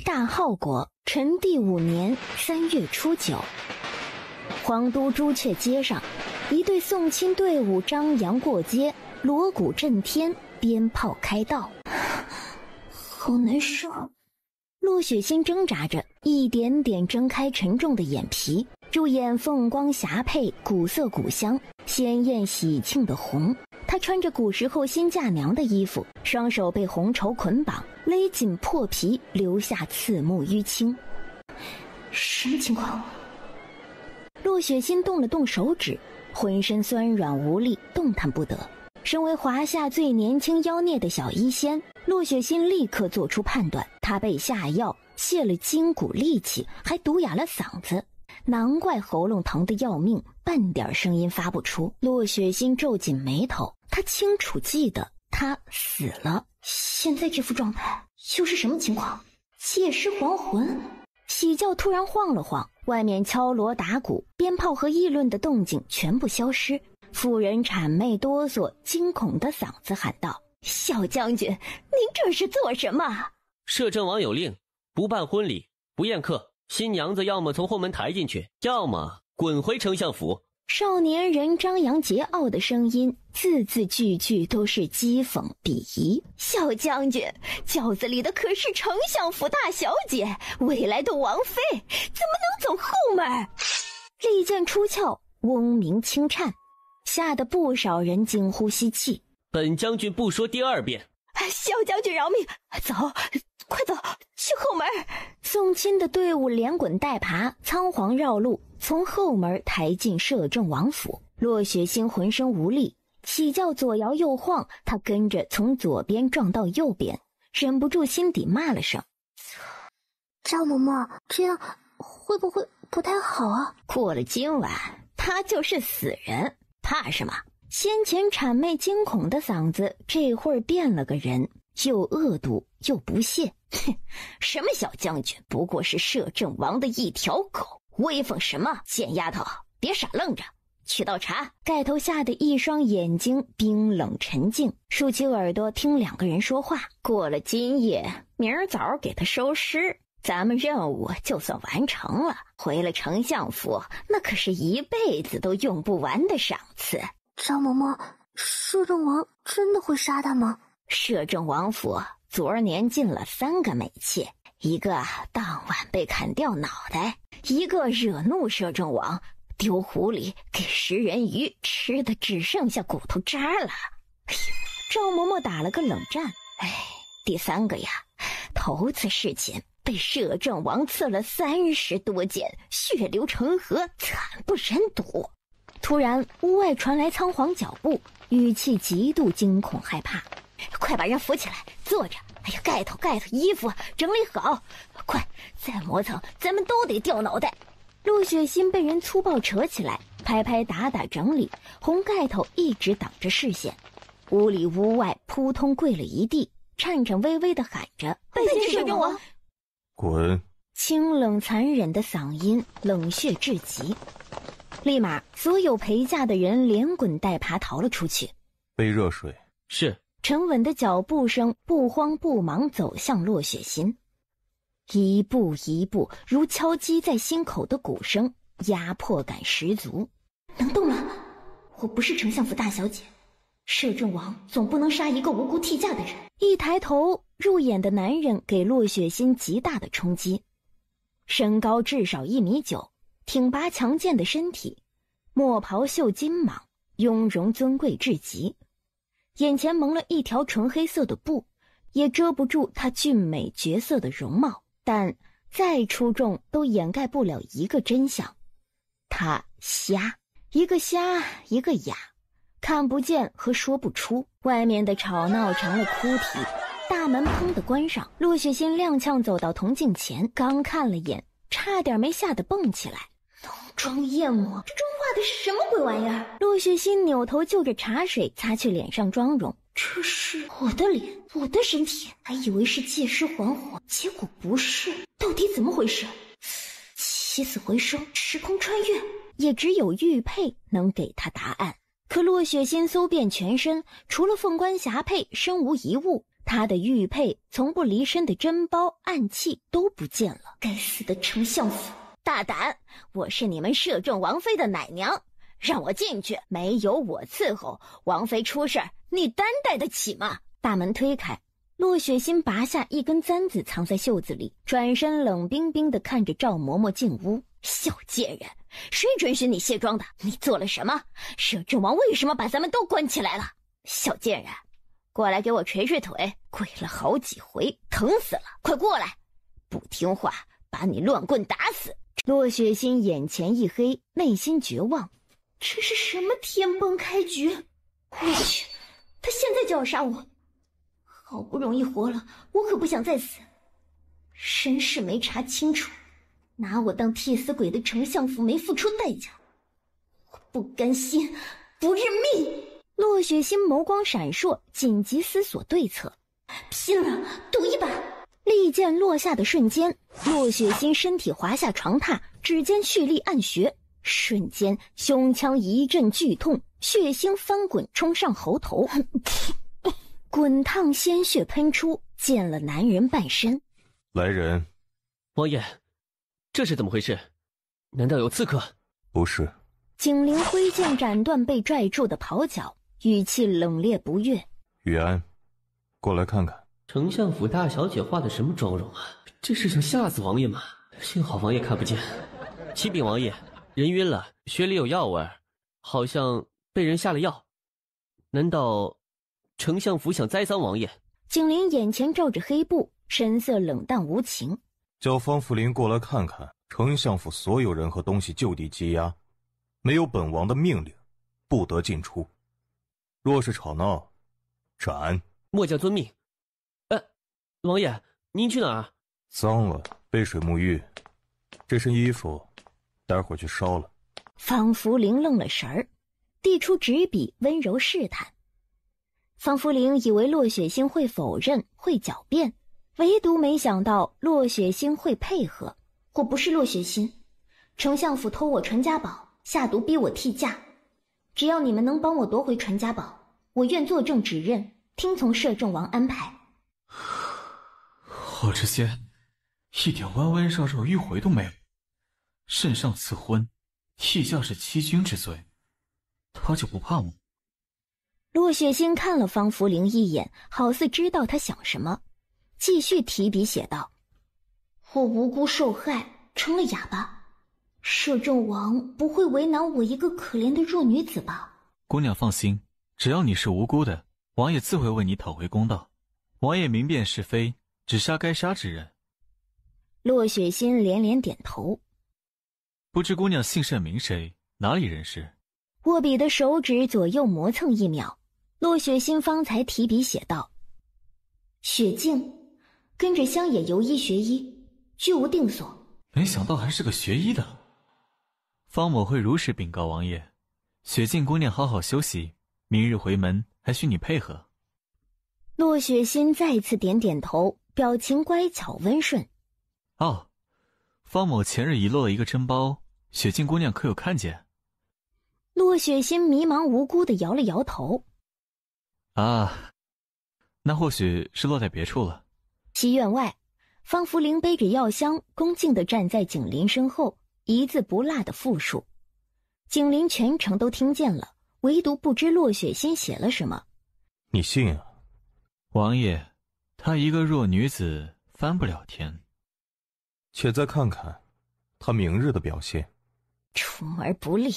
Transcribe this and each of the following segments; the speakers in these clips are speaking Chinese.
大浩国陈第5年3月初9，皇都朱雀街上，一队送亲队伍张扬过街，锣鼓震天，鞭炮开道。好难受。骆雪欣挣扎着，一点点睁开沉重的眼皮，入眼凤光霞帔，古色古香，鲜艳喜庆的红。她穿着古时候新嫁娘的衣服，双手被红绸捆绑，勒紧破皮，留下刺目淤青。什么情况？骆雪欣动了动手指，浑身酸软无力，动弹不得。身为华夏最年轻妖孽的小医仙，骆雪欣立刻做出判断，她被下药泄了筋骨力气，还毒哑了嗓子，难怪喉咙疼得要命，半点声音发不出。骆雪欣皱紧眉头，她清楚记得她死了，现在这副状态又是什么情况？借尸还魂？喜轿突然晃了晃，外面敲锣打鼓，鞭炮和议论的动静全部消失。妇人谄媚哆嗦，惊恐的嗓子喊道：“小将军，您这是做什么？”摄政王有令，不办婚礼，不宴客，新娘子要么从后门抬进去，要么滚回丞相府。少年人张扬桀骜的声音，字字句句都是讥讽鄙夷。小将军，轿子里的可是丞相府大小姐，未来的王妃，怎么能走后门？利剑出鞘，嗡鸣轻颤，吓得不少人惊呼吸气。本将军不说第2遍。小将军饶命，走，快走，去后门。送亲的队伍连滚带爬，仓皇绕路，从后门抬进摄政王府。骆雪欣浑身无力，喜轿左摇右晃，他跟着从左边撞到右边，忍不住心底骂了声：“赵嬷嬷，这样会不会不太好啊？”过了今晚，他就是死人，怕什么？先前谄媚惊恐的嗓子，这会儿变了个人，又恶毒又不屑。哼，什么小将军，不过是摄政王的一条狗，威风什么？贱丫头，别傻愣着，去倒茶。盖头下的一双眼睛冰冷沉静，竖起耳朵听2个人说话。过了今夜，明儿早给他收尸，咱们任务就算完成了。回了丞相府，那可是一辈子都用不完的赏赐。赵嬷嬷，摄政王真的会杀他吗？摄政王府昨年进了3个美妾，一个当晚被砍掉脑袋，一个惹怒摄政王，丢湖里给食人鱼吃的只剩下骨头渣了。哎呀，赵嬷嬷打了个冷战。第3个呀，头次侍寝被摄政王刺了30多箭，血流成河，惨不忍睹。突然屋外传来仓皇脚步，语气极度惊恐害怕。快把人扶起来，坐着。哎呀，盖头衣服整理好，快再磨蹭，咱们都得掉脑袋。陆雪欣被人粗暴扯起来，拍拍打打整理，红盖头一直挡着视线。屋里屋外扑通跪了一地，颤颤巍巍地喊着：“拜见摄政王！”滚！清冷残忍的嗓音，冷血至极。立马所有陪嫁的人连滚带爬逃了出去。杯热水。是。沉稳的脚步声不慌不忙走向骆雪欣，一步一步如敲击在心口的鼓声，压迫感十足。能动了！我不是丞相府大小姐，摄政王总不能杀一个无辜替嫁的人。一抬头，入眼的男人给骆雪欣极大的冲击。身高至少1.9米，挺拔强健的身体，墨袍绣金蟒，雍容尊贵至极。眼前蒙了一条纯黑色的布，也遮不住她俊美绝色的容貌，但再出众都掩盖不了一个真相：她瞎，一个瞎，一个哑，看不见和说不出。外面的吵闹成了哭啼，大门砰的关上。陆雪欣踉跄走到铜镜前，刚看了眼，差点没吓得蹦起来。浓妆艳抹，这妆化的是什么鬼玩意儿？陆雪欣扭头就着茶水擦去脸上妆容，这是我的脸，我的身体，还以为是借尸还魂，结果不是，到底怎么回事？起死回生，时空穿越，也只有玉佩能给他答案。可骆雪欣搜遍全身，除了凤冠霞帔，身无一物。他的玉佩从不离身的珍宝暗器都不见了。该死的丞相府！大胆！我是你们摄政王妃的奶娘，让我进去，没有我伺候，王妃出事你担待得起吗？大门推开，洛雪欣拔下一根簪子藏在袖子里，转身冷冰冰地看着赵嬷嬷进屋。小贱人，谁准许你卸妆的？你做了什么？摄政王为什么把咱们都关起来了？小贱人，过来给我捶捶腿，跪了好几回，疼死了！快过来！不听话，把你乱棍打死！洛雪欣眼前一黑，内心绝望。这是什么天崩开局？我去，他现在就要杀我！好不容易活了，我可不想再死。身世没查清楚，拿我当替死鬼的丞相府没付出代价，我不甘心，不认命！洛雪欣眸光闪烁，紧急思索对策。拼了，赌一把！利剑落下的瞬间，洛雪欣身体滑下床榻，指尖蓄力按穴，瞬间胸腔一阵剧痛，血腥翻滚冲上喉头，滚烫鲜血喷出，溅了男人半身。来人！王爷，这是怎么回事？难道有刺客？不是。景灵挥剑斩断被拽住的袍角，语气冷冽不悦。雨安，过来看看。丞相府大小姐化的什么妆容啊？这是想吓死王爷吗？幸好王爷看不见。启禀王爷，人晕了，血里有药味，好像被人下了药。难道丞相府想栽赃王爷？景灵眼前罩着黑布，神色冷淡无情。叫方福林过来看看，丞相府所有人和东西就地羁押，没有本王的命令，不得进出。若是吵闹，斩！末将遵命。王爷，您去哪儿？脏了，备水沐浴。这身衣服，待会儿去烧了。方福林愣了神儿，递出纸笔，温柔试探。方福林以为洛雪欣会否认，会狡辩，唯独没想到洛雪欣会配合。我不是洛雪欣，丞相府偷我传家宝，下毒逼我替嫁。只要你们能帮我夺回传家宝，我愿作证指认，听从摄政王安排。我这些一点弯弯绕绕迂回都没有，圣上赐婚，替嫁是欺君之罪，他就不怕吗？洛雪欣看了方福林一眼，好似知道他想什么，继续提笔写道：我无辜受害，成了哑巴，摄政王不会为难我一个可怜的弱女子吧？姑娘放心，只要你是无辜的，王爷自会为你讨回公道。王爷明辨是非，只杀该杀之人。洛雪欣连连点头。不知姑娘姓甚名谁，哪里人士？握笔的手指左右磨蹭一秒，洛雪欣方才提笔写道：雪静，跟着乡野游医学医，居无定所。没想到还是个学医的。方某会如实禀告王爷，雪静姑娘好好休息，明日回门，还需你配合。洛雪欣再次点点头，表情乖巧温顺。哦，方某前日遗落了一个珍包，雪静姑娘可有看见？洛雪欣迷茫无辜地摇了摇头。啊，那或许是落在别处了。西院外，方福林背着药箱，恭敬地站在景林身后，一字不落地复述。景林全程都听见了，唯独不知洛雪欣写了什么。你信啊？王爷，她一个弱女子，翻不了天。且再看看她明日的表现。出门不利，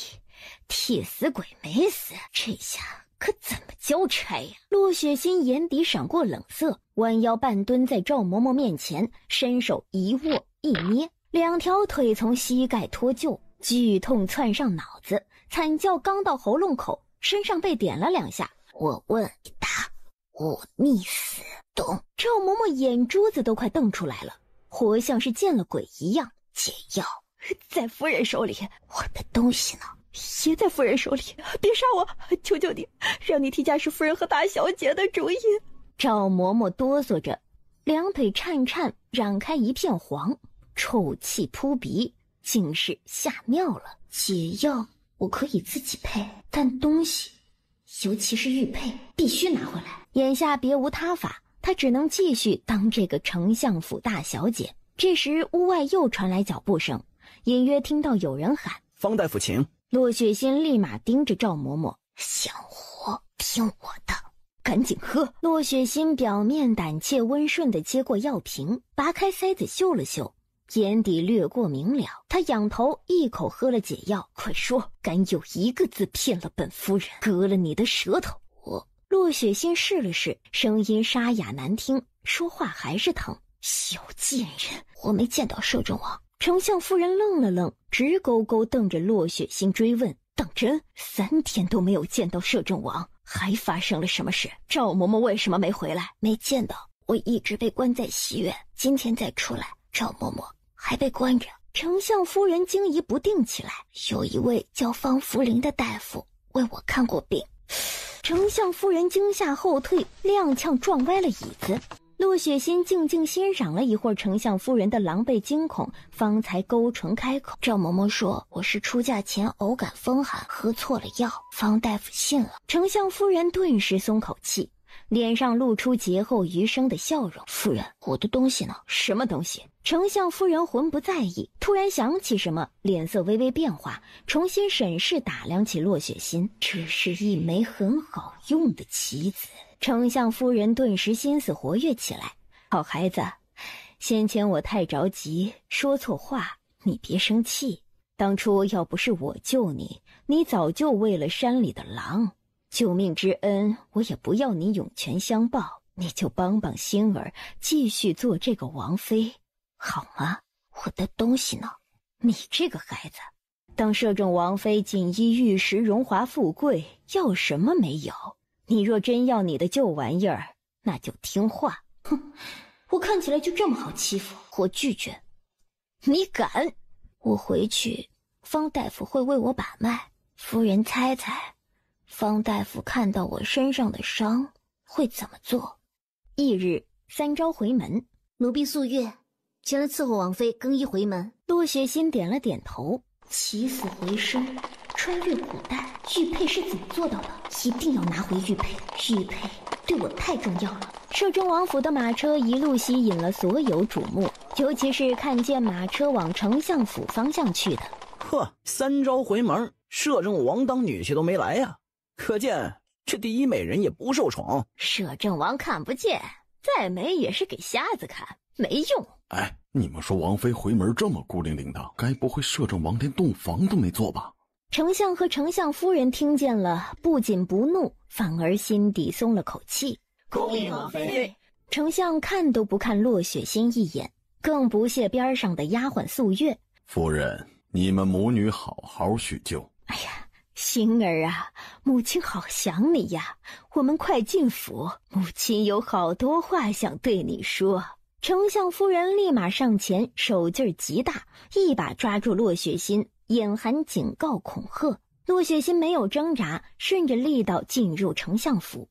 替死鬼没死，这下可怎么交差呀？洛雪欣眼底闪过冷色，弯腰半蹲在赵嬷嬷面前，伸手一握一捏，两条腿从膝盖脱臼，剧痛窜上脑子，惨叫刚到喉咙口，身上被点了2下。我问你答，我逆死，懂？赵嬷嬷眼珠子都快瞪出来了，活像是见了鬼一样。解药在夫人手里。我的东西呢？也在夫人手里。别杀我，求求你，让你替嫁是夫人和大小姐的主意。赵嬷嬷哆嗦着，两腿颤颤，染开一片黄，臭气扑鼻，竟是吓尿了。解药我可以自己配，但东西，尤其是玉佩，必须拿回来。眼下别无他法，他他只能继续当这个丞相府大小姐。这时屋外又传来脚步声，隐约听到有人喊：“方大夫请。”骆雪欣立马盯着赵嬷嬷：“想活听我的，赶紧喝。”骆雪欣表面胆怯温顺地接过药瓶，拔开塞子嗅了嗅，眼底掠过明了。他仰头一口喝了解药：“快说，敢有一个字骗了本夫人，割了你的舌头！”骆雪欣试了试，声音沙哑难听，说话还是疼。“小贱人，我没见到摄政王。”丞相夫人愣了愣，直勾勾瞪着骆雪欣追问：“当真？3天都没有见到摄政王，还发生了什么事？赵嬷嬷为什么没回来？”“没见到，我一直被关在西院，今天再出来，赵嬷嬷还被关着。”丞相夫人惊疑不定起来：“有一位叫方福林的大夫为我看过病。”丞相夫人惊吓后退，踉跄撞歪了椅子。骆雪欣静静欣赏了一会儿丞相夫人的狼狈惊恐，方才勾唇开口：“赵嬷嬷说我是出嫁前偶感风寒，喝错了药，方大夫信了。”丞相夫人顿时松口气，脸上露出劫后余生的笑容：“夫人，我的东西呢？”“什么东西？”丞相夫人浑不在意，突然想起什么，脸色微微变化，重新审视打量起骆雪欣。这是一枚很好用的棋子。丞相夫人顿时心思活跃起来：“好孩子，先前我太着急，说错话，你别生气。当初要不是我救你，你早就喂了山里的狼。救命之恩，我也不要你涌泉相报，你就帮帮星儿，继续做这个王妃，好吗？”“我的东西呢？”“你这个孩子，当摄政王妃锦衣玉食，荣华富贵，要什么没有？你若真要你的旧玩意儿，那就听话。”“哼，我看起来就这么好欺负？”“我拒绝。”“你敢？”“我回去，方大夫会为我把脉。夫人猜猜，方大夫看到我身上的伤会怎么做？”翌日3朝回门，奴婢素月前来伺候王妃更衣回门。骆雪欣点了点头：“起死回生，穿越古代，玉佩是怎么做到的？一定要拿回玉佩，玉佩对我太重要了。”摄政王府的马车一路吸引了所有瞩目，尤其是看见马车往丞相府方向去的。呵，3朝回门，摄政王当女婿都没来呀，可见这第一美人也不受宠。摄政王看不见，再美也是给瞎子看，没用。哎，你们说王妃回门这么孤零零的，该不会摄政王连洞房都没做吧？丞相和丞相夫人听见了，不仅不怒，反而心底松了口气。恭迎王妃。丞相看都不看骆雪欣一眼，更不屑边上的丫鬟素月：“夫人，你们母女好好叙旧。”“哎呀，欣儿啊，母亲好想你呀，我们快进府，母亲有好多话想对你说。”丞相夫人立马上前，手劲极大，一把抓住骆雪欣，眼含警告恐吓。骆雪欣没有挣扎，顺着力道进入丞相府。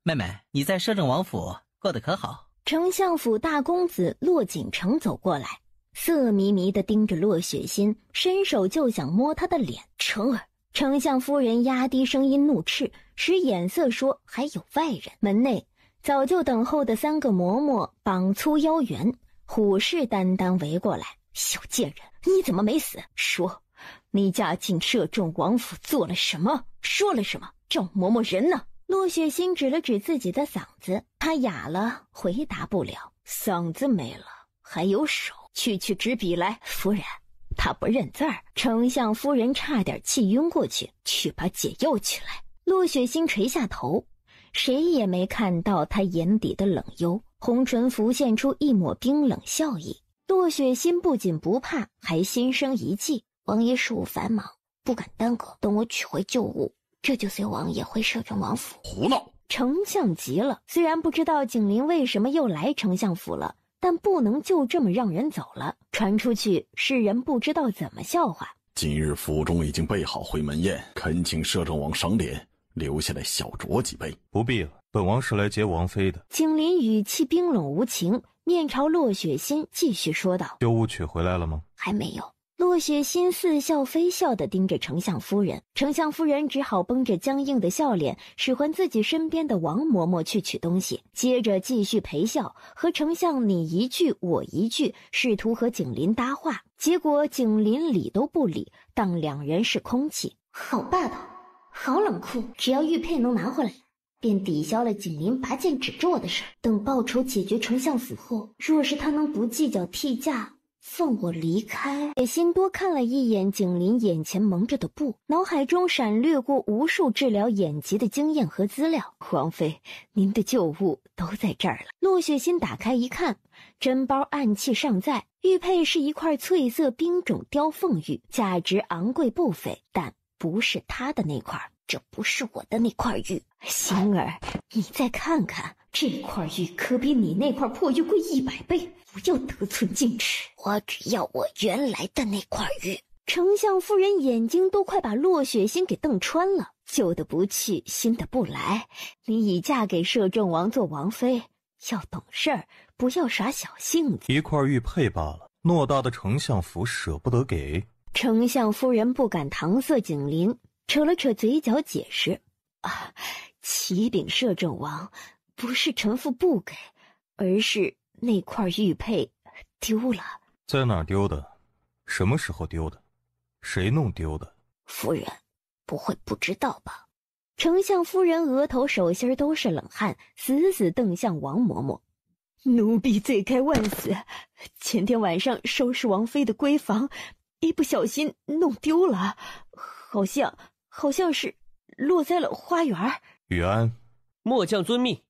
妹妹，你在摄政王府过得可好？丞相府大公子骆锦成走过来，色迷迷地盯着骆雪欣，伸手就想摸她的脸。“成儿！”丞相夫人压低声音怒斥，使眼色说还有外人。门内早就等候的3个嬷嬷绑粗腰圆，虎视眈眈围过来：“小贱人，你怎么没死？说，你嫁进摄政王府做了什么？说了什么？赵嬷嬷人呢？”骆雪欣指了指自己的嗓子，她哑了，回答不了。“嗓子没了，还有手，去纸笔来。”“夫人，她不认字儿。”丞相夫人差点气晕过去：“去把解药取来。”骆雪欣垂下头，谁也没看到她眼底的冷幽，红唇浮现出一抹冰冷笑意。骆雪欣不仅不怕，还心生一计：“王爷事务繁忙，不敢耽搁，等我取回旧物，这就随王爷回摄政王府。”“胡闹！”丞相急了，虽然不知道景林为什么又来丞相府了，但不能就这么让人走了，传出去世人不知道怎么笑话。“今日府中已经备好回门宴，恳请摄政王赏脸，留下来小酌几杯。”“不必了，本王是来接王妃的。”景林语气冰冷无情，面朝骆雪欣继续说道：“旧物取回来了吗？”“还没有。”骆雪欣似笑非笑地盯着丞相夫人，丞相夫人只好绷着僵硬的笑脸，使唤自己身边的王嬷嬷去取东西，接着继续陪笑，和丞相你一句我一句，试图和景林搭话。结果景林理都不理，当两人是空气。好霸道，好冷酷，只要玉佩能拿回来，便抵消了景林拔剑指着我的事儿。等报仇解决丞相府后，若是他能不计较替价放我离开。野心多看了一眼景林眼前蒙着的布，脑海中闪掠过无数治疗眼疾的经验和资料。王妃，您的旧物都在这儿了。骆雪欣打开一看，真包暗器尚在，玉佩是一块翠色冰种雕凤玉，价值昂贵不菲，但不是他的那块，这不是我的那块玉。欣儿，你再看看，这块玉可比你那块破玉贵100倍，不要得寸进尺。我只要我原来的那块玉。丞相夫人眼睛都快把骆雪欣给瞪穿了。旧的不去，新的不来。你已嫁给摄政王做王妃，要懂事儿，不要耍小性子。一块玉佩罢了，偌大的丞相府舍不得给。丞相夫人不敢搪塞景林，扯了扯嘴角解释：“启禀摄政王，不是臣妇不给，而是那块玉佩丢了。”在哪儿丢的？什么时候丢的？谁弄丢的？夫人不会不知道吧？丞相夫人额头手心都是冷汗，死死瞪向王嬷嬷。奴婢罪该万死，前天晚上收拾王妃的闺房，一不小心弄丢了，好像是落在了花园。雨安，末将遵命。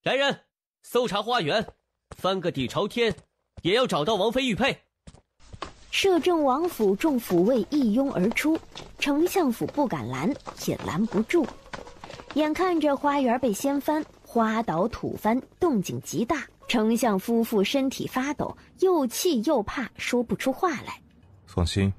来人，搜查花园，翻个底朝天，也要找到王妃玉佩。摄政王府众府卫一拥而出，丞相府不敢拦，也拦不住。眼看着花园被掀翻，花倒土翻，动静极大。丞相夫妇身体发抖，又气又怕，说不出话来。放心，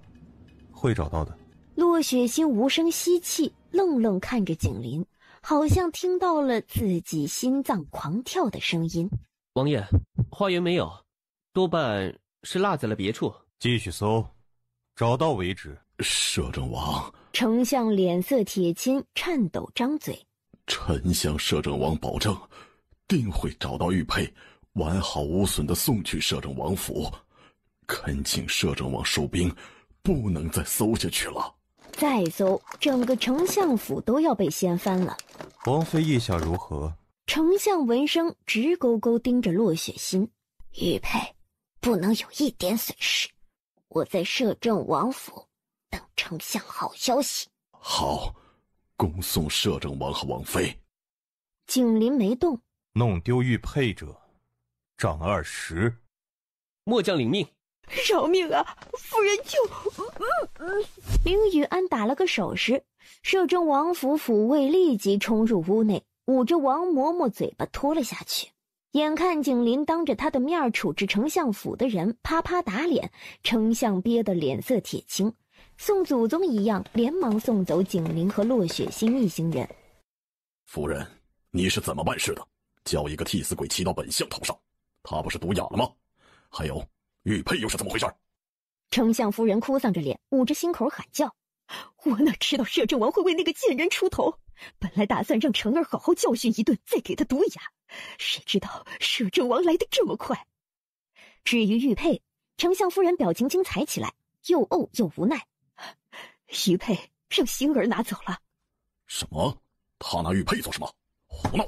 会找到的。骆雪欣无声吸气，愣愣看着景林，好像听到了自己心脏狂跳的声音。王爷，花园没有，多半是落在了别处。继续搜，找到为止。摄政王，丞相脸色铁青，颤抖张嘴。臣向摄政王保证，定会找到玉佩，完好无损地送去摄政王府。恳请摄政王收兵，不能再搜下去了。再搜，整个丞相府都要被掀翻了。王妃意下如何？丞相闻声直勾勾盯着骆雪欣。玉佩不能有一点损失，我在摄政王府等丞相好消息。好，恭送摄政王和王妃。景林没动。弄丢玉佩者，杖20。末将领命。饶命啊！夫人救！林雨安打了个手势，摄政王府府卫立即冲入屋内，捂着王嬷嬷嘴巴拖了下去。眼看景林当着他的面处置丞相府的人啪啪打脸，丞相憋得脸色铁青，送祖宗一样连忙送走景林和骆雪欣一行人。夫人，你是怎么办事的？叫一个替死鬼骑到本相头上，他不是毒哑了吗？还有玉佩又是怎么回事？丞相夫人哭丧着脸，捂着心口喊叫：我哪知道摄政王会为那个贱人出头，本来打算让成儿好好教训一顿，再给他毒哑，谁知道摄政王来得这么快。至于玉佩，丞相夫人表情精彩起来，又怄又无奈。玉佩让星儿拿走了。什么？他拿玉佩做什么？胡闹！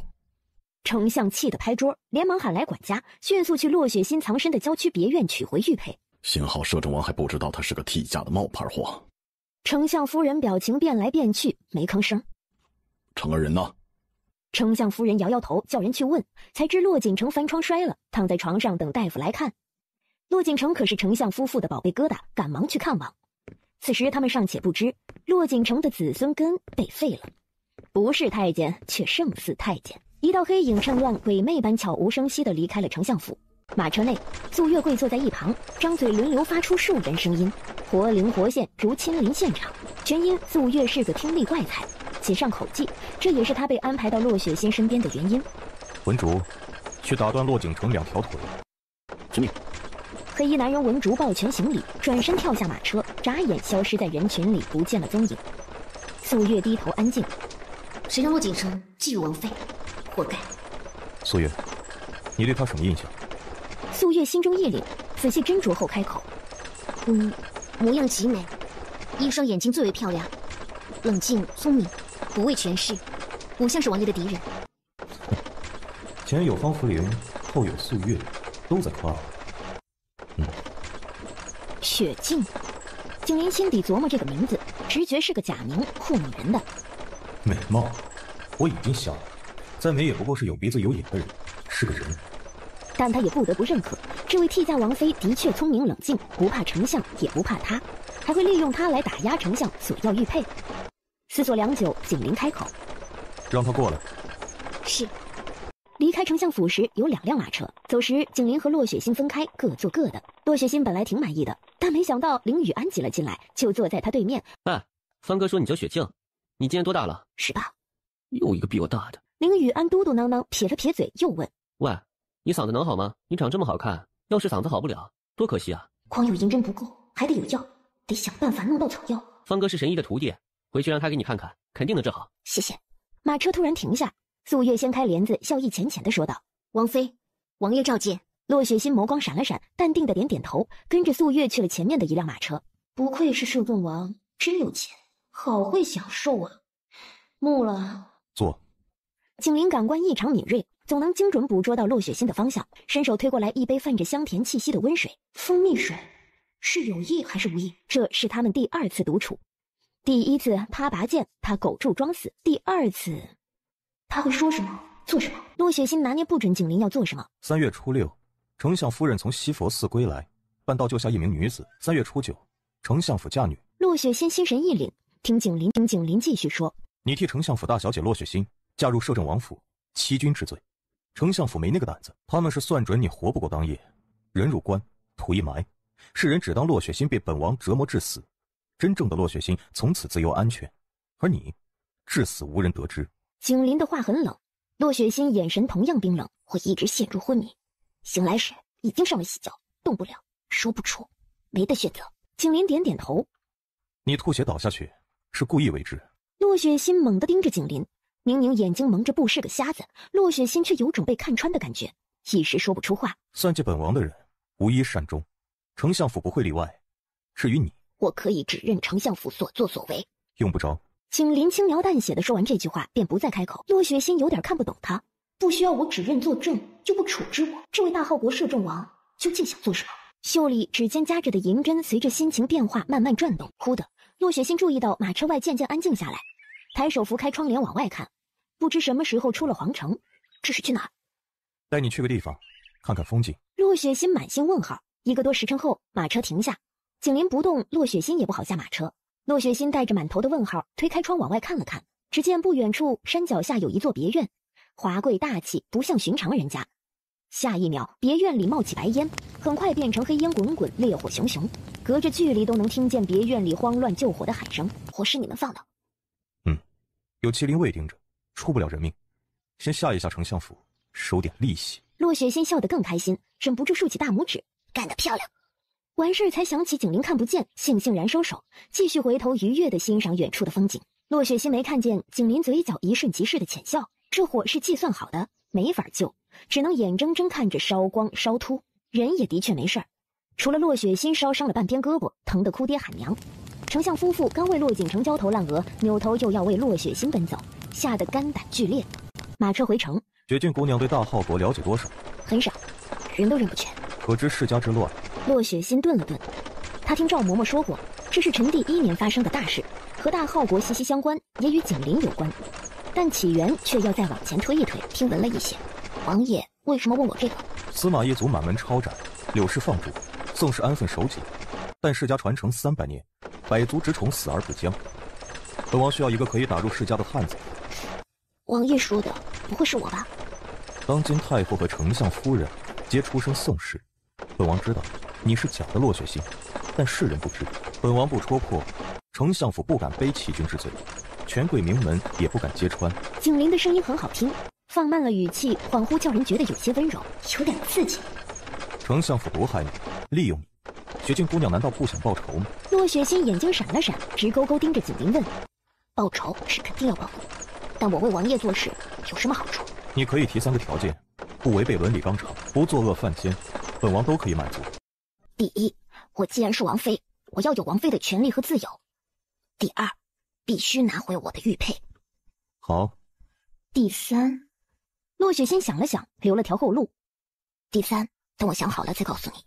丞相气得拍桌，连忙喊来管家，迅速去骆雪欣藏身的郊区别院取回玉佩。幸好摄政王还不知道他是个替价的冒牌货。丞相夫人表情变来变去，没吭声。成儿人呢？丞相夫人摇摇头，叫人去问，才知骆锦成翻窗摔了，躺在床上等大夫来看。骆锦成可是丞相夫妇的宝贝疙瘩，赶忙去看望。此时他们尚且不知，骆锦成的子孙根被废了，不是太监，却胜似太监。一道黑影趁乱鬼魅般悄无声息地离开了丞相府。马车内，素月跪坐在一旁，张嘴轮流发出数人声音，活灵活现，如亲临现场。全因素月是个听力怪才，且上口技，这也是他被安排到骆雪欣身边的原因。文竹，去打断骆景成2条腿。遵命。黑衣男人文竹抱拳行礼，转身跳下马车，眨眼消失在人群里，不见了踪影。素月低头安静。谁让陆景生觊觎王妃，活该。素月，你对他什么印象？素月心中一凛，仔细斟酌后开口：模样极美，一双眼睛最为漂亮，冷静聪明，不畏权势，不像是王爷的敌人。前有方福林，后有素月，都在夸我。雪静。景林心底琢磨这个名字，直觉是个假名，糊弄人的。美貌，我已经想了，再美也不过是有鼻子有眼的人，是个人。但他也不得不认可，这位替嫁王妃的确聪明冷静，不怕丞相，也不怕他，还会利用他来打压丞相，索要玉佩。思索良久，景林开口：“让他过来。”是。离开丞相府时有2辆马车，走时景林和洛雪欣分开，各坐各的。洛雪欣本来挺满意的，但没想到林雨安挤了进来，就坐在他对面。哎，方哥说你叫雪静，你今年多大了？18。又一个比我大的。林雨安嘟嘟囔囔，撇了撇嘴，又问：“喂，你嗓子能好吗？你长这么好看，要是嗓子好不了，多可惜啊！光有银针不够，还得有药，得想办法弄到草药。方哥是神医的徒弟，回去让他给你看看，肯定能治好。谢谢。”马车突然停下，素月掀开帘子，笑意浅浅地说道：“王妃，王爷召见。”洛雪欣眸光闪了闪，淡定的点点头，跟着素月去了前面的一辆马车。不愧是摄政王，真有钱，好会享受啊！木了。坐。景林感官异常敏锐，总能精准捕捉到洛雪欣的方向，伸手推过来一杯泛着香甜气息的温水。蜂蜜水，是有意还是无意？这是他们第2次独处。第1次他拔剑，他苟住装死；第2次，他会说什么，做什么？洛雪欣拿捏不准景林要做什么。3月初6，丞相夫人从西佛寺归来，半道救下一名女子。3月初9，丞相府嫁女。洛雪欣心神一凛，听景林继续说：“你替丞相府大小姐洛雪欣嫁入摄政王府，欺君之罪。丞相府没那个胆子，他们是算准你活不过当夜，人入关，土一埋，世人只当洛雪欣被本王折磨致死，真正的洛雪欣从此自由安全，而你至死无人得知。”景林的话很冷，洛雪欣眼神同样冰冷，会一直陷入昏迷。醒来时已经上了洗脚，动不了，说不出，没得选择。景林点点头：“你吐血倒下去，是故意为之。”洛雪欣猛地盯着景林，明明眼睛蒙着布是个瞎子，洛雪欣却有种被看穿的感觉，一时说不出话。算计本王的人，无一善终，丞相府不会例外。至于你，我可以指认丞相府所作所为。用不着。景林轻描淡写的说完这句话，便不再开口。洛雪欣有点看不懂他，不需要我指认作证，就不处置我。这位大号国摄政王究竟想做什么？袖里指尖夹着的银针随着心情变化慢慢转动。忽的，洛雪欣注意到马车外渐渐安静下来，抬手扶开窗帘往外看，不知什么时候出了皇城。这是去哪儿？带你去个地方，看看风景。洛雪欣满心问号。1个多时辰后，马车停下，景林不动，洛雪欣也不好下马车。洛雪欣带着满头的问号，推开窗往外看了看，只见不远处山脚下有一座别院，华贵大气，不像寻常人家。下一秒，别院里冒起白烟，很快变成黑烟滚滚，烈火熊熊，隔着距离都能听见别院里慌乱救火的喊声。火是你们放的？有麒麟卫盯着，出不了人命。先吓一下丞相府，收点利息。洛雪欣笑得更开心，忍不住竖起大拇指，干得漂亮。完事才想起景林看不见，悻然收手，继续回头愉悦地欣赏远处的风景。洛雪欣没看见景林嘴角一瞬即逝的浅笑，这火是计算好的，没法救，只能眼睁睁看着烧光烧秃。人也的确没事儿，除了洛雪欣烧伤了半边胳膊，疼得哭爹喊娘。丞相夫妇刚为洛锦城焦头烂额，扭头就要为洛雪欣奔走，吓得肝胆俱裂。马车回城，雪静姑娘对大号国了解多少？很少，人都认不全。可知世家之乱？洛雪欣顿了顿，她听赵嬷嬷说过，这是陈第1年发生的大事，和大号国息息相关，也与景林有关，但起源却要再往前推一推。听闻了一些，王爷为什么问我这个？司马一族满门抄斩，柳氏放逐，宋氏安分守己，但世家传承300年，百足之虫死而不僵。本王需要一个可以打入世家的汉子。王爷说的不会是我吧？当今太后和丞相夫人皆出身宋氏，本王知道你是假的洛雪欣，但世人不知。本王不戳破，丞相府不敢背欺君之罪，权贵名门也不敢揭穿。景林的声音很好听，放慢了语气，恍惚叫人觉得有些温柔，有点刺激。丞相府毒害你，利用你，雪静姑娘难道不想报仇吗？洛雪心眼睛闪了闪，直勾勾盯着景林问：“报仇是肯定要报的，但我为王爷做事有什么好处？”你可以提3个条件，不违背伦理纲常，不作恶犯奸，本王都可以满足。第一，我既然是王妃，我要有王妃的权利和自由。第二，必须拿回我的玉佩。好。第三，洛雪心想了想，留了条后路。第三，等我想好了再告诉你。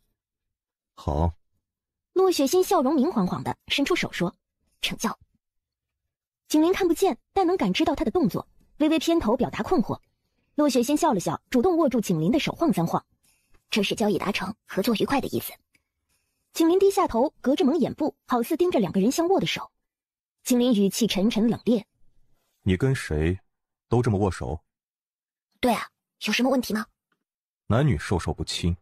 好。洛雪心笑容明晃晃的，伸出手说：“成交。”景林看不见，但能感知到他的动作，微微偏头表达困惑。洛雪心笑了笑，主动握住景林的手晃3晃，这是交易达成，合作愉快的意思。景林低下头，隔着蒙眼部，好似盯着2个人相握的手。景林语气沉沉冷冽：“你跟谁都这么握手？”“对啊，有什么问题吗？”“男女授受不亲。”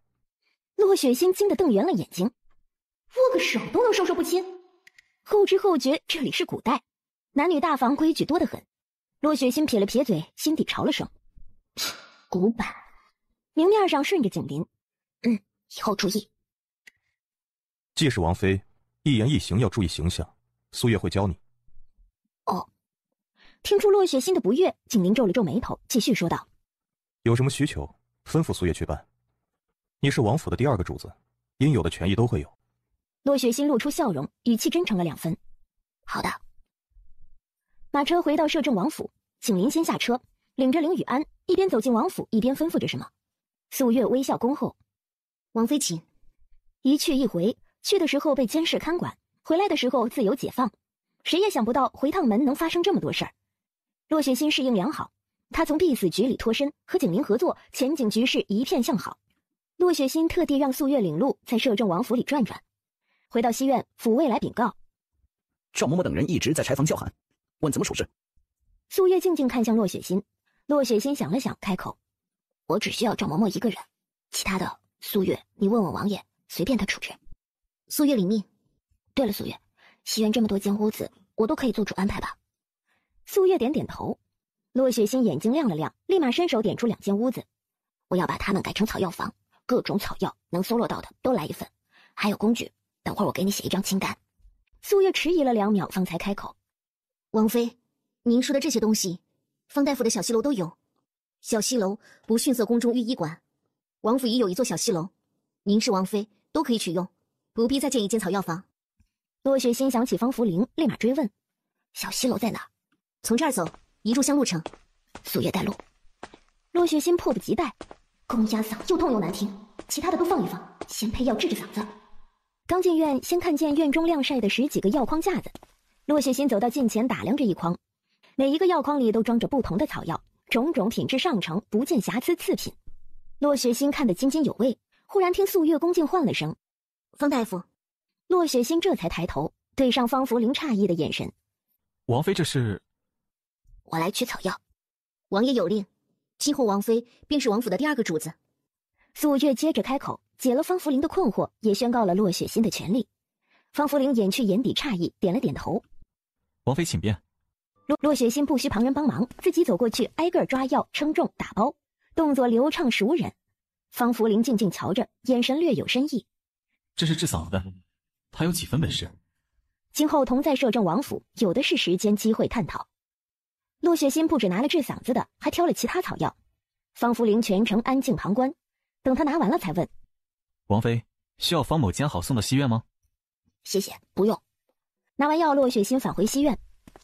洛雪心惊得瞪圆了眼睛，握个手都能授受不亲？后知后觉，这里是古代，男女大房规矩多得很。洛雪心撇了撇嘴，心底嘲了声：“古板。”明面上顺着景林：“以后注意。”既是王妃，一言一行要注意形象，苏月会教你。哦。听出洛雪心的不悦，景林皱了皱眉头，继续说道：“有什么需求，吩咐苏月去办。你是王府的第2个主子，应有的权益都会有。”洛雪心露出笑容，语气真诚了2分：“好的。”马车回到摄政王府，景林先下车，领着林雨安一边走进王府，一边吩咐着什么。素月微笑恭候：“王妃请。”一去一回，去的时候被监视看管，回来的时候自由解放，谁也想不到回趟门能发生这么多事儿。洛雪心适应良好，她从必死局里脱身，和景林合作，前景局势一片向好。洛雪心特地让素月领路，在摄政王府里转转。回到西院，府尉来禀告：“赵嬷嬷等人一直在柴房叫喊，问怎么处置。”素月静静看向洛雪心，洛雪心想了想，开口：“我只需要赵嬷嬷一个人，其他的，素月你问问王爷，随便他处置。”素月领命。对了，素月，西院这么多间屋子，我都可以做主安排吧？素月点点头。洛雪心眼睛亮了亮，立马伸手点出2间屋子：“我要把它们改成草药房，各种草药能搜罗到的都来一份，还有工具，等会儿我给你写一张清单。”素月迟疑了2秒，方才开口：“王妃，您说的这些东西，方大夫的小西楼都有。小西楼不逊色宫中御医馆，王府已有一座小西楼，您是王妃都可以取用，不必再建一间草药房。”洛雪心想起方福林，立马追问：“小西楼在哪？”“从这儿走，1炷香路程。”素月带路。洛雪心迫不及待：“公鸭嗓又痛又难听，其他的都放一放，先配药治治嗓子。”刚进院，先看见院中晾晒的10几个药筐架子。洛雪心走到近前，打量着一筐，每一个药筐里都装着不同的草药，种种品质上乘，不见瑕疵次品。洛雪心看得津津有味，忽然听素月恭敬唤了声：“方大夫。”洛雪心这才抬头，对上方福林诧异的眼神：“王妃这是？”“我来取草药。王爷有令，今后王妃便是王府的第2个主子。”素月接着开口，解了方福林的困惑，也宣告了洛雪心的权利。方福林掩去眼底诧异，点了点头：“王妃请便。”洛雪心不需旁人帮忙，自己走过去，挨个抓药、称重、打包，动作流畅熟稔。方福林静静瞧着，眼神略有深意：“这是治嗓子的，他有几分本事？今后同在摄政王府，有的是时间机会探讨。”洛雪心不只拿了治嗓子的，还挑了其他草药。方福林全程安静旁观，等他拿完了才问：“王妃需要方某煎好送到西院吗？”“谢谢，不用。”拿完药，洛雪心返回西院。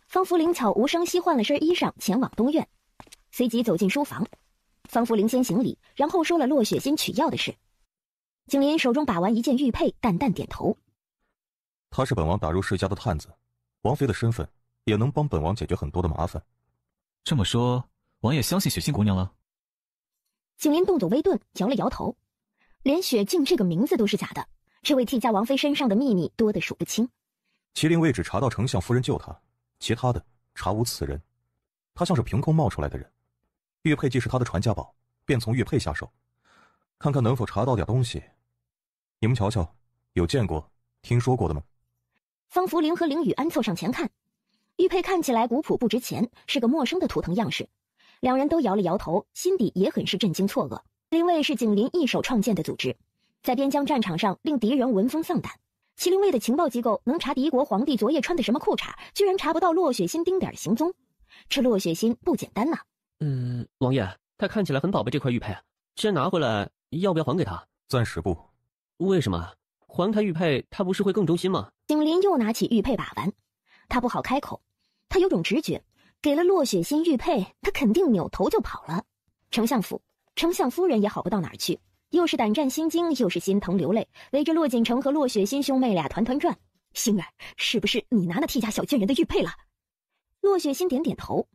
方福林悄无声息换了身衣裳，前往东院，随即走进书房。方福林先行礼，然后说了洛雪心取药的事。景林手中把玩一件玉佩，淡淡点头：“他是本王打入世家的探子，王妃的身份也能帮本王解决很多的麻烦。”“这么说，王爷相信雪静姑娘了？”景林动作微顿，摇了摇头：“连雪静这个名字都是假的，这位替家王妃身上的秘密多得数不清。”麒麟卫只查到丞相夫人救他，其他的查无此人。他像是凭空冒出来的人。玉佩既是他的传家宝，便从玉佩下手，看看能否查到点东西。你们瞧瞧，有见过、听说过的吗？方福林和林雨安凑上前看，玉佩看起来古朴不值钱，是个陌生的图腾样式。2人都摇了摇头，心底也很是震惊错愕。林卫是景林一手创建的组织，在边疆战场上令敌人闻风丧胆。麒麟卫的情报机构能查敌国皇帝昨夜穿的什么裤衩，居然查不到洛雪欣丁点的行踪。这洛雪欣不简单呐。王爷，他看起来很宝贝这块玉佩，既然拿回来，要不要还给他？暂时不。为什么？还他玉佩，他不是会更忠心吗？景林又拿起玉佩把玩，他不好开口，他有种直觉，给了洛雪欣玉佩，他肯定扭头就跑了。丞相府，丞相夫人也好不到哪儿去，又是胆战心惊，又是心疼流泪，围着洛锦城和洛雪欣兄妹俩团团转。星儿，是不是你拿那替嫁小贱人的玉佩了？洛雪欣点点头。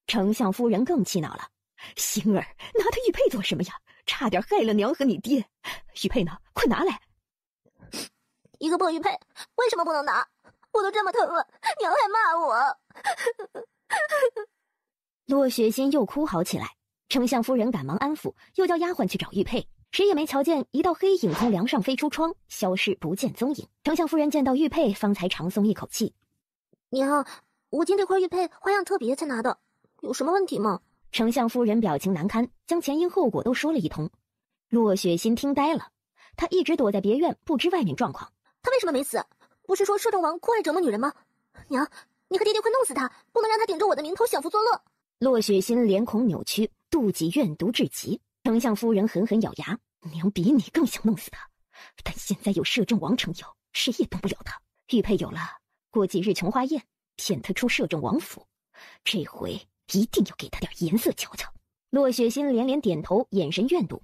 丞相夫人更气恼了，星儿，拿他玉佩做什么呀？差点害了娘和你爹。玉佩呢？快拿来。一个破玉佩，为什么不能拿？我都这么疼了，娘还骂我。洛雪欣又哭嚎起来，丞相夫人赶忙安抚，又叫丫鬟去找玉佩。谁也没瞧见一道黑影从梁上飞出窗，消失不见踪影。丞相夫人见到玉佩，方才长松一口气。娘，我今这块玉佩花样特别才拿的，有什么问题吗？丞相夫人表情难堪，将前因后果都说了一通。洛雪欣听呆了，她一直躲在别院，不知外面状况。他为什么没死？不是说摄政王酷爱折磨女人吗？娘，你和爹爹快弄死他，不能让他顶着我的名头享福作乐。洛雪欣脸孔扭曲，妒忌怨毒至极。丞相夫人狠狠咬牙，娘比你更想弄死他，但现在有摄政王撑腰，谁也动不了他。玉佩有了，过几日琼花宴，骗他出摄政王府，这回一定要给他点颜色瞧瞧。洛雪欣连连点头，眼神怨毒。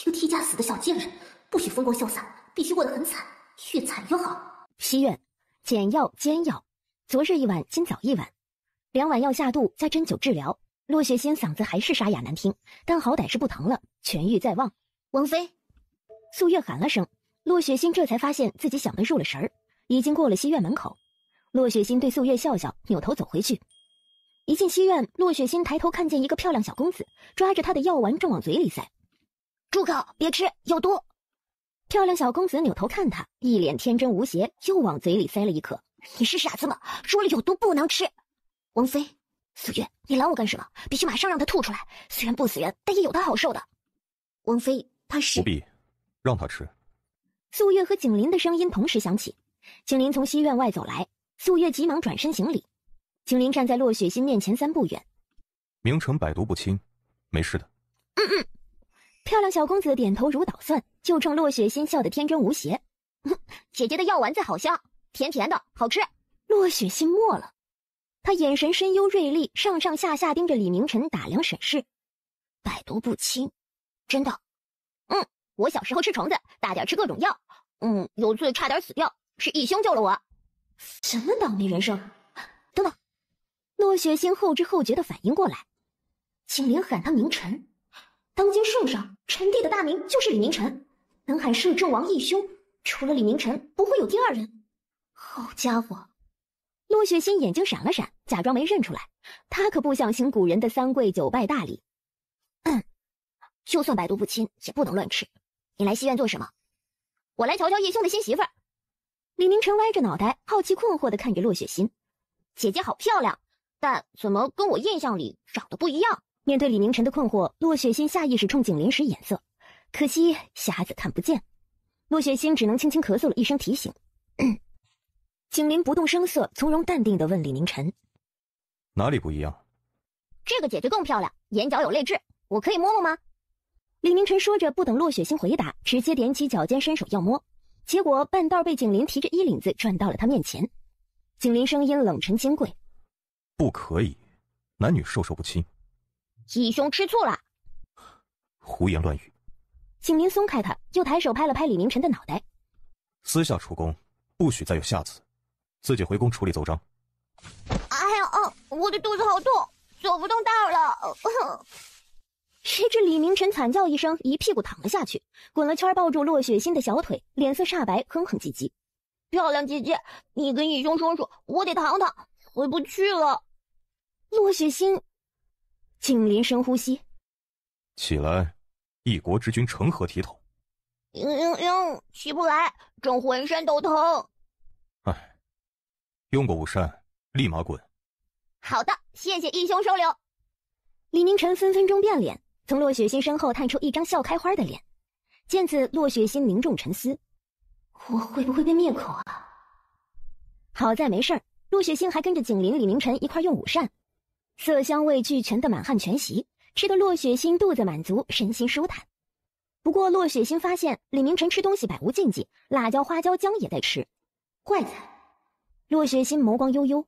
一个替嫁死的小贱人，不许风光潇洒，必须过得很惨，越惨越好。西院，简药、煎药，昨日一碗，今早一碗，2碗药下肚，加针灸治疗。洛雪欣嗓子还是沙哑难听，但好歹是不疼了，痊愈在望。王妃，素月喊了声，洛雪欣这才发现自己想得入了神儿，已经过了西院门口。洛雪欣对素月笑笑，扭头走回去。一进西院，洛雪欣抬头看见一个漂亮小公子抓着她的药丸正往嘴里塞。住口，别吃，药多。漂亮小公子扭头看他，一脸天真无邪，又往嘴里塞了一颗。你是傻子吗？说了有毒不能吃。王妃，素月，你拦我干什么？必须马上让他吐出来，虽然不死人，但也有他好受的。王妃，他是……不必，让他吃。素月和景林的声音同时响起。景林从西院外走来，素月急忙转身行礼。景林站在洛雪欣面前3步远。名臣百毒不侵，没事的。漂亮小公子点头如捣蒜，就冲洛雪欣笑得天真无邪。姐姐的药丸子好香，甜甜的，好吃。洛雪欣默了，她眼神深幽锐利，上上下下盯着李明晨打量审视。百毒不侵，真的？我小时候吃虫子，大点吃各种药，有罪差点死掉，是义兄救了我。什么倒霉人生？等等，洛雪欣后知后觉地反应过来，景林喊他明晨。当今圣上，臣弟的大名就是李明晨，能喊摄政王义兄，除了李明晨，不会有第二人。好家伙！洛雪欣眼睛闪了闪，假装没认出来。他可不想行古人的3跪9拜大礼。就算百毒不侵，也不能乱吃。你来西院做什么？我来瞧瞧义兄的新媳妇儿。李明晨歪着脑袋，好奇困惑地看着洛雪欣。姐姐好漂亮，但怎么跟我印象里长得不一样？面对李明晨的困惑，洛雪欣下意识冲景林使眼色，可惜瞎子看不见。洛雪欣只能轻轻咳嗽了一声提醒。景林不动声色，从容淡定地问李明晨：“哪里不一样？”这个姐姐更漂亮，眼角有泪痣，我可以摸摸吗？李明晨说着，不等洛雪欣回答，直接踮起脚尖伸手要摸，结果半道被景林提着衣领子转到了他面前。景林声音冷沉金贵：“不可以，男女授受不亲。”义兄吃醋了。胡言乱语。景林松开他，又抬手拍了拍李明晨的脑袋：“私下出宫，不许再有下次，自己回宫处理奏章。”哎呀，我的肚子好痛，走不动道了。谁知李明晨惨叫一声，一屁股躺了下去，滚了圈抱住洛雪欣的小腿，脸色煞白，哼哼唧唧：“漂亮姐姐，你跟义兄说说，我得躺躺，回不去了。”洛雪欣。景林深呼吸：“起来，一国之君成何体统？”起不来，正浑身都疼。哎，用过午膳，立马滚。好的，谢谢义兄收留。李明晨分分钟变脸，从洛雪欣身后探出一张笑开花的脸。见此，洛雪心凝重沉思：我会不会被灭口啊？好在没事儿，洛雪心还跟着景林、李明晨一块用午膳，色香味俱全的满汉全席，吃得洛雪心肚子满足，身心舒坦。不过洛雪心发现李明晨吃东西百无禁忌，辣椒、花椒、姜也在吃，怪哉！洛雪心眸光悠悠。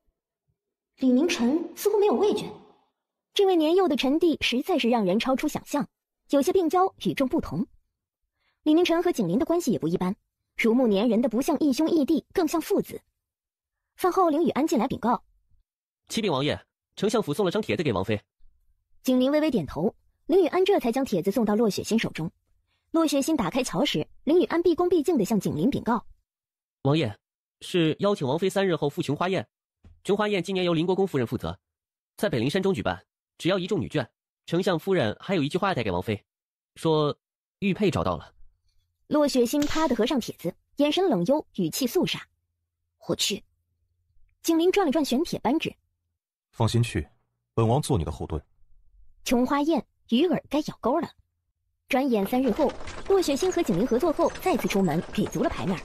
李明晨似乎没有味觉，这位年幼的臣弟实在是让人超出想象，有些病娇，与众不同。李明晨和景林的关系也不一般，如沐粘人的不像义兄义弟，更像父子。饭后，凌雨安进来禀告：启禀王爷，丞相府送了张帖子给王妃。景林微微点头，凌雨安这才将帖子送到洛雪心手中。洛雪心打开瞧时，凌雨安毕恭毕敬地向景林禀告：王爷，是邀请王妃3日后赴琼花宴。琼花宴今年由林国公夫人负责，在北陵山中举办，只要1众女眷。丞相夫人还有一句话带给王妃，说玉佩找到了。洛雪心啪地合上帖子，眼神冷幽，语气肃杀：我去。景林转了转玄铁扳指：放心去，本王做你的后盾。琼花宴，鱼儿该咬钩了。转眼3日后，洛雪心和景林合作后再次出门，给足了牌面。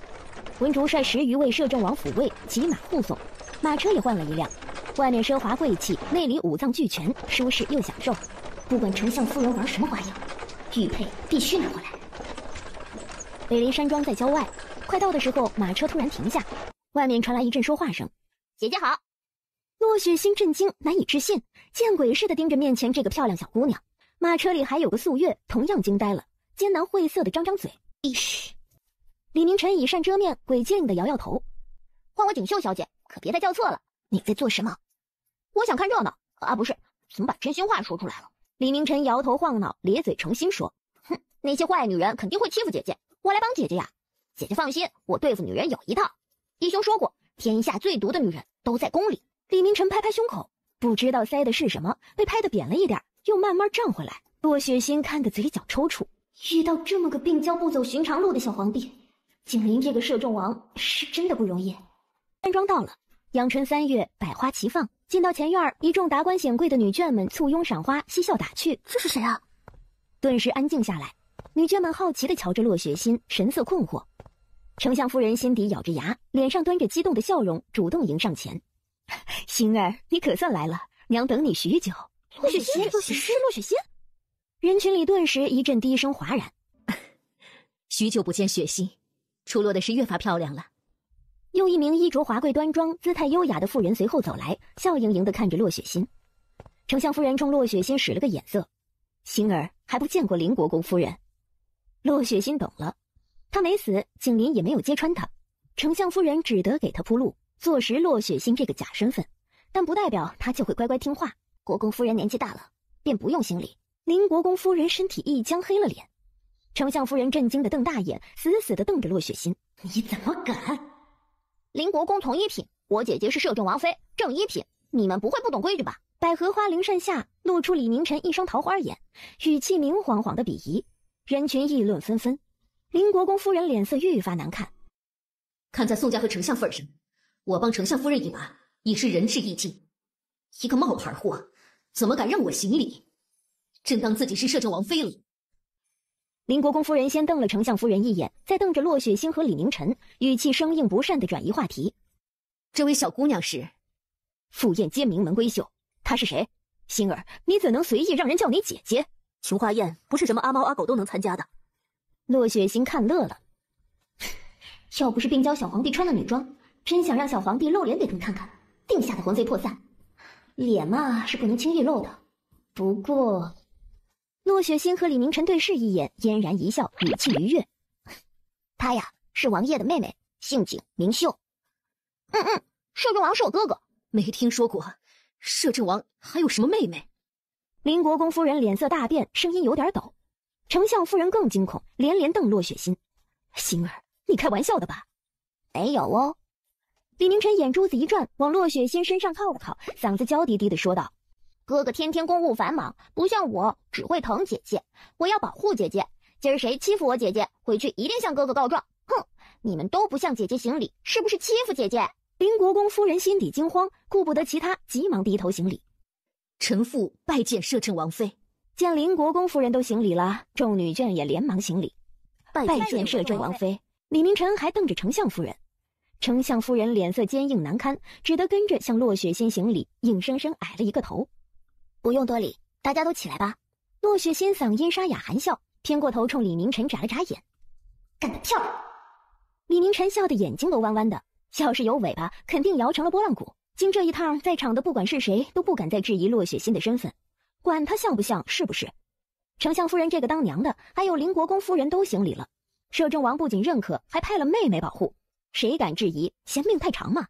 文竹率10余位摄政王府卫骑马护送，马车也换了一辆，外面奢华贵气，内里五脏俱全，舒适又享受。不管丞相夫人玩什么花样，玉佩必须拿回来。北林山庄在郊外，快到的时候，马车突然停下，外面传来一阵说话声：姐姐好。洛雪心震惊，难以置信，见鬼似的盯着面前这个漂亮小姑娘。马车里还有个素月，同样惊呆了，艰难晦涩的张张嘴。嘘。李明晨以扇遮面，鬼机灵的摇摇头：唤我锦绣小姐，可别再叫错了。你在做什么？我想看热闹啊，不是，怎么把真心话说出来了？李明晨摇头晃脑，咧嘴诚心说：哼，那些坏女人肯定会欺负姐姐，我来帮姐姐呀。姐姐放心，我对付女人有一套。义兄说过，天下最毒的女人都在宫里。李明晨拍拍胸口，不知道塞的是什么，被拍得扁了一点，又慢慢胀回来。洛雪心看得嘴角抽搐，遇到这么个病娇不走寻常路的小皇帝，景林这个摄政王是真的不容易。山庄到了，阳春3月，百花齐放。进到前院，一众达官显贵的女眷们簇拥赏花，嬉笑打趣。这是谁啊？顿时安静下来，女眷们好奇地瞧着洛雪心，神色困惑。丞相夫人心底咬着牙，脸上端着激动的笑容，主动迎上前：心儿，你可算来了，娘等你许久。洛雪心，洛雪心。人群里顿时一阵低声哗然。许久不见雪心，出落的是越发漂亮了。又一名衣着华贵端庄、姿态优雅的妇人随后走来，笑盈盈地看着洛雪心。丞相夫人冲洛雪心使了个眼色：心儿还不见过林国公夫人。洛雪心懂了，她没死，景林也没有揭穿她，丞相夫人只得给她铺路，坐实洛雪心这个假身份，但不代表她就会乖乖听话。国公夫人年纪大了，便不用行礼。林国公夫人身体一僵，黑了脸。丞相夫人震惊地瞪大眼，死死地瞪着洛雪心：你怎么敢？林国公同一品，我姐姐是摄政王妃，正一品，你们不会不懂规矩吧？百合花灵扇下，露出李明晨一双桃花眼，语气明晃晃的鄙夷。人群议论纷纷，林国公夫人脸色愈发难看。看在宋家和丞相份上，我帮丞相夫人一把，已是仁至义尽。一个冒牌货，怎么敢让我行礼？真当自己是摄政王妃了？林国公夫人先瞪了丞相夫人一眼，再瞪着洛雪心和李明晨，语气生硬不善地转移话题：这位小姑娘是赴宴皆名门闺秀，她是谁？心儿，你怎能随意让人叫你姐姐？琼花宴不是什么阿猫阿狗都能参加的。洛雪心看乐了，要不是病娇小皇帝穿了女装，真想让小皇帝露脸给他们看看，定下的魂飞魄散。脸嘛是不能轻易露的，不过洛雪心和李明晨对视一眼，嫣然一笑，语气愉悦：她呀是王爷的妹妹，姓景名秀。摄政王是我哥哥。没听说过摄政王还有什么妹妹？林国公夫人脸色大变，声音有点抖。丞相夫人更惊恐，连连瞪洛雪心：心儿，你开玩笑的吧？没有哦。李明晨眼珠子一转，往洛雪心身上靠了靠，嗓子娇滴滴地说道：哥哥天天公务繁忙，不像我只会疼姐姐，我要保护姐姐。今儿谁欺负我姐姐，回去一定向哥哥告状。哼，你们都不向姐姐行礼，是不是欺负姐姐？林国公夫人心底惊慌，顾不得其他，急忙低头行礼：臣妇拜见摄政王妃。见林国公夫人都行礼了，众女眷也连忙行礼：拜见摄政王妃。李明晨还瞪着丞相夫人，丞相夫人脸色坚硬难堪，只得跟着向洛雪欣行礼，硬生生矮了一个头。不用多礼，大家都起来吧。洛雪欣嗓音沙哑含笑，偏过头冲李明晨眨了眨眼。干得漂亮！李明晨笑得眼睛都弯弯的，要是有尾巴，肯定摇成了拨浪鼓。经这一趟，在场的不管是谁都不敢再质疑洛雪欣的身份，管他像不像是不是。丞相夫人这个当娘的，还有邻国公夫人都行礼了。摄政王不仅认可，还派了妹妹保护，谁敢质疑，嫌命太长嘛。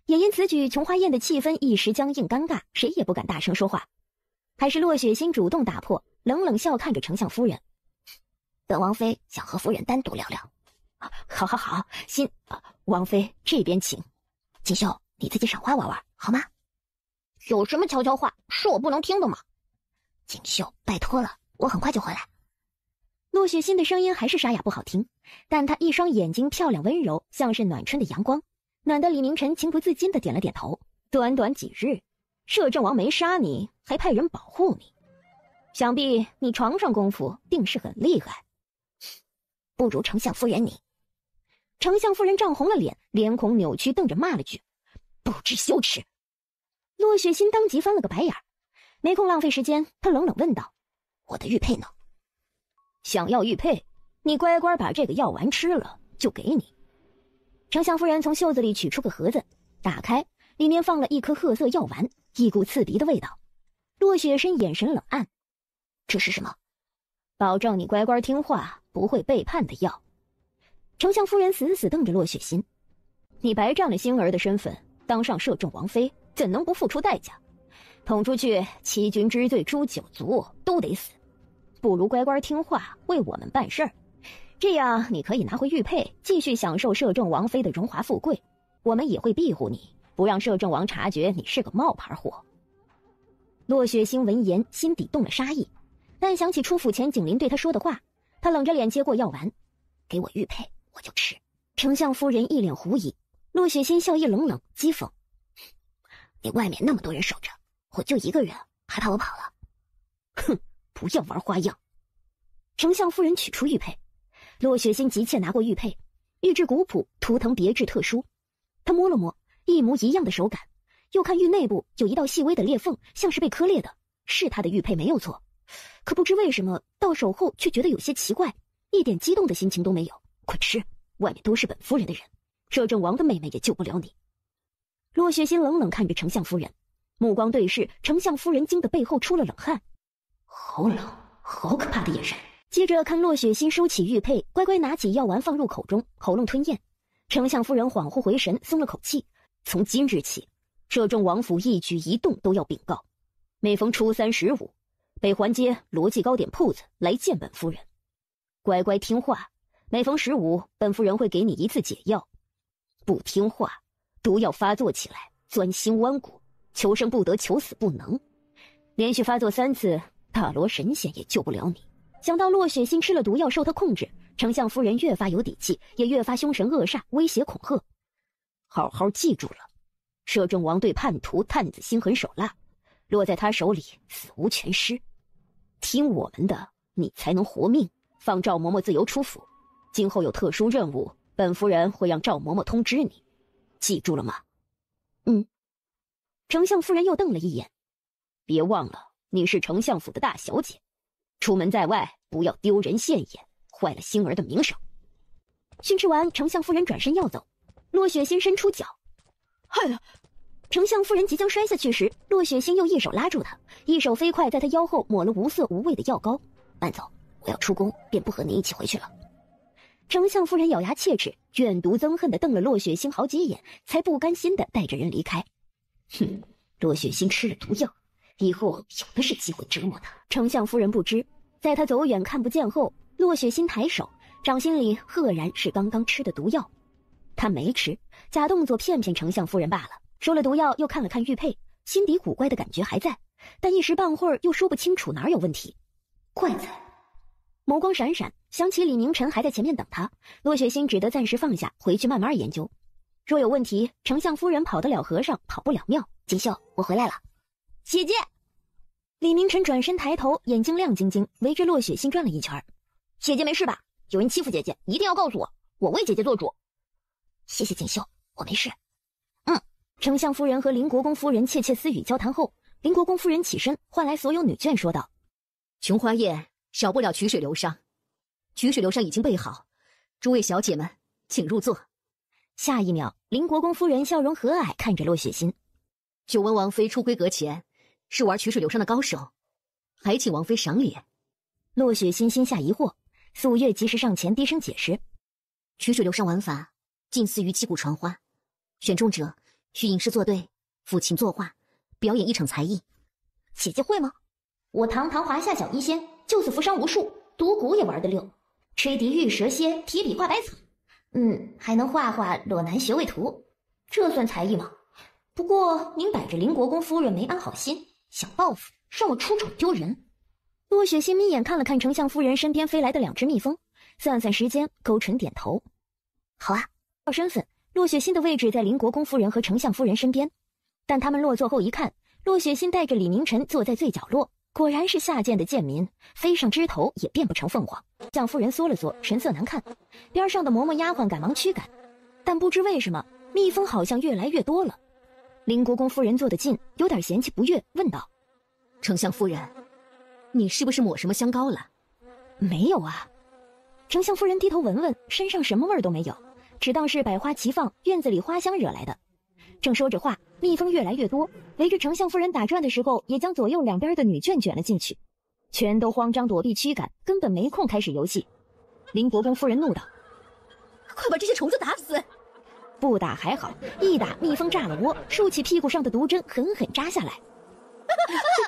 也因此举，琼花宴的气氛一时僵硬尴尬，谁也不敢大声说话。还是洛雪欣主动打破，冷冷笑看着丞相夫人：“本王妃想和夫人单独聊聊。”“好，王妃这边请。锦绣，你自己赏花玩玩好吗？”“有什么悄悄话是我不能听的吗？”“锦绣，拜托了，我很快就回来。”洛雪欣的声音还是沙哑不好听，但她一双眼睛漂亮温柔，像是暖春的阳光，暖得李明晨情不自禁地点了点头。短短几日，摄政王没杀你，还派人保护你，想必你床上功夫定是很厉害。不如丞相夫人你。丞相夫人涨红了脸，脸孔扭曲，瞪着骂了句：“不知羞耻！”洛雪欣当即翻了个白眼，没空浪费时间，她冷冷问道：“我的玉佩呢？”“想要玉佩，你乖乖把这个药丸吃了，就给你。”丞相夫人从袖子里取出个盒子，打开，里面放了一颗褐色药丸，一股刺鼻的味道。洛雪欣眼神冷暗：“这是什么？”“保证你乖乖听话，不会背叛的药。”丞相夫人死死瞪着洛雪欣：“你白占了星儿的身份，当上摄政王妃，怎能不付出代价？捅出去欺君之罪诛九族都得死，不如乖乖听话，为我们办事儿。这样你可以拿回玉佩，继续享受摄政王妃的荣华富贵。我们也会庇护你，不让摄政王察觉你是个冒牌货。”洛雪欣闻言，心底动了杀意，但想起出府前景林对他说的话，他冷着脸接过药丸：“给我玉佩，我就吃。”丞相夫人一脸狐疑，洛雪欣笑意冷冷，讥讽：“你外面那么多人守着，我就一个人，还怕我跑了？”“哼，不要玩花样。”丞相夫人取出玉佩，洛雪欣急切拿过玉佩，玉质古朴，图腾别致特殊。她摸了摸，一模一样的手感，又看玉内部有一道细微的裂缝，像是被磕裂的，是她的玉佩没有错。可不知为什么，到手后却觉得有些奇怪，一点激动的心情都没有。快吃，外面都是本夫人的人，摄政王的妹妹也救不了你。洛雪欣冷冷看着丞相夫人，目光对视，丞相夫人惊得背后出了冷汗，好冷，好可怕的眼神。接着看洛雪欣收起玉佩，乖乖拿起药丸放入口中，喉咙吞咽。丞相夫人恍惚回神，松了口气。从今日起，摄政王府一举一动都要禀告，每逢初3、15，北环街罗记糕点铺子来见本夫人。乖乖听话，每逢15，本夫人会给你一次解药。不听话，毒药发作起来，钻心剜骨，求生不得，求死不能。连续发作3次，大罗神仙也救不了你。想到洛雪欣吃了毒药受他控制，丞相夫人越发有底气，也越发凶神恶煞，威胁恐吓。好好记住了，摄政王对叛徒探子心狠手辣，落在他手里死无全尸。听我们的，你才能活命，放赵嬷嬷自由出府。今后有特殊任务，本夫人会让赵嬷嬷通知你，记住了吗？丞相夫人又瞪了一眼，别忘了你是丞相府的大小姐，出门在外不要丢人现眼，坏了星儿的名声。训斥完，丞相夫人转身要走，洛雪欣伸出脚，哎呀！丞相夫人即将摔下去时，洛雪欣又一手拉住她，一手飞快在她腰后抹了无色无味的药膏。慢走，我要出宫，便不和你一起回去了。丞相夫人咬牙切齿，怨毒憎恨地瞪了洛雪欣好几眼，才不甘心地带着人离开。哼，洛雪欣吃了毒药，以后有的是机会折磨她。丞相夫人不知，在她走远看不见后，洛雪欣抬手，掌心里赫然是刚刚吃的毒药。她没吃，假动作骗丞相夫人罢了。收了毒药，又看了看玉佩，心底古怪的感觉还在，但一时半会儿又说不清楚哪有问题。怪在眸光闪闪，想起李明晨还在前面等他，洛雪欣只得暂时放下，回去慢慢研究。若有问题，丞相夫人跑得了和尚，跑不了庙。锦绣，我回来了。姐姐！李明晨转身抬头，眼睛亮晶晶，围着洛雪欣转了一圈。姐姐没事吧？有人欺负姐姐，一定要告诉我，我为姐姐做主。谢谢锦绣，我没事。丞相夫人和林国公夫人窃窃私语交谈后，林国公夫人起身唤来所有女眷说道：琼花宴少不了曲水流觞，曲水流觞已经备好，诸位小姐们请入座。下一秒，林国公夫人笑容和蔼看着洛雪欣。久闻王妃出闺阁前是玩曲水流觞的高手，还请王妃赏脸。洛雪欣心下疑惑，素月及时上前低声解释：曲水流觞玩法近似于击鼓传花，选中者需吟诗作对，抚琴作画，表演一场才艺。姐姐会吗？我堂堂华夏小医仙，救死扶伤无数，赌鼓也玩得溜，吹笛玉蛇蝎，提笔画百草。还能画画裸男学位图，这算才艺吗？不过明摆着林国公夫人没安好心，想报复，让我出丑丢人。洛雪欣眯眼看了看丞相夫人身边飞来的2只蜜蜂，算算时间，勾唇点头。好啊，报身份，洛雪欣的位置在林国公夫人和丞相夫人身边，但他们落座后一看，洛雪欣带着李明晨坐在最角落，果然是下贱的贱民，飞上枝头也变不成凤凰。将夫人缩了缩，神色难看，边上的嬷嬷丫鬟赶忙驱赶，但不知为什么蜜蜂好像越来越多了。林国公夫人坐得近，有点嫌弃不悦，问道：丞相夫人，你是不是抹什么香膏了？没有啊。丞相夫人低头闻闻，身上什么味儿都没有，只当是百花齐放，院子里花香惹来的。正说着话，蜜蜂越来越多，围着丞相夫人打转的时候，也将左右两边的女眷卷了进去，全都慌张躲避驱赶，根本没空开始游戏。林国公夫人怒道：快把这些虫子打死！不打还好，一打蜜蜂炸了窝，竖起屁股上的毒针狠狠扎下来。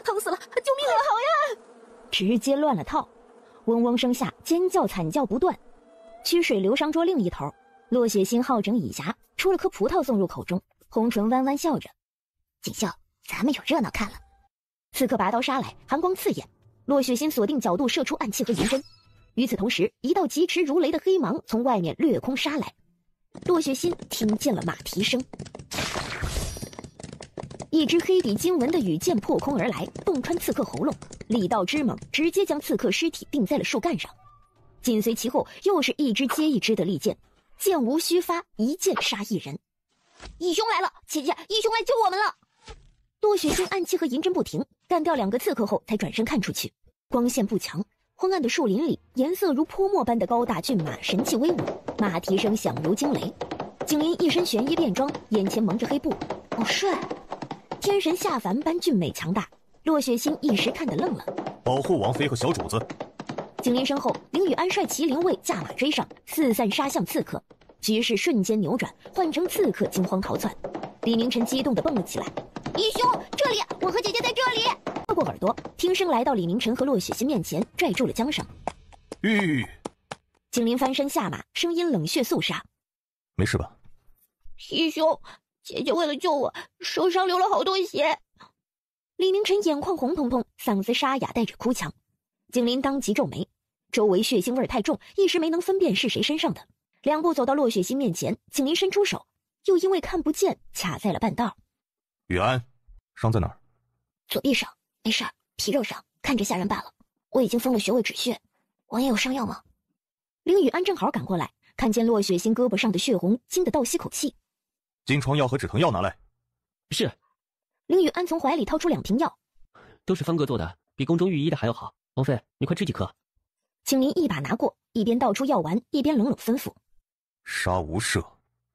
疼死了！救命啊！好呀！直接乱了套，嗡嗡声下，尖叫惨叫不断。曲水流觞桌另一头，洛雪欣好整以暇，出了颗葡萄送入口中，红唇弯弯笑着：锦绣，咱们有热闹看了。刺客拔刀杀来，寒光刺眼，洛雪欣锁定角度射出暗器和银针。与此同时，一道疾驰如雷的黑芒从外面掠空杀来，洛雪欣听见了马蹄声。一支黑底经文的羽箭破空而来，洞穿刺客喉咙，力道之猛，直接将刺客尸体钉在了树干上。紧随其后，又是一支接一支的利箭，箭无虚发，一箭杀一人。义兄来了，姐姐，义兄来救我们了！洛雪欣暗器和银针不停，干掉2个刺客后，才转身看出去。光线不强，昏暗的树林里，颜色如泼墨般的高大骏马神气威武，马蹄声响如惊雷。景林一身玄衣便装，眼前蒙着黑布，好帅！天神下凡般俊美强大，洛雪欣一时看得愣了。保护王妃和小主子。景林身后，林雨安率麒麟卫驾马追上，四散杀向刺客，局势瞬间扭转，换成刺客惊慌逃窜。李明晨激动地蹦了起来：义兄，这里，我和姐姐在这里！跨过耳朵，听声来到李明晨和洛雪欣面前，拽住了缰绳。景林翻身下马，声音冷血肃杀：没事吧？义兄，姐姐为了救我，手上流了好多血。李明晨眼眶红彤彤，嗓子沙哑，带着哭腔。景林当即皱眉，周围血腥味太重，一时没能分辨是谁身上的。2步走到洛雪欣面前，景林伸出手，又因为看不见，卡在了半道。雨安，伤在哪儿？左臂上，没事，皮肉伤，看着吓人罢了。我已经封了穴位止血。王爷有伤药吗？林雨安正好赶过来，看见洛雪欣胳膊上的血红，惊得倒吸口气。金疮药和止疼药拿来。是。林雨安从怀里掏出2瓶药，都是方格做的，比宫中御医的还要好。王妃，你快吃几颗。景林一把拿过，一边倒出药丸，一边冷冷吩咐：杀无赦，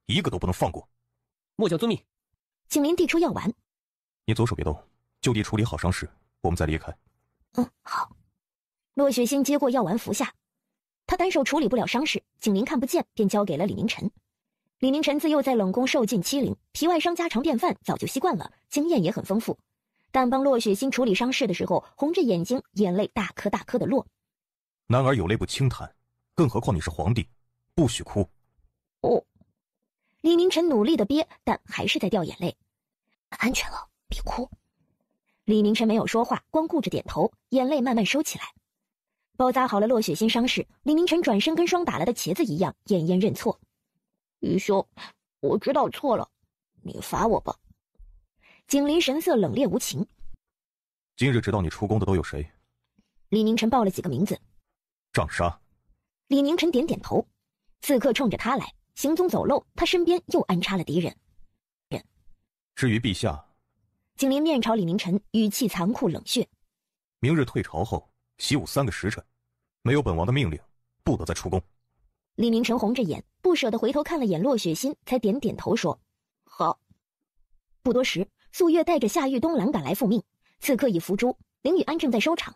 一个都不能放过。末将遵命。景林递出药丸：你左手别动，就地处理好伤势，我们再离开。好。洛雪欣接过药丸服下，他单手处理不了伤势，景林看不见，便交给了李明晨。李明晨自幼在冷宫受尽欺凌，皮外伤家常便饭，早就习惯了，经验也很丰富。但帮洛雪欣处理伤势的时候，红着眼睛，眼泪大颗大颗的落。男儿有泪不轻弹，更何况你是皇帝，不许哭。李明晨努力的憋，但还是在掉眼泪。安全了，别哭。李明晨没有说话，光顾着点头，眼泪慢慢收起来。包扎好了洛雪欣伤势，李明晨转身跟霜打了的茄子一样，奄奄认错：余兄，我知道错了，你罚我吧。景林神色冷冽无情：今日知道你出宫的都有谁？李明晨报了几个名字：杖杀、李明晨点点头，刺客冲着他来，行踪走漏，他身边又安插了敌人。至于陛下，景林面朝李明晨，语气残酷冷血。明日退朝后，习武3个时辰，没有本王的命令，不得再出宫。李明晨红着眼，不舍得回头看了眼洛雪欣，才点点头说：“好。”不多时，素月带着夏玉东兰赶来复命，刺客已伏诛，林雨安正在收场。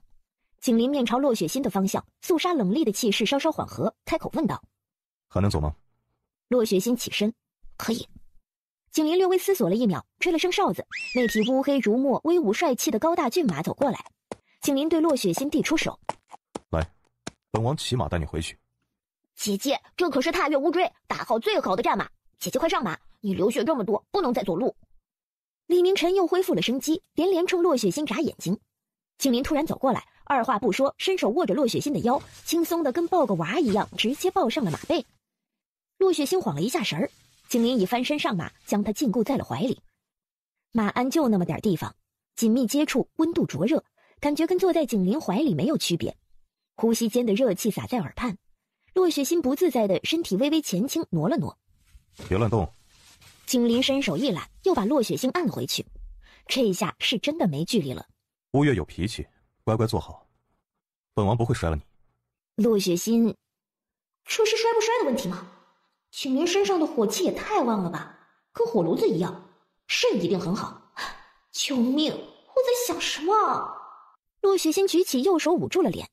景林面朝洛雪欣的方向，肃杀冷厉的气势稍稍缓和，开口问道：“还能走吗？”洛雪欣起身：“可以。”景林略微思索了1秒，吹了声哨子，那匹乌黑如墨、威武帅气的高大骏马走过来。景林对洛雪欣递出手：“来，本王骑马带你回去。”姐姐，这可是踏月乌骓，大号最好的战马，姐姐快上马，你流血这么多，不能再走路。李明晨又恢复了生机，连连冲洛雪欣眨眼睛。景林突然走过来，二话不说，伸手握着洛雪欣的腰，轻松的跟抱个娃一样，直接抱上了马背。洛雪欣晃了一下神儿，景林已翻身上马，将她禁锢在了怀里。马鞍就那么点地方，紧密接触，温度灼热，感觉跟坐在景林怀里没有区别。呼吸间的热气洒在耳畔，洛雪欣不自在的身体微微前倾，挪了挪。别乱动。景林伸手一揽，又把洛雪欣按回去。这下是真的没距离了。乌月有脾气，乖乖坐好，本王不会摔了你。洛雪欣，这是摔不摔的问题吗？景林身上的火气也太旺了吧，跟火炉子一样，肾一定很好。救命！我在想什么？洛雪欣举起右手捂住了脸，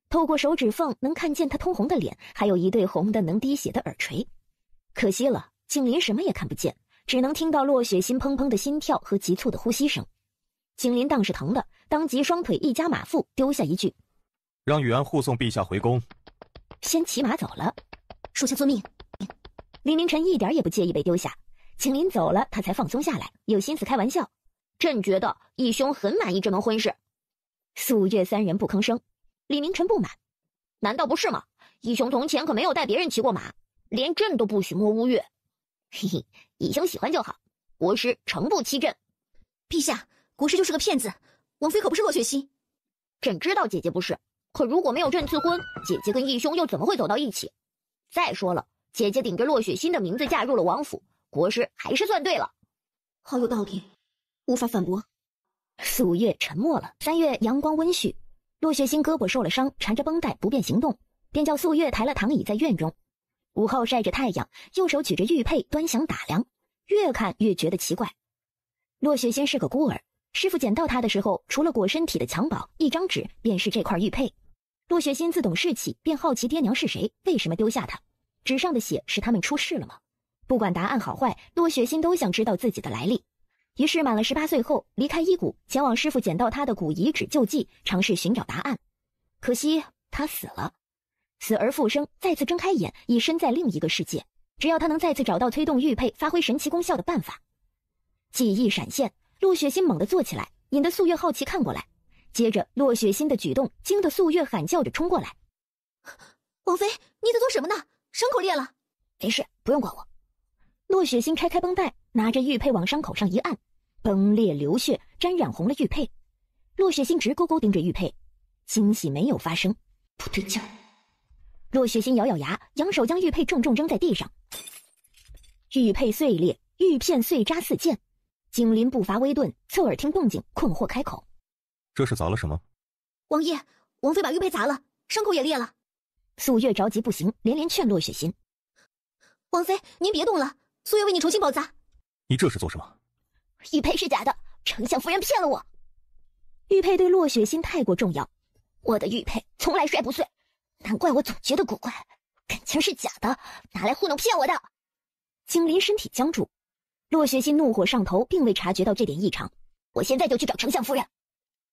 透过手指缝能看见她通红的脸，还有一对红的能滴血的耳垂。可惜了，景林什么也看不见，只能听到洛雪欣砰砰的心跳和急促的呼吸声。景林当是疼的，当即双腿一夹马腹，丢下一句：“让雨安护送陛下回宫。”先骑马走了。属下遵命。李明晨一点也不介意被丢下，景林走了，他才放松下来，有心思开玩笑：“朕觉得义兄很满意这门婚事。”素月3人不吭声。李明晨不满：“难道不是吗？义兄从前可没有带别人骑过马，连朕都不许摸乌月。嘿嘿，义兄喜欢就好，国师诚不欺朕。”陛下，国师就是个骗子，王妃可不是洛雪欣。朕知道姐姐不是，可如果没有朕赐婚，姐姐跟义兄又怎么会走到一起？再说了，姐姐顶着洛雪欣的名字嫁入了王府，国师还是算对了。好有道理，无法反驳。素月沉默了。3月阳光温煦，洛雪欣胳膊受了伤，缠着绷带不便行动，便叫素月抬了躺椅在院中。午后晒着太阳，右手举着玉佩端详打量，越看越觉得奇怪。洛雪欣是个孤儿，师傅捡到她的时候，除了裹身体的襁褓，一张纸便是这块玉佩。洛雪欣自懂事起，便好奇爹娘是谁，为什么丢下她？纸上的血是他们出事了吗？不管答案好坏，洛雪欣都想知道自己的来历。于是满了18岁后，离开医谷，前往师傅捡到他的古遗址救济，尝试寻找答案。可惜他死了，死而复生，再次睁开眼，已身在另一个世界。只要他能再次找到催动玉佩发挥神奇功效的办法。记忆闪现，洛雪欣猛地坐起来，引得素月好奇看过来。接着洛雪欣的举动惊得素月喊叫着冲过来：“王妃，你在做什么呢？伤口裂了。”“没事，不用管我。”洛雪欣拆开绷带，拿着玉佩往伤口上一按，崩裂流血，沾染红了玉佩。洛雪欣直勾勾盯着玉佩，惊喜没有发生。不对劲儿。洛雪欣咬咬牙，扬手将玉佩重重扔在地上，玉佩碎裂，玉片碎渣四溅。景林步伐微顿，侧耳听动静，困惑开口：“这是砸了什么？”“王爷，王妃把玉佩砸了，伤口也裂了。”素月着急不行，连连劝洛雪欣：“王妃，您别动了，素月为你重新包扎。”“你这是做什么？”“玉佩是假的，丞相夫人骗了我。”玉佩对洛雪欣太过重要，我的玉佩从来摔不碎，难怪我总觉得古怪，感情是假的，拿来糊弄骗我的。景林身体僵住，洛雪欣怒火上头，并未察觉到这点异常。我现在就去找丞相夫人。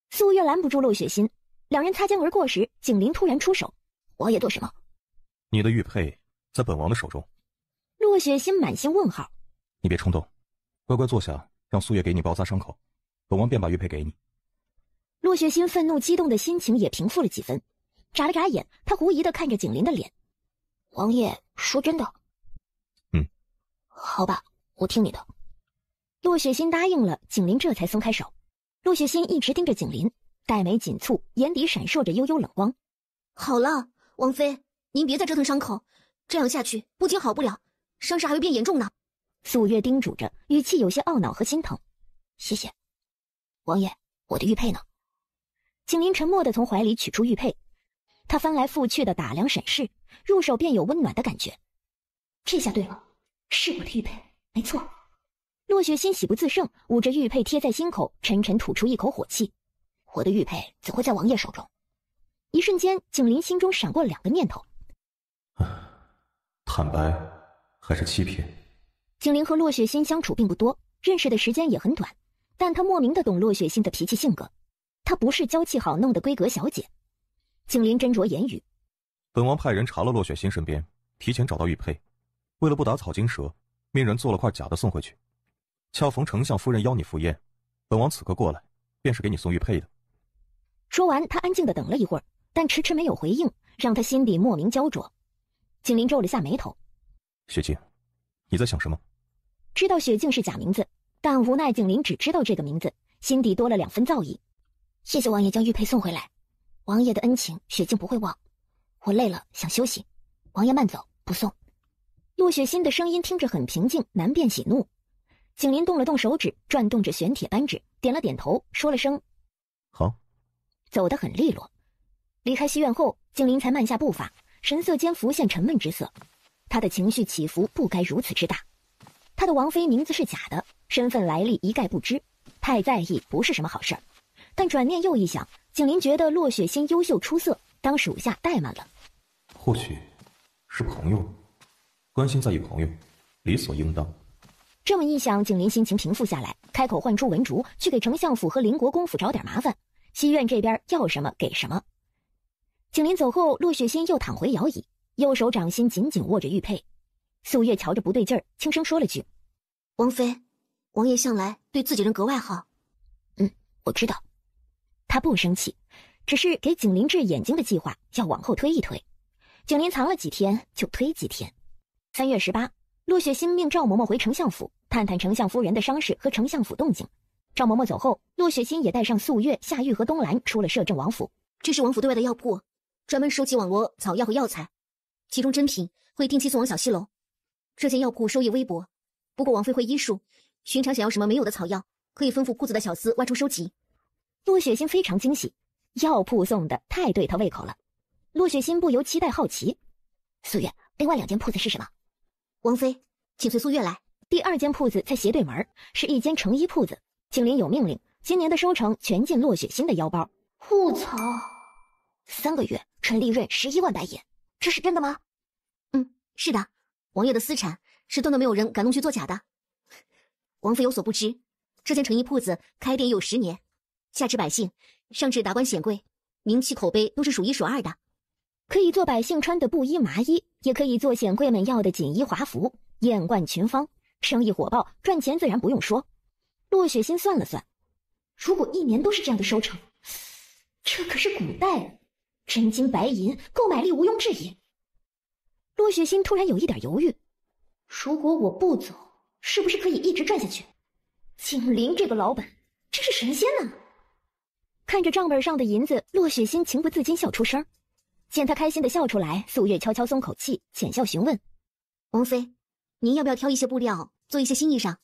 素月拦不住洛雪欣，两人擦肩而过时，景林突然出手：“王爷做什么？”“你的玉佩在本王的手中。”洛雪欣满心问号：“你别冲动，乖乖坐下，让素月给你包扎伤口，本王便把玉佩给你。”洛雪欣愤怒激动的心情也平复了几分，眨了眨眼，她狐疑地看着景林的脸：“王爷说真的？”“好吧，我听你的。”洛雪欣答应了，景林这才松开手。洛雪欣一直盯着景林，黛眉紧蹙，眼底闪烁着悠悠冷光。“好了，王妃，您别再折腾伤口，这样下去不仅好不了，伤势还会变严重呢。素月叮嘱着，语气有些懊恼和心疼。谢谢，王爷，我的玉佩呢？景林沉默地从怀里取出玉佩，他翻来覆去的打量审视，入手便有温暖的感觉。这下对了，是我的玉佩，没错。洛雪心喜不自胜，捂着玉佩贴在心口，沉沉吐出一口火气。我的玉佩怎会在王爷手中？一瞬间，景林心中闪过2个念头：坦白还是欺骗？景林和洛雪心相处并不多，认识的时间也很短，但他莫名的懂洛雪心的脾气性格。她不是娇气好弄的闺阁小姐。景林斟酌言语：本王派人查了洛雪心身边，提前找到玉佩，为了不打草惊蛇，命人做了块假的送回去。恰逢丞相夫人邀你赴宴，本王此刻过来，便是给你送玉佩的。说完，他安静地等了一会儿，但迟迟没有回应，让他心底莫名焦灼。景林皱了下眉头：雪静，你在想什么？知道雪静是假名字，但无奈景林只知道这个名字，心底多了2分躁意。谢谢王爷将玉佩送回来，王爷的恩情雪静不会忘。我累了，想休息，王爷慢走，不送。洛雪心的声音听着很平静，难辨喜怒。景林动了动手指，转动着玄铁扳指，点了点头，说了声好，走得很利落。离开西院后，景林才慢下步伐，神色间浮现沉闷之色。他的情绪起伏不该如此之大。他的王妃名字是假的，身份来历一概不知，太在意不是什么好事儿。但转念又一想，景林觉得洛雪心优秀出色，当属下怠慢了。或许是朋友，关心在意朋友，理所应当。这么一想，景林心情平复下来，开口唤出文竹，去给丞相府和邻国公府找点麻烦。西院这边要什么给什么。景林走后，洛雪心又躺回摇椅，右手掌心紧紧握着玉佩。素月瞧着不对劲儿，轻声说了句：王妃，王爷向来对自己人格外好。我知道。他不生气，只是给景林治眼睛的计划要往后推一推。景林藏了几天就推几天。3月18，洛雪心命赵嬷嬷回丞相府探探丞相夫人的伤势和丞相府动静。赵嬷嬷走后，洛雪心也带上素月、夏玉和东兰出了摄政王府。这是王府对外的药铺，专门收集网罗草药和药材，其中珍品会定期送往小西楼。这间药铺收益微薄，不过王妃会医术，寻常想要什么没有的草药，可以吩咐铺子的小厮外出收集。洛雪心非常惊喜，药铺送的太对她胃口了。洛雪心不由期待好奇：素月，另外2间铺子是什么？王妃，请随素月来。第2间铺子在斜对门，是一间成衣铺子。景林有命令，今年的收成全进洛雪心的腰包。我操！3个月纯利润11万白银，这是真的吗？是的，王爷的私产是断断没有人敢弄去作假的。王妃有所不知，这间成衣铺子开店有10年，下至百姓，上至达官显贵，名气口碑都是数1数2的。可以做百姓穿的布衣麻衣，也可以做显贵们要的锦衣华服，艳冠群芳，生意火爆，赚钱自然不用说。洛雪心算了算，如果1年都是这样的收成，这可是古代，真金白银，购买力毋庸置疑。洛雪心突然有一点犹豫，如果我不走，是不是可以一直赚下去？景林这个老板真是神仙呢！看着账本上的银子，洛雪心情不自禁笑出声。见他开心的笑出来，素月悄悄松口气，浅笑询问：王妃，您要不要挑一些布料做一些新衣裳？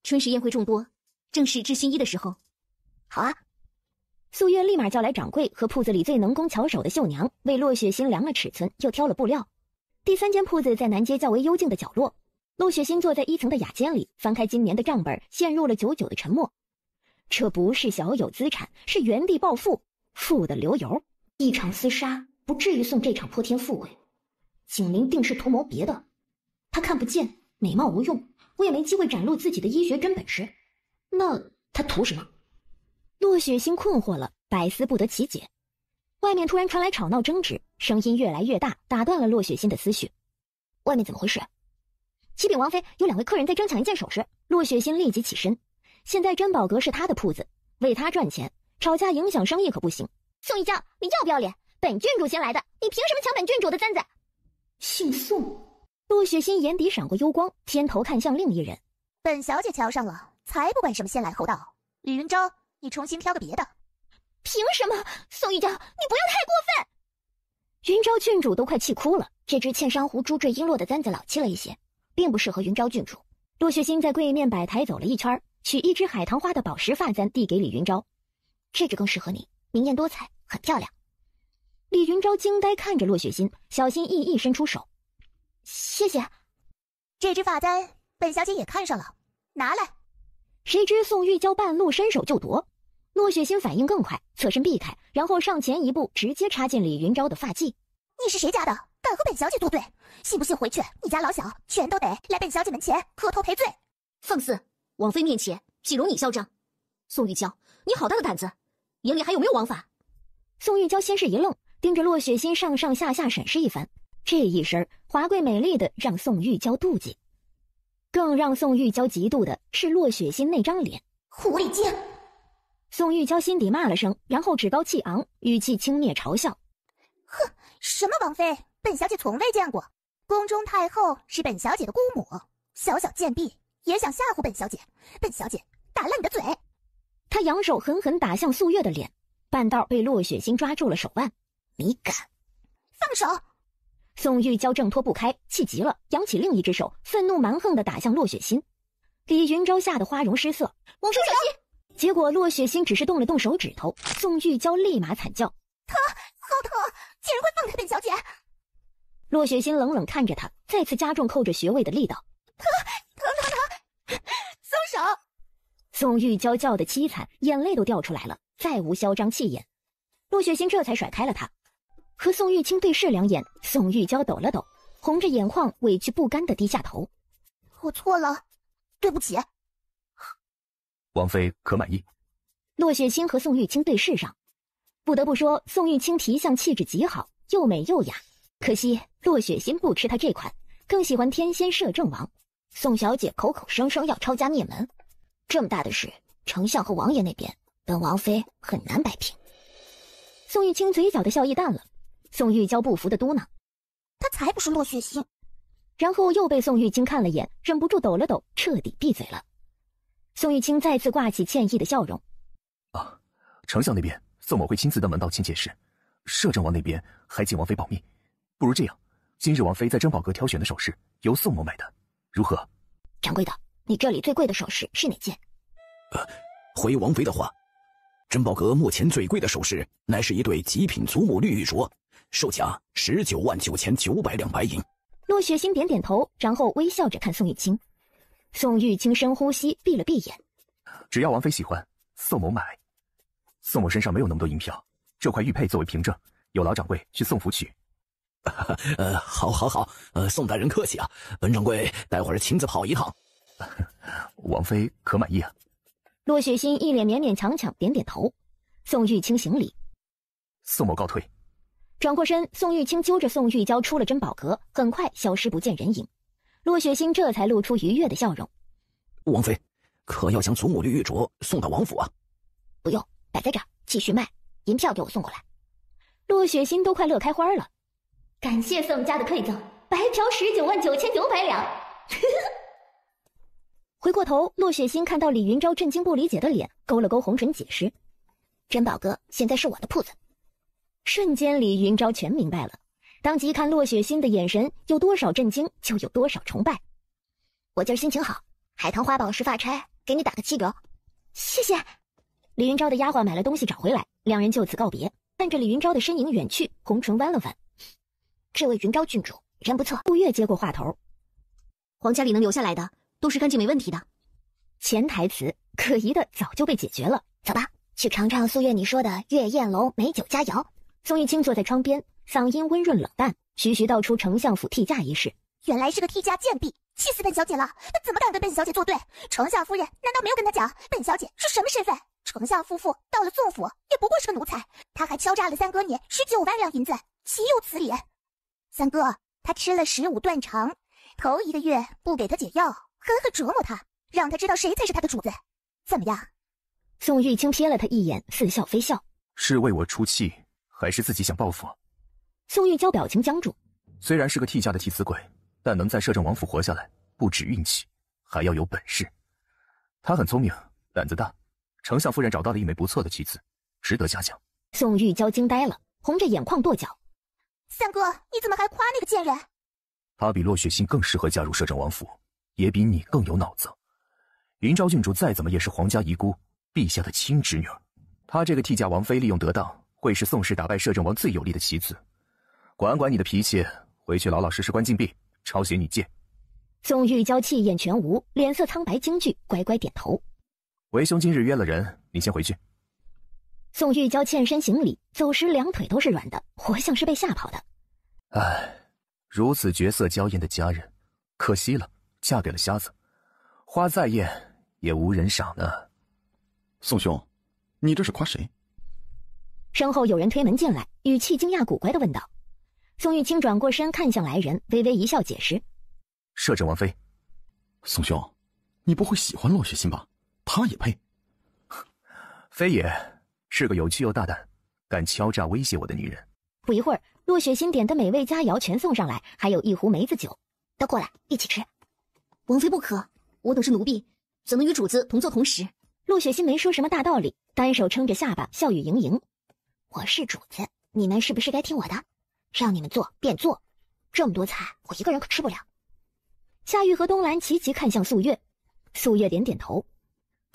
春时宴会众多，正是制新衣的时候。好啊！素月立马叫来掌柜和铺子里最能工巧手的绣娘，为洛雪心量了尺寸，又挑了布料。第3间铺子在南街较为幽静的角落，洛雪心坐在1层的雅间里，翻开今年的账本，陷入了久久的沉默。这不是小有资产，是原地暴富，富的流油。一场厮杀不至于送这场泼天富贵，景林定是图谋别的。他看不见，美貌无用，我也没机会展露自己的医学真本事。那他图什么？洛雪心困惑了，百思不得其解。外面突然传来吵闹争执，声音越来越大，打断了洛雪心的思绪。外面怎么回事？启禀王妃，有2位客人在争抢一件首饰。洛雪心立即起身。现在珍宝阁是他的铺子，为他赚钱，吵架影响生意可不行。宋一娇，你要不要脸？本郡主先来的，你凭什么抢本郡主的簪子？姓宋。洛雪心眼底闪过幽光，偏头看向另一人。本小姐瞧上了，才不管什么先来后到。李云昭，你重新挑个别的。凭什么？宋一娇，你不要太过分！云昭郡主都快气哭了。这只茜珊瑚珠坠璎珞的簪子老气了一些，并不适合云昭郡主。洛雪欣在柜面摆台走了一圈，取一只海棠花的宝石发簪递给李云昭，这只更适合你，明艳多彩，很漂亮。李云昭惊呆看着洛雪欣，小心翼翼伸出手，谢谢。这只发簪本小姐也看上了，拿来。谁知宋玉娇半路伸手就夺，洛雪欣反应更快，侧身避开，然后上前一步，直接插进李云昭的发髻。你是谁家的？敢和本小姐作对？信不信回去你家老小全都得来本小姐门前磕头赔罪？放肆！王妃面前岂容你嚣张？宋玉娇，你好大的胆子，眼里还有没有王法？宋玉娇先是一愣，盯着洛雪欣上上下下审视一番，这一身华贵美丽的让宋玉娇妒忌。更让宋玉娇嫉妒的是洛雪欣那张脸，狐狸精！宋玉娇心底骂了声，然后趾高气昂，语气轻蔑嘲笑：哼，什么王妃，本小姐从未见过。宫中太后是本小姐的姑母，小小贱婢也想吓唬本小姐，本小姐打烂你的嘴！他扬手狠狠打向素月的脸，半道被洛雪欣抓住了手腕。你敢？放手！宋玉娇挣脱不开，气急了，扬起另一只手，愤怒蛮横地打向洛雪欣。李云昭吓得花容失色，王叔小心！结果洛雪欣只是动了动手指头，宋玉娇立马惨叫：疼，好疼！竟然会放开本小姐！洛雪欣冷冷看着他，再次加重扣着穴位的力道。疼！松手！宋玉娇叫得凄惨，眼泪都掉出来了，再无嚣张气焰。洛雪欣这才甩开了他。和宋玉清对视两眼，宋玉娇抖了抖，红着眼眶，委屈不甘地低下头：我错了，对不起。王妃可满意？洛雪欣和宋玉清对视上，不得不说宋玉清提相气质极好，又美又雅。可惜洛雪欣不吃他这款，更喜欢天仙摄政王。宋小姐口口声声要抄家灭门，这么大的事，丞相和王爷那边，本王妃很难摆平。宋玉清嘴角的笑意淡了，宋玉娇不服的嘟囔：她才不是洛雪欣。然后又被宋玉清看了眼，忍不住抖了抖，彻底闭嘴了。宋玉清再次挂起歉意的笑容：丞相那边宋某会亲自登门道歉解释，摄政王那边还请王妃保密。不如这样，今日王妃在珍宝阁挑选的首饰由宋某买的，如何？掌柜的，你这里最贵的首饰是哪件？回王妃的话，珍宝阁目前最贵的首饰乃是一对极品祖母绿玉镯，售价199900两白银。洛雪欣点点头，然后微笑着看宋玉清。宋玉清深呼吸，闭了闭眼。只要王妃喜欢，宋某买。宋某身上没有那么多银票，这块玉佩作为凭证，有劳掌柜去宋府取。好，宋大人客气啊，本掌柜待会儿亲自跑一趟。王妃可满意啊？洛雪欣一脸勉勉强强点点头。宋玉清行礼：宋某告退。转过身，宋玉清揪着宋玉娇出了珍宝阁，很快消失不见人影。洛雪欣这才露出愉悦的笑容：王妃可要将祖母绿玉镯送到王府啊？不用，摆在这儿继续卖，银票给我送过来。洛雪欣都快乐开花了。感谢宋家的馈赠，白嫖199900两。回过头，洛雪欣看到李云昭震惊不理解的脸，勾了勾红唇解释：珍宝阁现在是我的铺子。瞬间李云昭全明白了，当即看洛雪欣的眼神有多少震惊，就有多少崇拜。我今儿心情好，海棠花宝石发钗给你打个7折。谢谢。李云昭的丫鬟买了东西找回来，两人就此告别，看着李云昭的身影远去，红唇弯了弯。这位云昭郡主人不错。陆月接过话头：皇家里能留下来的都是干净没问题的。潜台词可疑的早就被解决了。走吧，去尝尝素月你说的月宴楼美酒佳肴。宋玉清坐在窗边，嗓音温润冷淡，徐徐道出丞相府替嫁一事。原来是个替嫁贱婢，气死本小姐了！他怎么敢跟本小姐作对？丞相夫人难道没有跟他讲本小姐是什么身份？丞相夫妇到了宋府也不过是个奴才，他还敲诈了三哥你19万两银子，岂有此理！三哥，他吃了15断肠，头1个月不给他解药，狠狠折磨他，让他知道谁才是他的主子。怎么样？宋玉清瞥了他一眼，似笑非笑：是为我出气，还是自己想报复？宋玉娇表情僵住。虽然是个替嫁的替死鬼，但能在摄政王府活下来，不止运气，还要有本事。他很聪明，胆子大，丞相夫人找到了一枚不错的妻子，值得嘉奖。宋玉娇惊呆了，红着眼眶跺脚：三哥，你怎么还夸那个贱人？她比洛雪心更适合嫁入摄政王府，也比你更有脑子。云昭郡主再怎么也是皇家遗孤，陛下的亲侄女儿，她这个替嫁王妃利用得当，会是宋氏打败摄政王最有力的棋子。管管你的脾气，回去老老实实关禁闭，抄写女诫。宋玉娇气焰全无，脸色苍白惊惧，乖乖点头。为兄今日约了人，你先回去。宋玉娇欠身行礼，走时两腿都是软的，活像是被吓跑的。唉，如此绝色娇艳的佳人，可惜了，嫁给了瞎子。花再艳也无人赏呢。宋兄，你这是夸谁？身后有人推门进来，语气惊讶古怪地问道。宋玉清转过身看向来人，微微一笑解释：摄政王妃。宋兄，你不会喜欢洛雪心吧？她也配。妃也是个有趣又大胆，敢敲诈威胁我的女人。不一会儿，洛雪心点的美味佳肴全送上来，还有一壶梅子酒。都过来一起吃。王妃不可，我等是奴婢，怎能与主子同坐同食？洛雪心没说什么大道理，单手撑着下巴，笑语盈盈。我是主子，你们是不是该听我的？让你们做便做，这么多菜我一个人可吃不了。夏玉和东兰齐齐看向素月，素月点点头，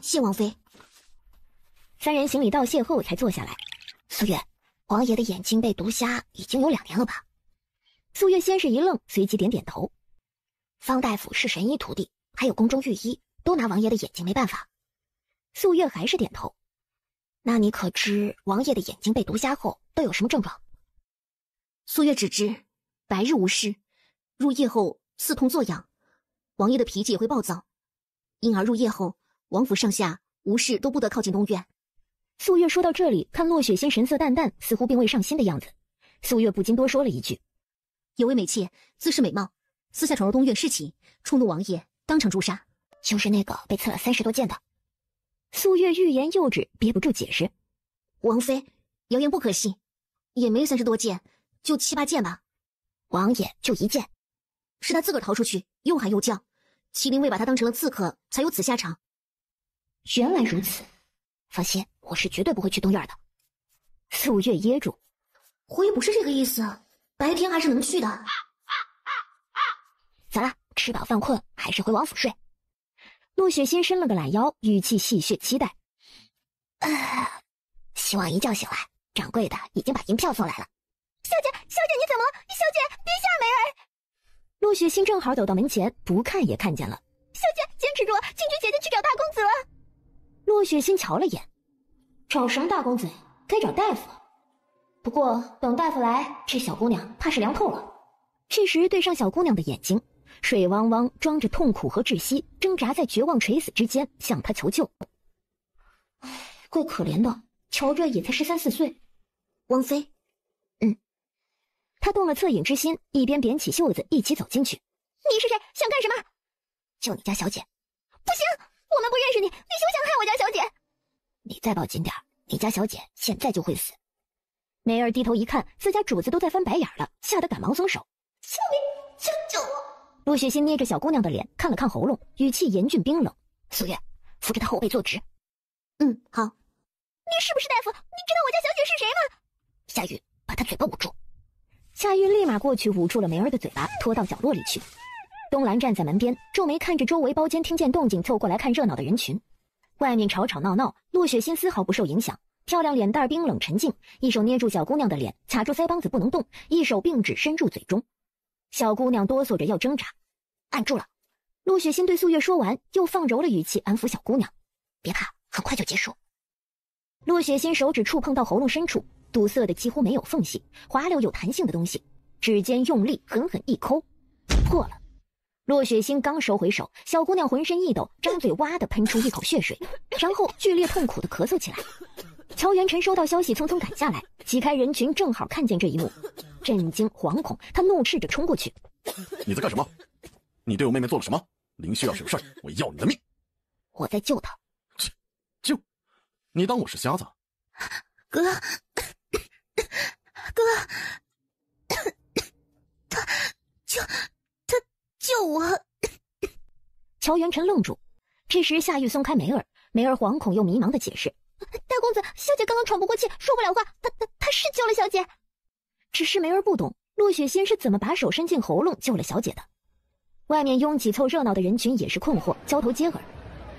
谢王妃。三人行礼道谢后才坐下来。素月，王爷的眼睛被毒瞎已经有2年了吧？素月先是一愣，随即点点头。方大夫是神医徒弟，还有宫中御医，都拿王爷的眼睛没办法。素月还是点头。那你可知王爷的眼睛被毒瞎后都有什么症状？素月只知白日无事，入夜后刺痛作痒，王爷的脾气也会暴躁，因而入夜后王府上下无事都不得靠近东院。素月说到这里，看洛雪心神色淡淡，似乎并未上心的样子。素月不禁多说了一句：有位美妾自恃美貌，私下闯入东院侍寝，触怒王爷，当场诛杀。就是那个被刺了30多箭的。素月欲言又止，憋不住解释：王妃，谣言不可信，也没30多箭，就7、8箭吧。王爷就1箭，是他自个儿逃出去，又喊又叫，麒麟卫把他当成了刺客，才有此下场。原来如此，放心，我是绝对不会去东院的。素月噎住，我也不是这个意思，白天还是能去的。咋了？吃饱饭困，还是回王府睡？洛雪心伸了个懒腰，语气戏谑期待。希望一觉醒来，掌柜的已经把银票送来了。小姐你怎么？小姐别吓梅儿！洛雪心正好走到门前，不看也看见了。小姐坚持住，青菊姐姐去找大公子了。洛雪心瞧了眼，找什么大公子？该找大夫。不过等大夫来，这小姑娘怕是凉透了。这时对上小姑娘的眼睛，水汪汪，装着痛苦和窒息，挣扎在绝望垂死之间，向她求救。怪可怜的，瞧着也才13、14岁。王妃，他动了恻隐之心，一边扁起袖子，一起走进去。你是谁？想干什么？救你家小姐。不行，我们不认识你，你休想害我家小姐。你再抱紧点，你家小姐现在就会死。梅儿低头一看，自家主子都在翻白眼了，吓得赶忙松手。救命！救我！陆雪心捏着小姑娘的脸，看了看喉咙，语气严峻冰冷。素月，扶着她后背坐直。好。你是不是大夫？你知道我家小姐是谁吗？夏玉，把她嘴巴捂住。夏玉立马过去捂住了梅儿的嘴巴，拖到角落里去。东兰站在门边，皱眉看着周围包间听见动静凑过来看热闹的人群。外面吵吵闹闹，洛雪心丝毫不受影响，漂亮脸蛋冰冷沉静，一手捏住小姑娘的脸，卡住腮帮子不能动，一手并指伸入嘴中。小姑娘哆嗦着要挣扎，按住了。洛雪心对素月说完，又放柔了语气安抚小姑娘：别怕，很快就结束。洛雪心手指触碰到喉咙深处，堵塞的几乎没有缝隙，滑溜有弹性的东西，指尖用力狠狠一抠，破了。洛雪心刚收回手，小姑娘浑身一抖，张嘴哇地喷出一口血水，然后剧烈痛苦地咳嗽起来。乔元晨收到消息匆匆赶下来，挤开人群正好看见这一幕，震惊惶恐，他怒斥着冲过去：你在干什么？你对我妹妹做了什么？林旭要是有事儿，我要你的命！我在救她。救？你当我是瞎子？哥，他救我！乔元晨愣住，这时夏玉松开梅儿，梅儿惶恐又迷茫的解释：大公子，小姐刚刚喘不过气，说不了话，他是救了小姐。只是梅儿不懂，骆雪欣是怎么把手伸进喉咙救了小姐的？外面拥挤凑热闹的人群也是困惑，交头接耳。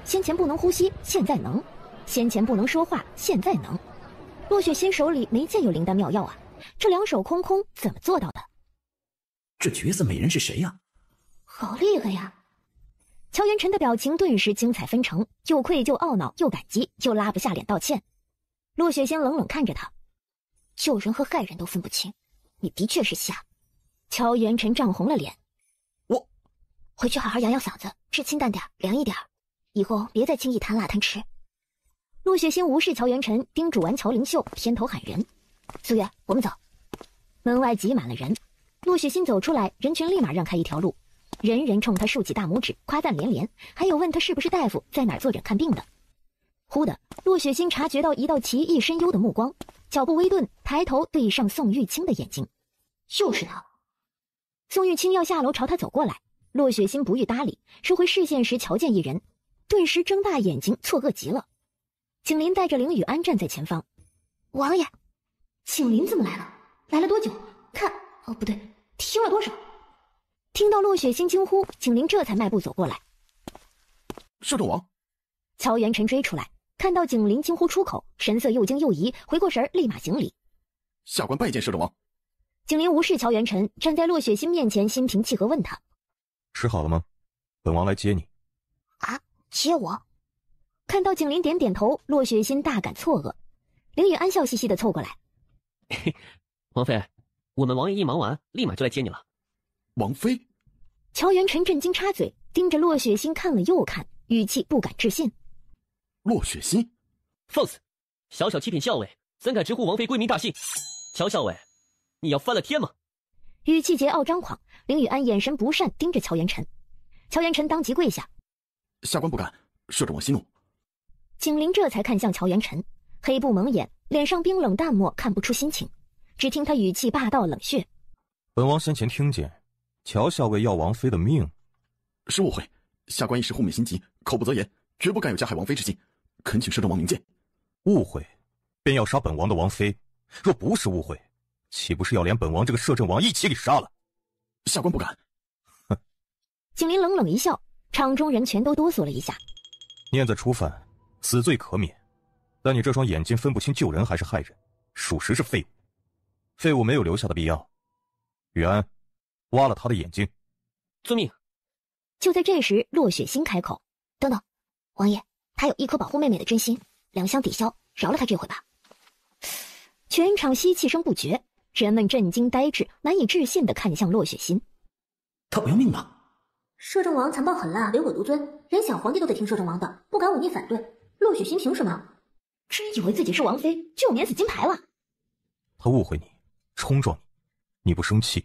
先前不能呼吸，现在能；先前不能说话，现在能。骆雪欣手里没见有灵丹妙药啊，这两手空空怎么做到的？这绝色美人是谁呀？好厉害呀！乔元辰的表情顿时精彩纷呈，又愧疚懊恼，又感激，又拉不下脸道歉。骆雪欣冷冷看着他，救人和害人都分不清，你的确是瞎。乔元辰涨红了脸，我回去好好养养嗓子，吃清淡点，凉一点，以后别再轻易贪辣贪吃。骆雪欣无视乔元辰，叮嘱完乔灵秀，偏头喊人：“苏月，我们走。”门外挤满了人，骆雪欣走出来，人群立马让开一条路，人人冲他竖起大拇指，夸赞连连，还有问他是不是大夫，在哪儿坐诊看病的。忽的，骆雪欣察觉到一道奇异深幽的目光，脚步微顿，抬头对上宋玉清的眼睛。又是他！宋玉清要下楼朝他走过来，骆雪欣不予搭理，收回视线时瞧见一人，顿时睁大眼睛，错愕极了。景林带着凌雨安站在前方。王爷，景林怎么来了？来了多久？看，哦不对，听了多少？听到骆雪欣惊呼，景林这才迈步走过来。摄政王！乔元辰追出来，看到景林惊呼出口，神色又惊又疑，回过神立马行礼。下官拜见摄政王。景林无视乔元辰，站在骆雪欣面前，心平气和问他：“吃好了吗？本王来接你。”啊，接我？看到景林点点头，骆雪欣大感错愕。凌雨安笑嘻嘻地凑过来：“王妃，我们王爷一忙完，立马就来接你了。”王妃？乔元辰震惊插嘴，盯着骆雪欣看了又看，语气不敢置信：“骆雪欣？放肆！小小七品校尉，怎敢直呼王妃贵名大姓？乔校尉，你要翻了天吗？”语气桀骜张狂，凌雨安眼神不善盯着乔元辰。乔元辰当即跪下：“下官不敢，摄政王息怒。”景林这才看向乔元辰，黑布蒙眼，脸上冰冷淡漠，看不出心情。只听他语气霸道冷血：“本王先前听见乔校尉要王妃的命，是误会。下官一时护命心急，口不择言，绝不敢有加害王妃之心，恳请摄政王明鉴。”误会，便要杀本王的王妃？若不是误会，岂不是要连本王这个摄政王一起给杀了？下官不敢。哼！景林冷冷一笑，场中人全都哆嗦了一下。念在初犯，死罪可免，但你这双眼睛分不清救人还是害人，属实是废物。废物没有留下的必要。雨安，挖了他的眼睛。遵命。就在这时，骆雪欣开口：“等等，王爷，他有一颗保护妹妹的真心，两相抵消，饶了他这回吧。”全场吸气声不绝，人们震惊呆滞，难以置信地看向骆雪欣。他不要命了？摄政王残暴狠辣，唯我独尊，连小皇帝都得听摄政王的，不敢忤逆反对。骆雪欣凭什么？真以为自己是王妃就有免死金牌了？他误会你，冲撞你，你不生气？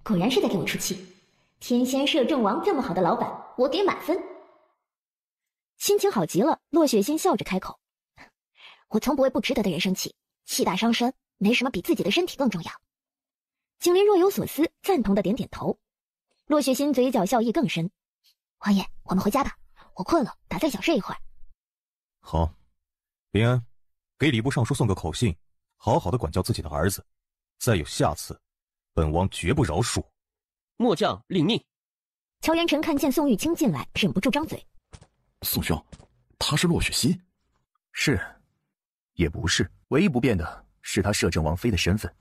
果然是在给我出气。天仙摄政王这么好的老板，我给满分。心情好极了，骆雪欣笑着开口：“我从不为不值得的人生气，气大伤身，没什么比自己的身体更重要。”景林若有所思，赞同的点点头。骆雪欣嘴角笑意更深：“王爷，我们回家吧，我困了，打算小睡一会儿。”好，林安，给礼部尚书送个口信，好好的管教自己的儿子，再有下次，本王绝不饶恕。末将领命。乔元辰看见宋玉清进来，忍不住张嘴：“宋兄，他是骆雪欣？”“是，也不是，唯一不变的是他摄政王妃的身份。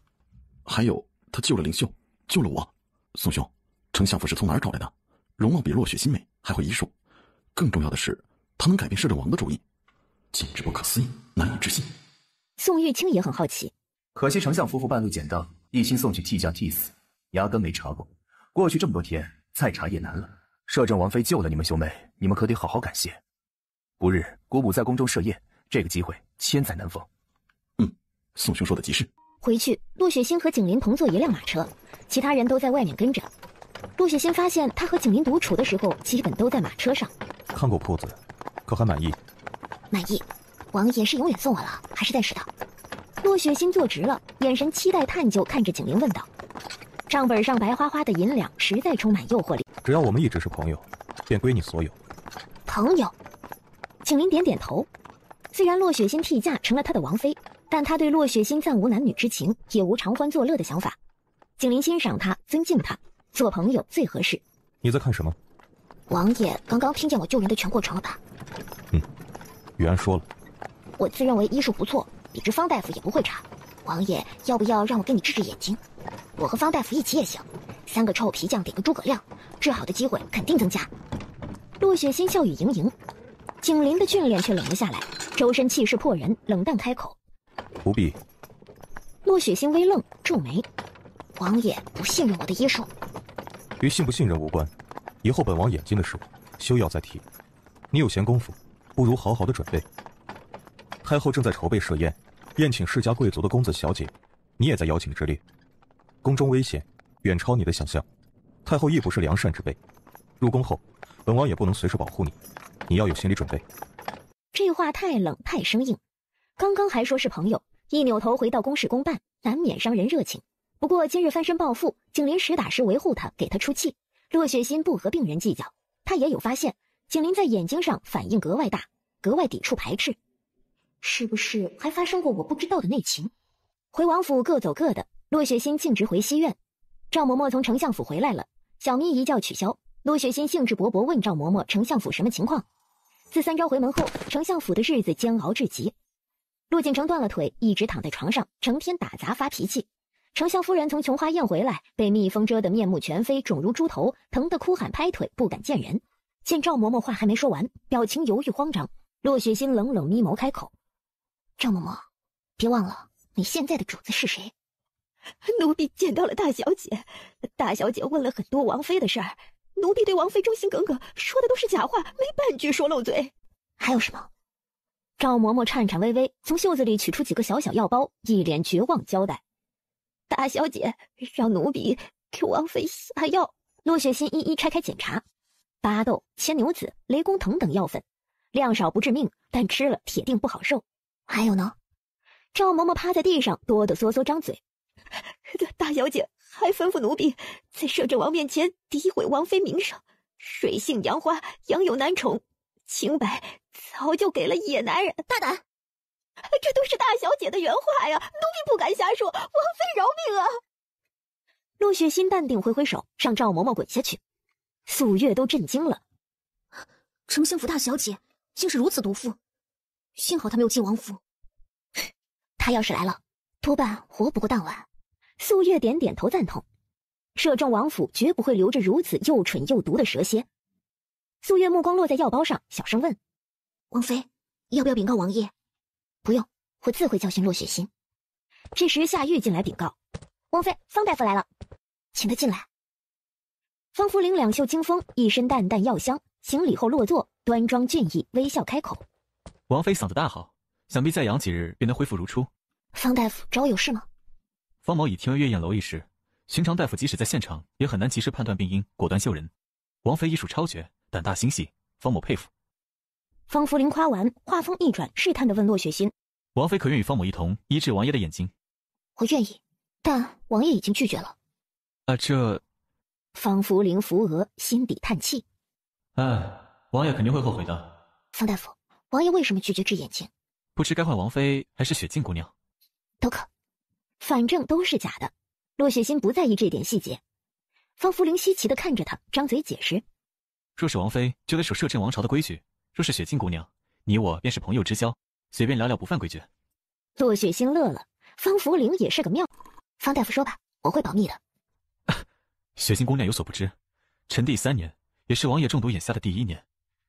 还有，他救了灵秀，救了我。宋兄，丞相府是从哪儿找来的？容貌比骆雪欣美，还会医术，更重要的是，他能改变摄政王的主意，简直不可思议，难以置信。”宋玉清也很好奇，可惜丞相夫妇半路捡到，一心送去替嫁祭祀，压根没查过。过去这么多天，再查也难了。摄政王妃救了你们兄妹，你们可得好好感谢。不日，姑母在宫中设宴，这个机会千载难逢。宋兄说的极是。回去，骆雪欣和景林同坐一辆马车，其他人都在外面跟着。骆雪欣发现他和景林独处的时候，基本都在马车上。看过铺子，可还满意？满意。王爷是永远送我了，还是暂时的？骆雪欣坐直了，眼神期待探究看着景林问道。账本上白花花的银两实在充满诱惑力。只要我们一直是朋友，便归你所有。朋友？景林点点头。虽然骆雪欣替嫁成了他的王妃，但他对骆雪欣暂无男女之情，也无偿欢作乐的想法。景林欣赏他，尊敬他，做朋友最合适。你在看什么？王爷刚刚听见我救人的全过程了吧？雨安说了，我自认为医术不错，比之方大夫也不会差。王爷要不要让我给你治治眼睛？我和方大夫一起也行，3个臭皮匠顶个诸葛亮，治好的机会肯定增加。洛雪欣笑语盈盈，景林的俊脸却冷了下来，周身气势迫人，冷淡开口：“不必。”洛雪欣微愣，皱眉：“王爷不信任我的医术？”与信不信任无关，以后本王眼睛的事，休要再提。你有闲工夫，不如好好的准备。太后正在筹备设宴，宴请世家贵族的公子小姐，你也在邀请之列。宫中危险远超你的想象，太后亦不是良善之辈。入宫后，本王也不能随时保护你，你要有心理准备。这话太冷太生硬，刚刚还说是朋友，一扭头回到公事公办，难免伤人热情。不过今日翻身报复，景林实打实维护他，给他出气。洛雪欣不和病人计较，他也有发现，景林在眼睛上反应格外大，格外抵触排斥。是不是还发生过我不知道的内情？回王府各走各的，洛雪欣径直回西院。赵嬷嬷从丞相府回来了，小咪一觉取消。洛雪欣兴致勃勃问赵嬷嬷丞相府什么情况。自3朝回门后，丞相府的日子煎熬至极。骆锦成断了腿，一直躺在床上，成天打杂发脾气。丞相夫人从琼花宴回来，被蜜蜂蛰得面目全非，肿如猪头，疼得哭喊拍腿，不敢见人。见赵嬷嬷话还没说完，表情犹豫慌张，洛雪欣冷冷眯眸开口：“赵嬷嬷，别忘了你现在的主子是谁。”奴婢见到了大小姐，大小姐问了很多王妃的事儿，奴婢对王妃忠心耿耿，说的都是假话，没半句说漏嘴。还有什么？赵嬷嬷颤颤巍巍从袖子里取出几个小小药包，一脸绝望交代：“大小姐让奴婢给王妃下药。”洛雪欣一一拆开检查，巴豆、牵牛子、雷公藤等药粉，量少不致命，但吃了铁定不好受。还有呢？赵嬷嬷趴在地上，哆哆嗦嗦张嘴：“大小姐还吩咐奴婢在摄政王面前诋毁王妃名声，水性杨花，养有男宠，清白早就给了野男人。”大胆！这都是大小姐的原话呀，奴婢不敢瞎说，王妃饶命啊！洛雪欣淡定挥挥手，让赵嬷嬷滚下去。素月都震惊了，丞相府大小姐竟是如此毒妇，幸好她没有进王府。她要是来了，多半活不过当晚。素月点点头赞同，摄政王府绝不会留着如此又蠢又毒的蛇蝎。素月目光落在药包上，小声问：“王妃，要不要禀告王爷？”“不用，我自会教训洛雪欣。”这时夏玉进来禀告：“王妃，方大夫来了，请他进来。”方福龄两袖清风，一身淡淡药香，行礼后落座，端庄俊逸，微笑开口：“王妃嗓子大好，想必再养几日便能恢复如初。”“方大夫找我有事吗？”方某已听闻月宴楼一事，寻常大夫即使在现场，也很难及时判断病因，果断救人。王妃医术超绝，胆大心细，方某佩服。方福龄夸完，话锋一转，试探地问洛雪欣：“王妃可愿与方某一同医治王爷的眼睛？”“我愿意，但王爷已经拒绝了。”“这……”方福龄扶额，心底叹气：“王爷肯定会后悔的。”“方大夫，王爷为什么拒绝治眼睛？”“不知该换王妃还是雪静姑娘？”“都可，反正都是假的。”洛雪欣不在意这点细节。方福龄稀奇地看着他，张嘴解释：“若是王妃，就得守摄政王朝的规矩；若是雪静姑娘，你我便是朋友之交，随便聊聊不犯规矩。”洛雪欣乐了，方福龄也是个妙。方大夫说吧，我会保密的。雪静姑娘有所不知，臣第3年，也是王爷中毒眼下的第1年，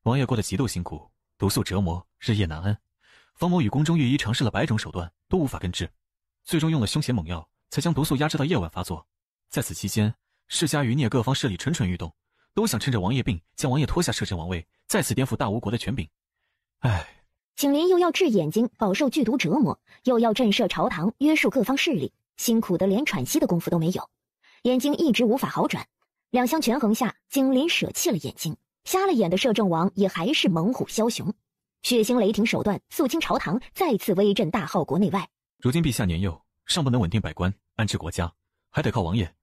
王爷过得极度辛苦，毒素折磨，日夜难安。方某与宫中御医尝试了100种手段，都无法根治，最终用了凶险猛药，才将毒素压制到夜晚发作。在此期间，世家余孽各方势力蠢蠢欲动，都想趁着王爷病，将王爷拖下摄政王位，再次颠覆大吴国的权柄。景林又要治眼睛，饱受剧毒折磨，又要震慑朝堂，约束各方势力，辛苦的连喘息的功夫都没有，眼睛一直无法好转。两相权衡下，景林舍弃了眼睛，瞎了眼的摄政王也还是猛虎枭雄，血腥雷霆手段肃清朝堂，再次威震大号国内外。如今陛下年幼，尚不能稳定百官，安治国家，还得靠王爷。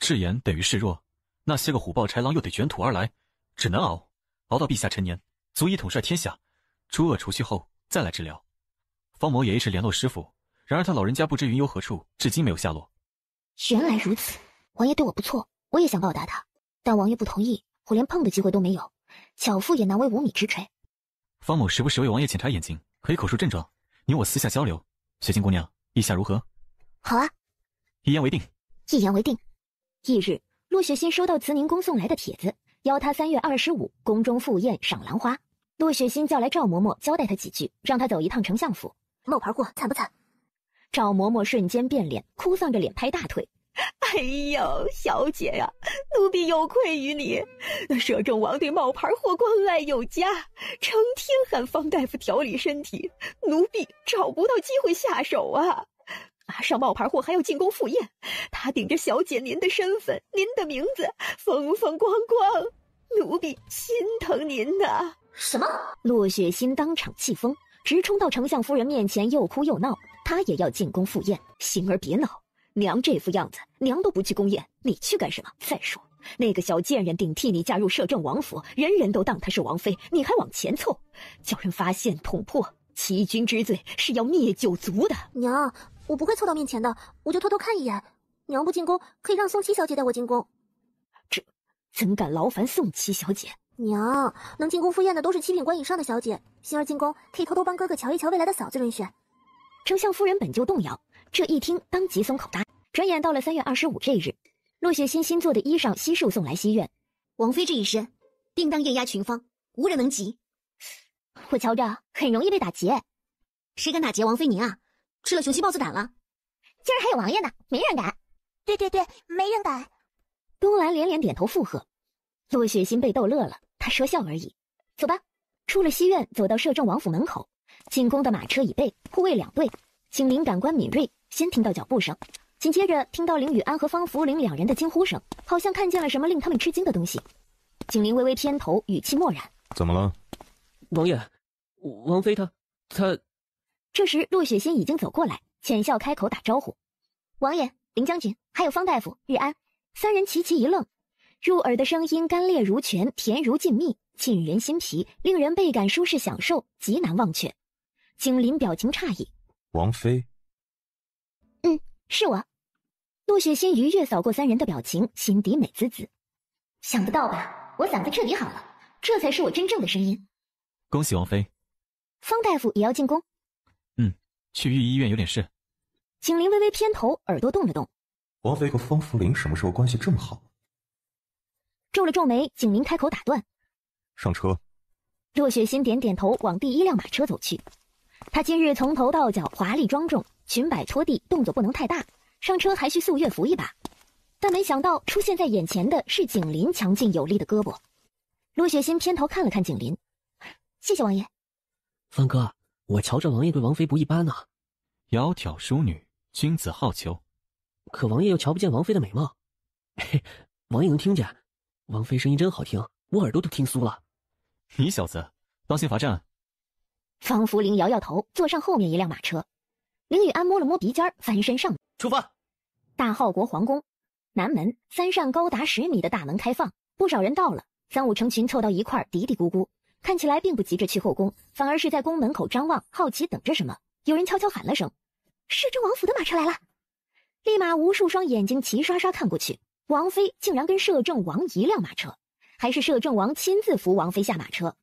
赤炎等于示弱，那些个虎豹豺狼又得卷土而来，只能熬到陛下成年，足以统帅天下。诸恶除去后再来治疗。方某也一直联络师傅，然而他老人家不知云游何处，至今没有下落。原来如此，王爷对我不错，我也想报答他，但王爷不同意，我连碰的机会都没有，巧妇也难为无米之炊。方某时不时为王爷检查眼睛，可以口述症状，你我私下交流。雪心姑娘，意下如何？好啊，一言为定。一言为定。翌日，洛雪心收到慈宁宫送来的帖子，邀他3月25宫中赴宴赏兰花。洛雪心叫来赵嬷嬷，交代他几句，让他走一趟丞相府。冒牌货惨不惨？赵嬷嬷瞬间变脸，哭丧着脸拍大腿。哎呀，小姐呀，奴婢有愧于你。那摄政王对冒牌货关爱有加，成天喊方大夫调理身体，奴婢找不到机会下手啊。马上冒牌货还要进宫赴宴，他顶着小姐您的身份，您的名字，风风光光，奴婢心疼您呐。什么？洛雪心当场气疯，直冲到丞相夫人面前，又哭又闹。他也要进宫赴宴。心儿别闹，娘这副样子，娘都不去宫宴，你去干什么？再说那个小贱人顶替你嫁入摄政王府，人人都当她是王妃，你还往前凑，叫人发现捅破，欺君之罪是要灭九族的。娘，我不会凑到面前的，我就偷偷看一眼。娘不进宫，可以让宋七小姐带我进宫。这怎敢劳烦宋七小姐？娘，能进宫赴宴的都是7品官以上的小姐，心儿进宫可以偷偷帮哥哥瞧一瞧未来的嫂子人选。丞相夫人本就动摇，这一听当即松口答。转眼到了3月25这日，洛雪心新做的衣裳悉数送来西院。王妃这一身，定当艳压群芳，无人能及。我瞧着很容易被打劫。谁敢打劫王妃您啊？吃了雄心豹子胆了。今儿还有王爷呢，没人敢。对，没人敢。东兰连连点头附和。洛雪心被逗乐了，他说笑而已。走吧。出了西院，走到摄政王府门口。进宫的马车已备，护卫2队。景林感官敏锐，先听到脚步声，紧接着听到林雨安和方福林2人的惊呼声，好像看见了什么令他们吃惊的东西。景林微微偏头，语气漠然：“怎么了？”王爷，王妃她……这时洛雪心已经走过来，浅笑开口打招呼：“王爷、林将军，还有方大夫、日安。”3人齐齐一愣，入耳的声音干裂如泉，甜如浸蜜，沁人心脾，令人倍感舒适享受，极难忘却。景林表情诧异：“王妃？”“是我。”洛雪心愉悦扫过3人的表情，心底美滋滋。想不到吧，我嗓子彻底好了，这才是我真正的声音。恭喜王妃。方大夫也要进宫？去御医院有点事。景林微微偏头，耳朵动了动。王妃和方福林什么时候关系这么好？皱了皱眉，景林开口打断：“上车。”洛雪心点点头，往第1辆马车走去。她今日从头到脚华丽庄重，裙摆拖地，动作不能太大，上车还需素乐扶一把。但没想到出现在眼前的是景林强劲有力的胳膊。洛雪心偏头看了看景林：“谢谢王爷。”“方哥，我瞧着王爷对王妃不一般呐。”“窈窕淑女，君子好逑。”“可王爷又瞧不见王妃的美貌。”“嘿，王爷能听见，王妃声音真好听，我耳朵都听酥了。”“你小子当心罚站。”方福林摇摇头，坐上后面1辆马车。林雨安摸了摸鼻尖，翻身上出发。大浩国皇宫南门3扇高达10米的大门开放，不少人到了，3、5成群凑到一块儿，嘀嘀咕咕，看起来并不急着去后宫，反而是在宫门口张望，好奇等着什么。有人悄悄喊了声：“摄政王府的马车来了！”立马无数双眼睛齐刷刷看过去，王妃竟然跟摄政王1辆马车，还是摄政王亲自扶王妃下马车。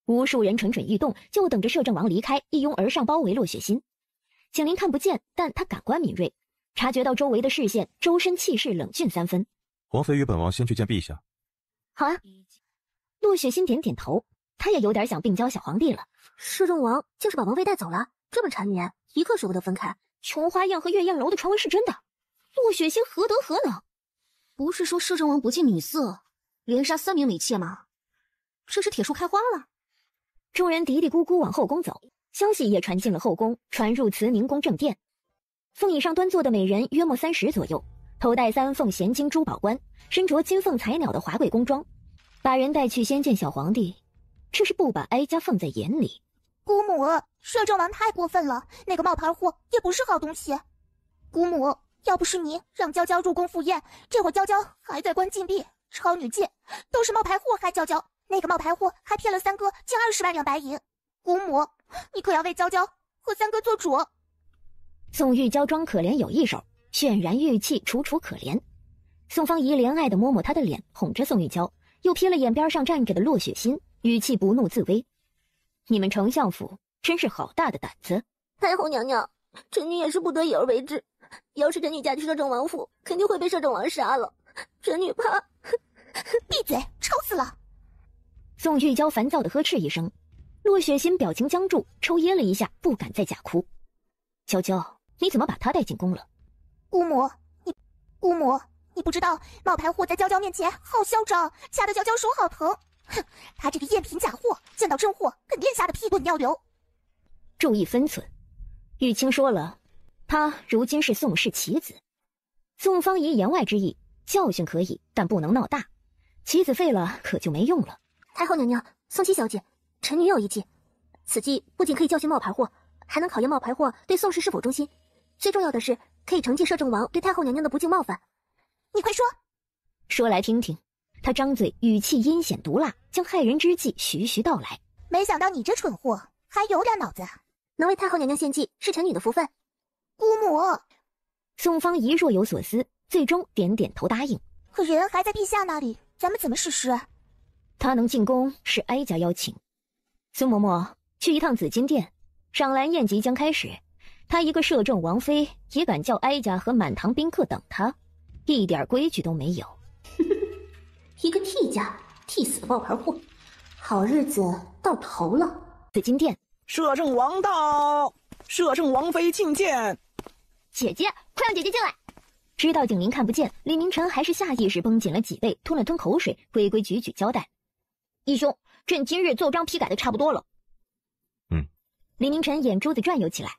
无数人蠢蠢欲动，就等着摄政王离开，一拥而上包围洛雪心。景林看不见，但他感官敏锐，察觉到周围的视线，周身气势冷峻3分。“王妃与本王先去见陛下。”“好啊。”洛雪心点点头，他也有点想病娇小皇帝了。摄政王竟是把王妃带走了，这么缠绵，一刻舍不得分开。琼花宴和月宴楼的传闻是真的，洛雪心何德何能？不是说摄政王不近女色，连杀3名美妾吗？这是铁树开花了。众人嘀嘀咕咕往后宫走，消息也传进了后宫，传入慈宁宫正殿。凤椅上端坐的美人约莫30左右，头戴3凤衔金珠宝冠，身着金凤彩鸟的华贵宫装，把人带去先见小皇帝，这是不把哀家放在眼里。姑母，摄政王太过分了，那个冒牌货也不是好东西。姑母，要不是你让娇娇入宫赴宴，这会娇娇还在关禁闭，超女界都是冒牌货害娇娇，那个冒牌货还骗了3哥近20万两白银。姑母，你可要为娇娇和3哥做主。宋玉娇装可怜有一手，渲然玉气楚楚可怜。宋方仪怜爱地摸摸她的脸，哄着宋玉娇，又瞥了眼边上站着的洛雪心，语气不怒自威：“你们丞相府真是好大的胆子！”太后娘娘，臣女也是不得已而为之。要是臣女嫁去摄政王府，肯定会被摄政王杀了。臣女怕……闭嘴，吵死了！宋玉娇烦躁地呵斥一声，洛雪心表情僵住，抽噎了一下，不敢再假哭。娇娇，你怎么把她带进宫了？姑母，你不知道冒牌货在娇娇面前好嚣张，吓得娇娇手好疼。哼，他这个赝品假货，见到真货肯定吓得屁滚尿流。注意分寸。玉清说了，她如今是宋氏棋子。宋方仪言外之意，教训可以，但不能闹大。棋子废了，可就没用了。太后娘娘，宋七小姐，臣女有一计。此计不仅可以教训冒牌货，还能考验冒牌货对宋氏是否忠心。最重要的是，可以惩戒摄政王对太后娘娘的不敬冒犯。你快说！说来听听。他张嘴，语气阴险毒辣，将害人之计徐徐道来。没想到你这蠢货还有点脑子，能为太后娘娘献计是臣女的福分。姑母，宋方仪若有所思，最终点点头答应。可人还在陛下那里，咱们怎么实施？他能进宫是哀家邀请。孙嬷嬷，去一趟紫金殿，赏兰宴即将开始。他一个摄政王妃，也敢叫哀家和满堂宾客等他，一点规矩都没有。一个替家，替死的冒牌货，好日子到头了。紫金殿，摄政王到，摄政王妃觐见。姐姐，快让姐姐进来！知道景林看不见，李明晨还是下意识绷紧了脊背，吞了吞口水，规规矩矩交代：“义兄，朕今日奏章批改的差不多了。”李明晨眼珠子转悠起来。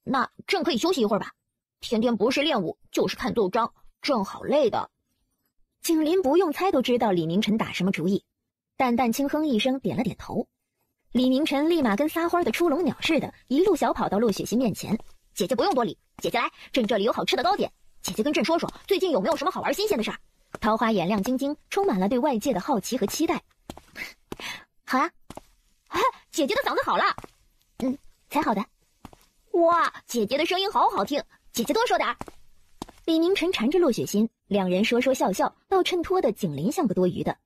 那朕可以休息一会儿吧？天天不是练武就是看奏章，朕好累的。景林不用猜都知道李明晨打什么主意，淡淡轻哼一声，点了点头。李明晨立马跟撒欢的出笼鸟似的，一路小跑到洛雪心面前：“姐姐不用多礼，姐姐来，朕这里有好吃的糕点。姐姐跟朕说说，最近有没有什么好玩新鲜的事儿？”桃花眼亮晶晶，充满了对外界的好奇和期待。好啊，哎，姐姐的嗓子好了。才好的。哇，姐姐的声音好好听，姐姐多说点儿。李明晨缠着洛雪心，两人说说笑笑，倒衬托的景林像个多余的。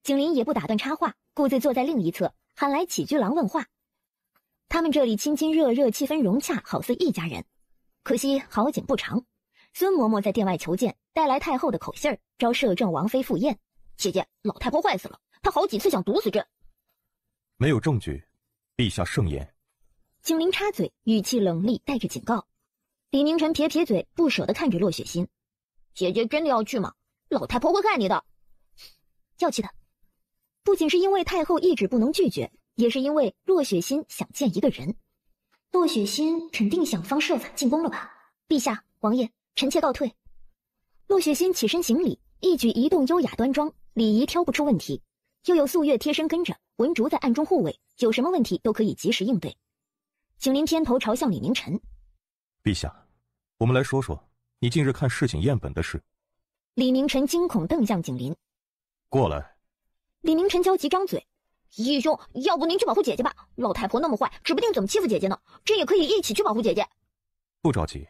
景林也不打断插话，顾自坐在另一侧，喊来起居郎问话。他们这里亲亲热热，气氛融洽，好似一家人。可惜好景不长，孙嬷嬷在殿外求见，带来太后的口信儿，招摄政王妃赴宴。姐姐，老太婆坏死了，她好几次想毒死朕。没有证据，陛下圣言。景林插嘴，语气冷厉，带着警告。李明晨撇撇嘴，不舍得看着洛雪心。姐姐真的要去吗？老太婆会害你的。要去的。不仅是因为太后一直不能拒绝，也是因为洛雪心想见一个人。洛雪心肯定想方设法进宫了吧？陛下，王爷，臣妾告退。洛雪心起身行礼，一举一动优雅端庄，礼仪挑不出问题。又有素月贴身跟着，文竹在暗中护卫，有什么问题都可以及时应对。景林偏头朝向李明晨：“陛下，我们来说说你近日看侍寝宴本的事。”李明晨惊恐瞪向景林：“过来。”李明晨焦急张嘴：“义兄，要不您去保护姐姐吧？老太婆那么坏，指不定怎么欺负姐姐呢。朕也可以一起去保护姐姐。”不着急，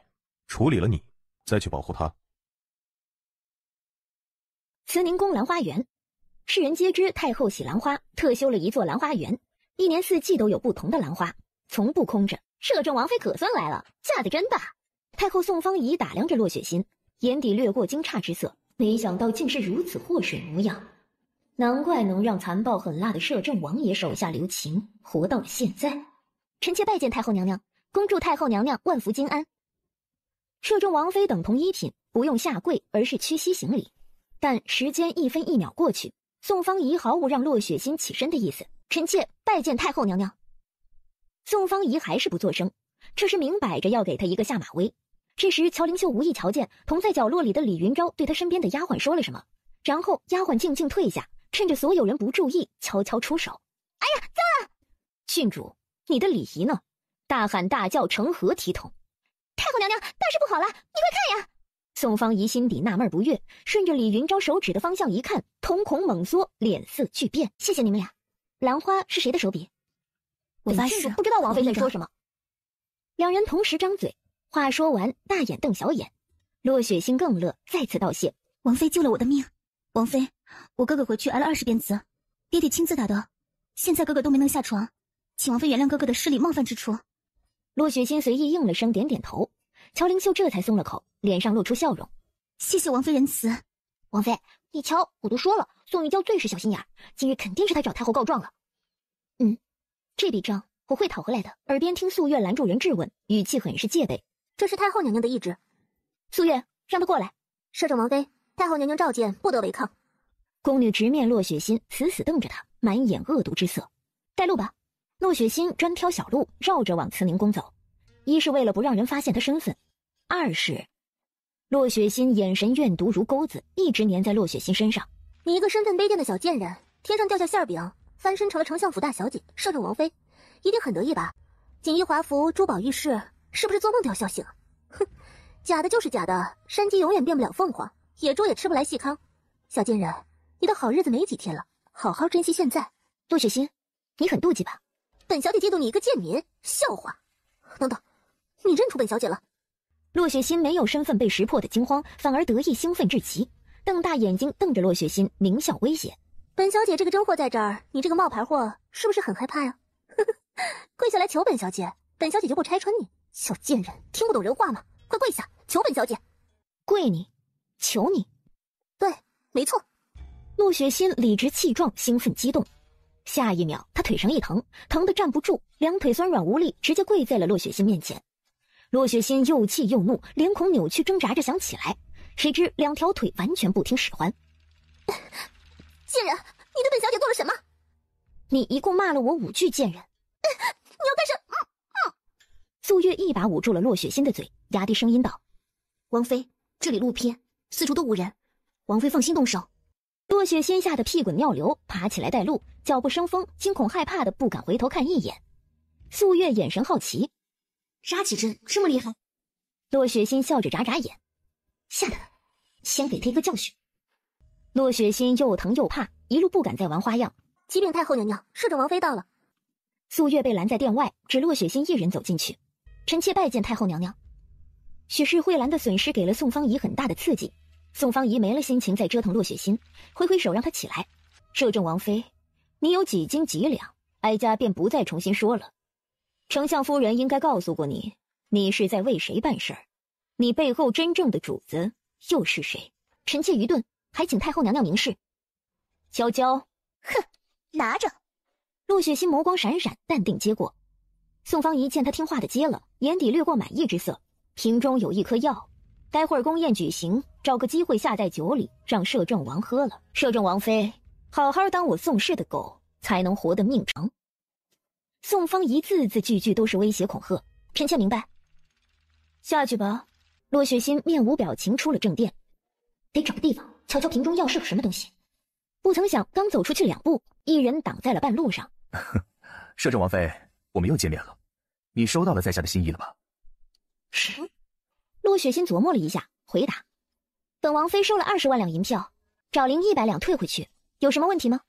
处理了你，再去保护她。慈宁宫兰花园，世人皆知太后喜兰花，特修了一座兰花园，一年四季都有不同的兰花，从不空着。摄政王妃可算来了，架子真大。太后宋方仪打量着洛雪心，眼底掠过惊诧之色，没想到竟是如此祸水模样，难怪能让残暴狠辣的摄政王爷手下留情，活到了现在。臣妾拜见太后娘娘，恭祝太后娘娘万福金安。摄政王妃等同一品，不用下跪，而是屈膝行礼。但时间一分一秒过去，宋方仪毫无让洛雪心起身的意思。臣妾拜见太后娘娘。宋方仪还是不作声，这是明摆着要给他一个下马威。这时乔灵秀无意瞧见同在角落里的李云昭对他身边的丫鬟说了什么，然后丫鬟静静退下，趁着所有人不注意，悄悄出手。哎呀，糟了！郡主，你的礼仪呢？大喊大叫成何体统？太后娘娘，大事不好了，你快看呀！宋方仪心底纳闷不悦，顺着李云昭手指的方向一看，瞳孔猛缩，脸色巨变。谢谢你们俩。兰花是谁的手笔？我发誓不知道王妃在说什么。两人同时张嘴，话说完，大眼瞪小眼。洛雪心更乐，再次道谢。王妃救了我的命，王妃，我哥哥回去挨了20鞭子，爹爹亲自打的，现在哥哥都没能下床，请王妃原谅哥哥的失礼冒犯之处。洛雪心随意应了声，点点头。乔灵秀这才松了口，脸上露出笑容。谢谢王妃仁慈。王妃，你瞧，我都说了，宋玉娇最是小心眼，今日肯定是他找太后告状了。这笔账我会讨回来的。耳边听素月拦住人质问，语气很是戒备。这是太后娘娘的懿旨。素月，让他过来。摄政王妃，太后娘娘召见，不得违抗。宫女直面洛雪心，死死瞪着她，满眼恶毒之色。带路吧。洛雪心专挑小路，绕着往慈宁宫走。一是为了不让人发现她身份，二是洛雪心眼神怨毒如钩子，一直粘在洛雪心身上。你一个身份卑贱的小贱人，天上掉下馅饼，翻身成了丞相府大小姐，摄政王妃，一定很得意吧？锦衣华服，珠宝玉饰，是不是做梦都要笑醒？哼，假的就是假的，山鸡永远变不了凤凰，野猪也吃不来细糠。小贱人，你的好日子没几天了，好好珍惜现在。洛雪心，你很妒忌吧？本小姐嫉妒你一个贱民，笑话。等等，你认出本小姐了？洛雪心没有身份被识破的惊慌，反而得意兴奋至极，瞪大眼睛瞪着洛雪心，狞笑威胁。本小姐这个真货在这儿，你这个冒牌货是不是很害怕呀？跪下来求本小姐，本小姐就不拆穿你。小贱人，听不懂人话吗？快跪下，求本小姐。跪你？求你？对，没错。洛雪心理直气壮，兴奋激动。下一秒，他腿上一疼，疼得站不住，两腿酸软无力，直接跪在了洛雪心面前。洛雪心又气又怒，脸孔扭曲挣扎着想起来，谁知两条腿完全不听使唤。贱人，你对本小姐做了什么？你一共骂了我5句，贱人。你要干什么？素月一把捂住了洛雪心的嘴，压低声音道：王妃，这里路偏，四处都无人，王妃放心动手。洛雪心吓得屁滚尿流，爬起来带路，脚步生风，惊恐害怕的不敢回头看一眼。素月眼神好奇，扎起针这么厉害？洛雪心笑着眨眨眼，吓得先给他一个教训。洛雪心又疼又怕，一路不敢再玩花样。启禀太后娘娘，摄政王妃到了。素月被拦在殿外，只洛雪心一人走进去。臣妾拜见太后娘娘。许氏慧兰的损失给了宋芳仪很大的刺激，宋芳仪没了心情再折腾洛雪心，挥挥手让她起来。摄政王妃，你有几斤几两，哀家便不再重新说了。丞相夫人应该告诉过你，你是在为谁办事儿，你背后真正的主子又是谁？臣妾愚钝，还请太后娘娘明示。娇娇，哼，拿着。洛雪心眸光闪闪，淡定接过。宋芳仪见她听话的接了，眼底掠过满意之色。瓶中有一颗药，待会儿宫宴举行，找个机会下在酒里，让摄政王喝了。摄政王妃，好好当我宋氏的狗，才能活得命长。宋芳仪字字句句都是威胁恐吓，臣妾明白。下去吧。洛雪心面无表情出了正殿，得找个地方瞧瞧瓶中药是个什么东西。不曾想刚走出去2步，一人挡在了半路上。摄政王妃，我们又见面了，你收到了在下的心意了吧？是。洛雪心琢磨了一下，回答：本王妃收了20万两银票，找零100两退回去，有什么问题吗？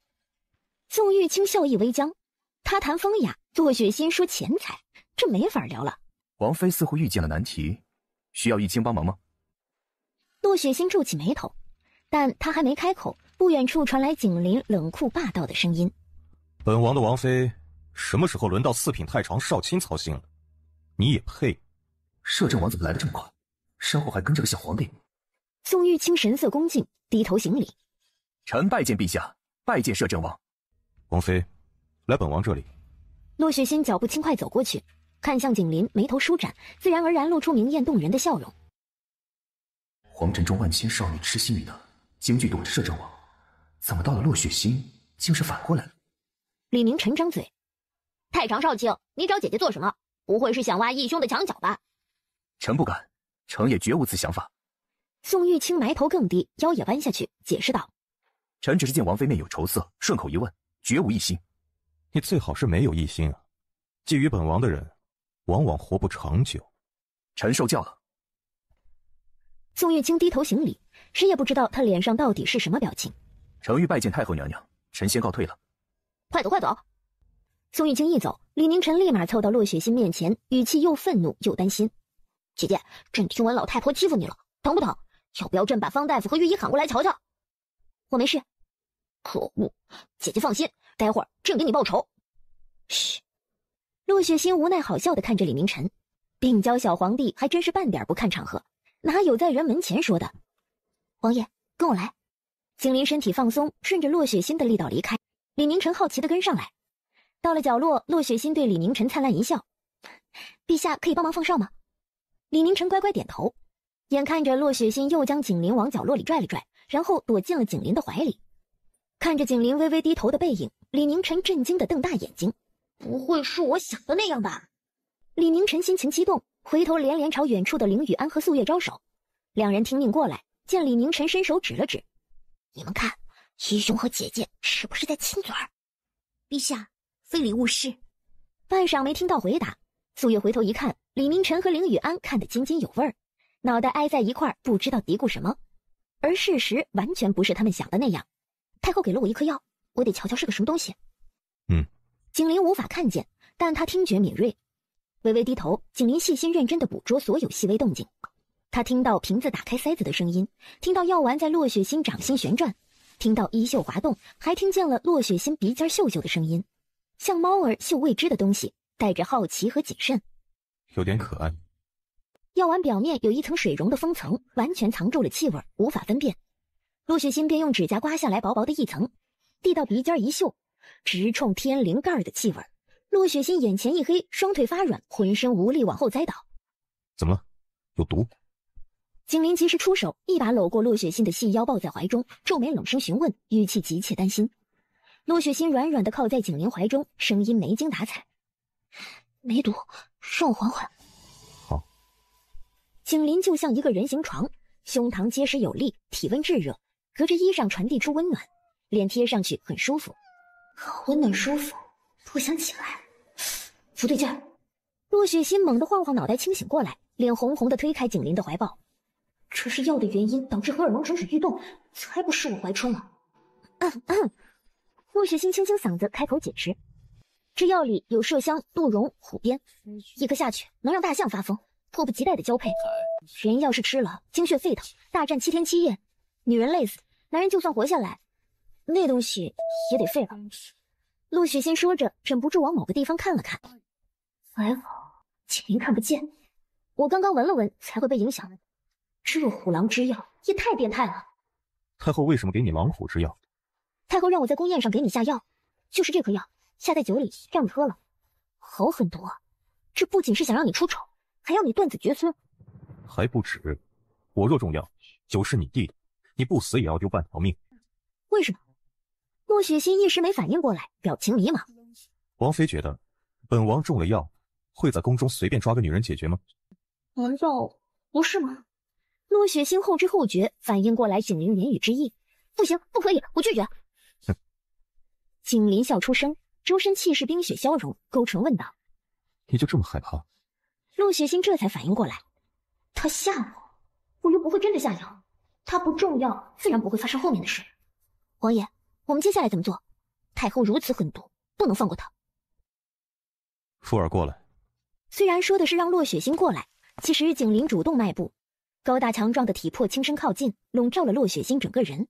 宋玉清笑意微僵，他谈风雅，洛雪心说钱财，这没法聊了。王妃似乎遇见了难题，需要玉清帮忙吗？洛雪心皱起眉头，但他还没开口，不远处传来景林冷酷霸道的声音：本王的王妃什么时候轮到4品太常少卿操心了？你也配？摄政王怎么来得这么快？身后还跟着个小皇帝。宋玉清神色恭敬，低头行礼：臣拜见陛下，拜见摄政王。王妃，来本王这里。洛雪心脚步轻快走过去，看向景林，眉头舒展，自然而然露出明艳动人的笑容。皇城中万千少女痴心于他，京剧躲着摄政王，怎么到了洛雪心竟是反过来了？李明臣张嘴：太常少卿，你找姐姐做什么？不会是想挖义兄的墙角吧？臣不敢，臣也绝无此想法。宋玉清埋头更低，腰也弯下去，解释道：臣只是见王妃面有愁色，顺口一问，绝无异心。你最好是没有异心啊，觊觎本王的人往往活不长久。臣受教了。宋玉清低头行礼，谁也不知道他脸上到底是什么表情。臣欲拜见太后娘娘，臣先告退了。快走快走。宋玉清一走，李明臣立马凑到洛雪心面前，语气又愤怒又担心：姐姐，朕听闻老太婆欺负你了，疼不疼？要不要朕把方大夫和御医喊过来瞧瞧？我没事。可恶！姐姐放心，待会儿朕给你报仇。嘘。洛雪心无奈好笑地看着李明晨，病娇小皇帝还真是半点不看场合，哪有在人门前说的？王爷，跟我来。景林身体放松，顺着洛雪心的力道离开。李明晨好奇地跟上来。到了角落，洛雪心对李明晨灿烂一笑：“陛下可以帮忙放哨吗？”李明晨乖乖点头。眼看着洛雪心又将景林往角落里拽了拽，然后躲进了景林的怀里。看着景林微微低头的背影，李明晨震惊地瞪大眼睛：“不会是我想的那样吧？”李明晨心情激动，回头连连朝远处的凌雨安和素月招手。两人听命过来，见李明晨伸手指了指：“你们看，义兄和姐姐是不是在亲嘴儿？”陛下，非礼勿视。半晌没听到回答，素月回头一看，李明晨和凌雨安看得津津有味儿，脑袋挨在一块儿，不知道嘀咕什么。而事实完全不是他们想的那样。太后给了我一颗药，我得瞧瞧是个什么东西。景林无法看见，但他听觉敏锐。微微低头，景林细心认真地捕捉所有细微动静。他听到瓶子打开塞子的声音，听到药丸在洛雪心掌心旋转，听到衣袖滑动，还听见了洛雪心鼻尖嗅嗅的声音，像猫儿嗅未知的东西，带着好奇和谨慎。有点可爱。药丸表面有一层水溶的封层，完全藏住了气味，无法分辨。洛雪心便用指甲刮下来薄薄的一层，递到鼻尖一嗅，直冲天灵盖的气味。洛雪心眼前一黑，双腿发软，浑身无力往后栽倒。怎么了？有毒？景林及时出手，一把搂过洛雪心的细腰，抱在怀中，皱眉冷声询问，语气急切担心。洛雪心软软地靠在景林怀中，声音没精打采：“没毒，让我缓缓。”好。景林就像一个人形床，胸膛结实有力，体温炙热，隔着衣裳传递出温暖，脸贴上去很舒服，好温暖舒服，不想起来，不对劲儿。洛雪心猛地晃晃脑袋，清醒过来，脸红红地推开景林的怀抱。这是药的原因导致荷尔蒙蠢蠢欲动，才不是我怀春了。洛雪心清清嗓子开口解释：“这药里有麝香、鹿茸、虎鞭，一颗下去能让大象发疯，迫不及待的交配。人要是吃了，精血沸腾，大战7天7夜，女人累死，男人就算活下来，那东西也得废了。”洛雪心说着，忍不住往某个地方看了看。还好，景林看不见，我刚刚闻了闻，才会被影响。这虎狼之药也太变态了。太后为什么给你狼虎之药？太后让我在宫宴上给你下药，就是这颗药，下在酒里，让你喝了，好狠毒啊！这不仅是想让你出丑，还要你断子绝孙。还不止，我若中药，酒是你弟的，你不死也要丢半条命。为什么？洛雪心一时没反应过来，表情迷茫。王妃觉得，本王中了药，会在宫中随便抓个女人解决吗？难道不是吗？洛雪心后知后觉，反应过来景林言语之意。不行，不可以，我拒绝。景林笑出声，周身气势冰雪消融，勾唇问道：“你就这么害怕？”洛雪心这才反应过来，他吓我又不会真的下药，他不中药，自然不会发生后面的事。王爷，我们接下来怎么做？太后如此狠毒，不能放过她。福儿过来。虽然说的是让洛雪心过来，其实景林主动迈步，高大强壮的体魄轻声靠近，笼罩了洛雪心整个人。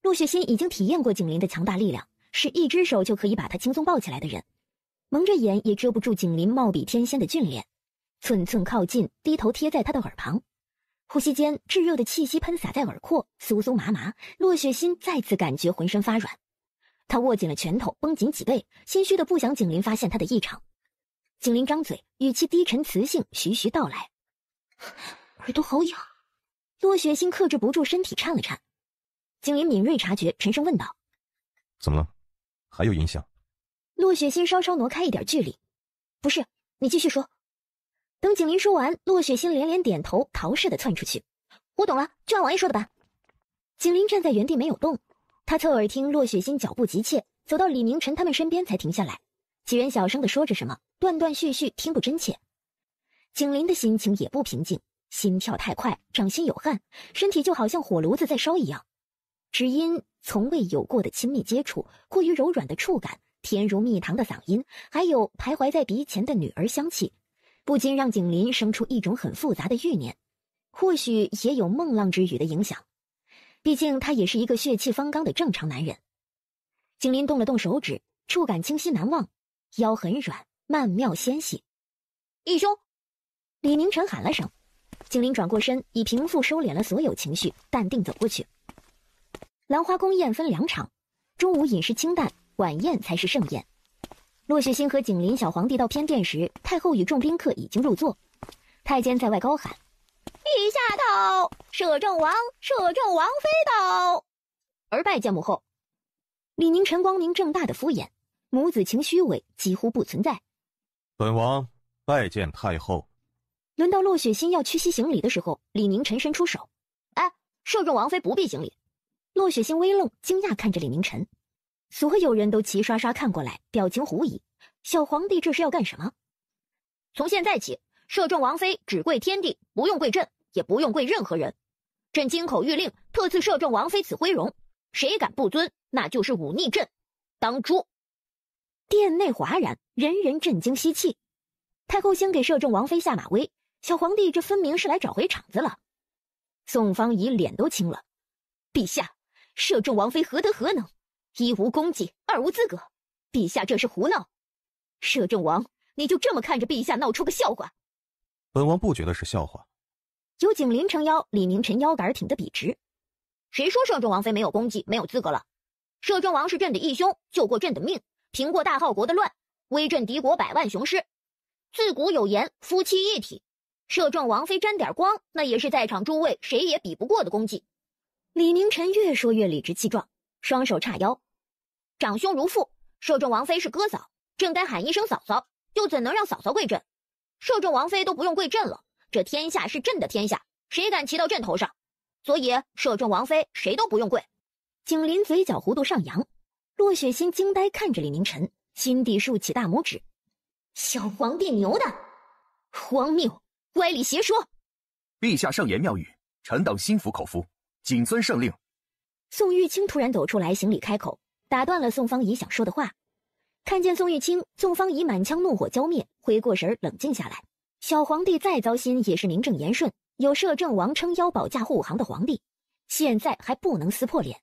洛雪心已经体验过景林的强大力量，是一只手就可以把他轻松抱起来的人，蒙着眼也遮不住景林貌比天仙的俊脸。寸寸靠近，低头贴在他的耳旁，呼吸间炙热的气息喷洒在耳廓，酥酥麻麻。洛雪心再次感觉浑身发软，他握紧了拳头，绷紧脊背，心虚的不想景林发现他的异常。景林张嘴，语气低沉磁性，徐徐道来：“耳朵好痒。”洛雪心克制不住身体颤了颤。景林敏锐察觉，沉声问道：“怎么了？还有影响？”洛雪心稍稍挪开一点距离：“不是，你继续说。”等景林说完，洛雪心连连点头，逃似的窜出去：“我懂了，就按王爷说的办。”景林站在原地没有动，他侧耳听洛雪心脚步急切，走到李明晨他们身边才停下来。几人小声的说着什么，断断续续，听不真切。景林的心情也不平静，心跳太快，掌心有汗，身体就好像火炉子在烧一样。只因从未有过的亲密接触，过于柔软的触感，甜如蜜糖的嗓音，还有徘徊在鼻前的女儿香气，不禁让景林生出一种很复杂的欲念。或许也有孟浪之语的影响，毕竟他也是一个血气方刚的正常男人。景林动了动手指，触感清晰难忘，腰很软，曼妙纤细。义兄，李明晨喊了声。景林转过身，以平复收敛了所有情绪，淡定走过去。兰花宫宴分2场，中午饮食清淡，晚宴才是盛宴。洛雪欣和景林小皇帝到偏殿时，太后与众宾客已经入座。太监在外高喊：“陛下到，摄政王妃到。”而拜见母后。李宁晨光明正大的敷衍，母子情虚伪几乎不存在。本王拜见太后。轮到洛雪欣要屈膝行礼的时候，李宁晨伸出手：“哎，摄政王妃不必行礼。”洛雪欣微愣，惊讶看着李宁晨。所有人都齐刷刷看过来，表情狐疑。小皇帝这是要干什么？从现在起，摄政王妃只跪天地，不用跪朕，也不用跪任何人。朕金口谕令，特赐摄政王妃此徽容，谁敢不遵，那就是忤逆朕，当诛。殿内哗然，人人震惊吸气。太后先给摄政王妃下马威，小皇帝这分明是来找回场子了。宋方仪脸都青了：“陛下，摄政王妃何德何能？一无功绩，二无资格，陛下这是胡闹。摄政王，你就这么看着陛下闹出个笑话？”本王不觉得是笑话。有景林撑腰，李明晨腰杆挺得笔直。谁说摄政王妃没有功绩，没有资格了？摄政王是朕的义兄，救过朕的命，平过大浩国的乱，威震敌国100万雄师。自古有言，夫妻一体。摄政王妃沾点光，那也是在场诸位谁也比不过的功绩。李明晨越说越理直气壮，双手叉腰：“长兄如父，摄政王妃是哥嫂，朕该喊一声嫂嫂，又怎能让嫂嫂跪朕？摄政王妃都不用跪朕了，这天下是朕的天下，谁敢骑到朕头上？所以摄政王妃谁都不用跪。”景林嘴角弧度上扬，洛雪欣惊呆看着李明晨，心底竖起大拇指：“小皇帝牛的，荒谬，歪理邪说。”陛下圣言妙语，臣等心服口服，谨遵圣令。宋玉清突然走出来行礼开口，打断了宋方仪想说的话。看见宋玉清，宋方仪满腔怒火浇灭，回过神冷静下来。小皇帝再糟心也是名正言顺，有摄政王撑腰保驾护航的皇帝，现在还不能撕破脸，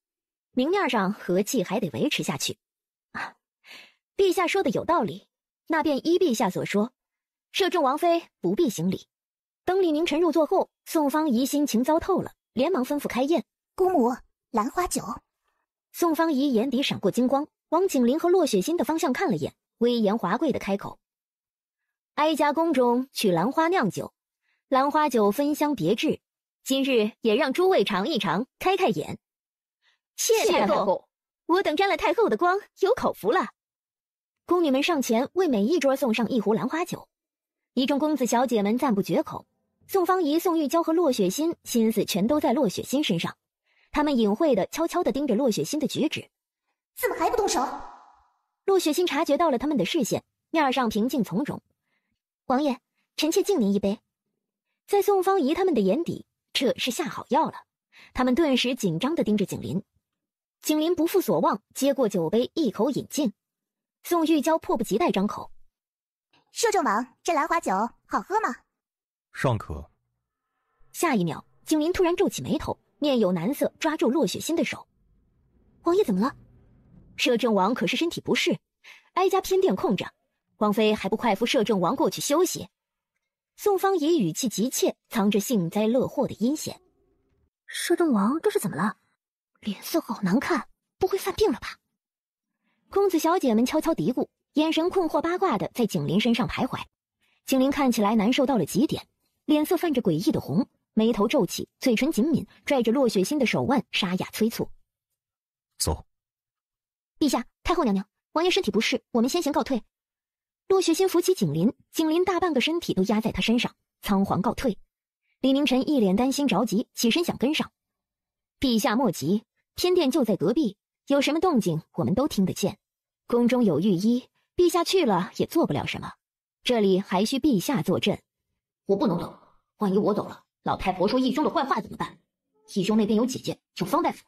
明面上和气还得维持下去。陛下说的有道理，那便依陛下所说，摄政王妃不必行礼。等李明晨入座后，宋方仪心情糟透了，连忙吩咐开宴。姑母，兰花酒。宋方仪眼底闪过金光，往景林和洛雪欣的方向看了眼，威严华贵的开口：“哀家宫中取兰花酿酒，兰花酒芬香别致，今日也让诸位尝一尝，开开眼。”谢太后，我等沾了太后的光，有口福了。宫女们上前为每一桌送上一壶兰花酒，一众公子小姐们赞不绝口。宋方仪、宋玉娇和洛雪欣心思全都在洛雪欣身上，他们隐晦地悄悄地盯着洛雪欣的举止。怎么还不动手？洛雪欣察觉到了他们的视线，面上平静从容。王爷，臣妾敬您一杯。在宋方仪他们的眼底，这是下好药了。他们顿时紧张地盯着景林。景林不负所望，接过酒杯一口饮尽。宋玉娇迫不及待张口：“摄政王，这兰花酒好喝吗？”尚可。下一秒，景林突然皱起眉头，面有难色，抓住洛雪欣的手：“王爷怎么了？”“摄政王可是身体不适，哀家偏殿空着，王妃还不快扶摄政王过去休息？”宋方仪语气急切，藏着幸灾乐祸的阴险。“摄政王这是怎么了？脸色好难看，不会犯病了吧？”公子小姐们悄悄嘀咕，眼神困惑八卦的在景林身上徘徊。景林看起来难受到了极点，脸色泛着诡异的红，眉头皱起，嘴唇紧抿，拽着洛雪欣的手腕，沙哑催促：“走。”“陛下，太后娘娘，王爷身体不适，我们先行告退。”洛雪欣扶起景林，景林大半个身体都压在他身上，仓皇告退。李明晨一脸担心着急，起身想跟上。“陛下莫急，偏殿就在隔壁，有什么动静我们都听得见。宫中有御医，陛下去了也做不了什么，这里还需陛下坐镇。”“我不能走，万一我走了，老太婆说义兄的坏话怎么办？义兄那边有姐姐，有方大夫。”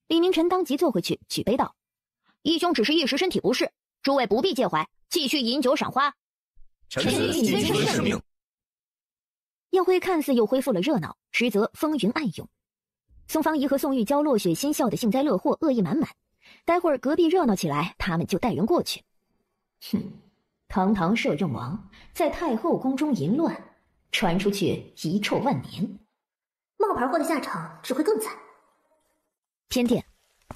李明晨当即坐回去，举杯道：“义兄只是一时身体不适，诸位不必介怀，继续饮酒赏花。”“臣子谨遵圣命。”宴会看似又恢复了热闹，实则风云暗涌。宋方怡和宋玉娇、洛雪欣笑得幸灾乐祸，恶意满满。待会儿隔壁热闹起来，他们就带人过去。哼，堂堂摄政王在太后宫中淫乱，传出去遗臭万年，冒牌货的下场只会更惨。偏殿，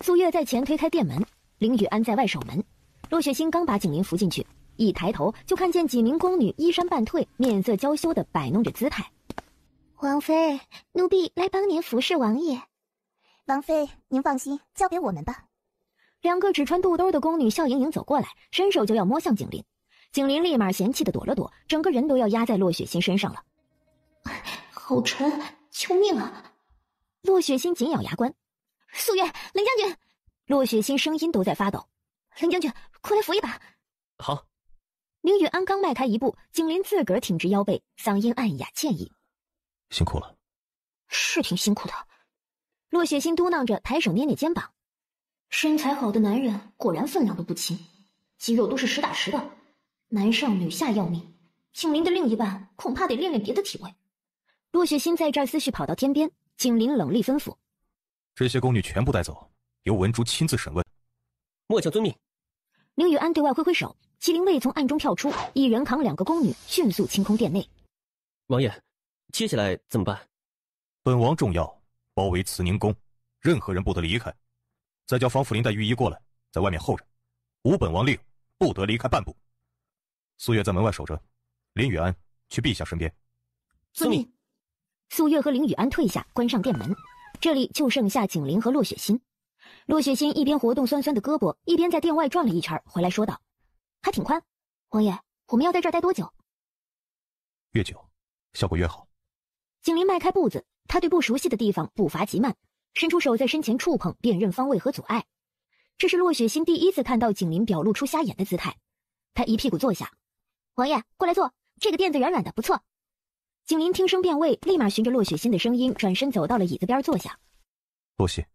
素月在前推开殿门，林雨安在外守门。洛雪欣刚把景林扶进去，一抬头就看见几名宫女衣衫半退，面色娇羞地摆弄着姿态。王妃，奴婢来帮您服侍王爷。王妃，您放心，交给我们吧。两个只穿肚兜的宫女笑盈盈走过来，伸手就要摸向景林。景林立马嫌弃地躲了躲，整个人都要压在洛雪欣身上了。好沉，救命啊！洛雪欣紧咬牙关。素月，林将军！洛雪欣声音都在发抖。林将军，快来扶一把！好。林雨安刚迈开一步，景林自个儿挺直腰背，嗓音暗哑歉意：“辛苦了。”是挺辛苦的。洛雪欣嘟囔着，抬手捏捏肩膀。身材好的男人果然分量都不轻，肌肉都是实打实的，男上女下要命。景林的另一半恐怕得练练别的体位。洛雪欣在这儿思绪跑到天边，景林冷厉吩咐：“这些宫女全部带走，由文珠亲自审问。”末将遵命。林雨安对外挥挥手，麒麟卫从暗中跳出，一人扛2个宫女，迅速清空殿内。王爷，接下来怎么办？本王重要，包围慈宁宫，任何人不得离开。再叫方福林带御医过来，在外面候着。无本王令，不得离开半步。素月在门外守着，林雨安去陛下身边。遵命。素月和林雨安退下，关上殿门。这里就剩下景林和洛雪欣。洛雪欣一边活动酸酸的胳膊，一边在殿外转了一圈，回来说道：“还挺宽。王爷，我们要在这儿待多久？”越久，效果越好。景林迈开步子，他对不熟悉的地方步伐极慢，伸出手在身前触碰，辨认方位和阻碍。这是洛雪欣第一次看到景林表露出瞎眼的姿态。他一屁股坐下：“王爷，过来坐，这个垫子软软的，不错。”景林听声辨位，立马循着洛雪欣的声音转身走到了椅子边坐下。多谢。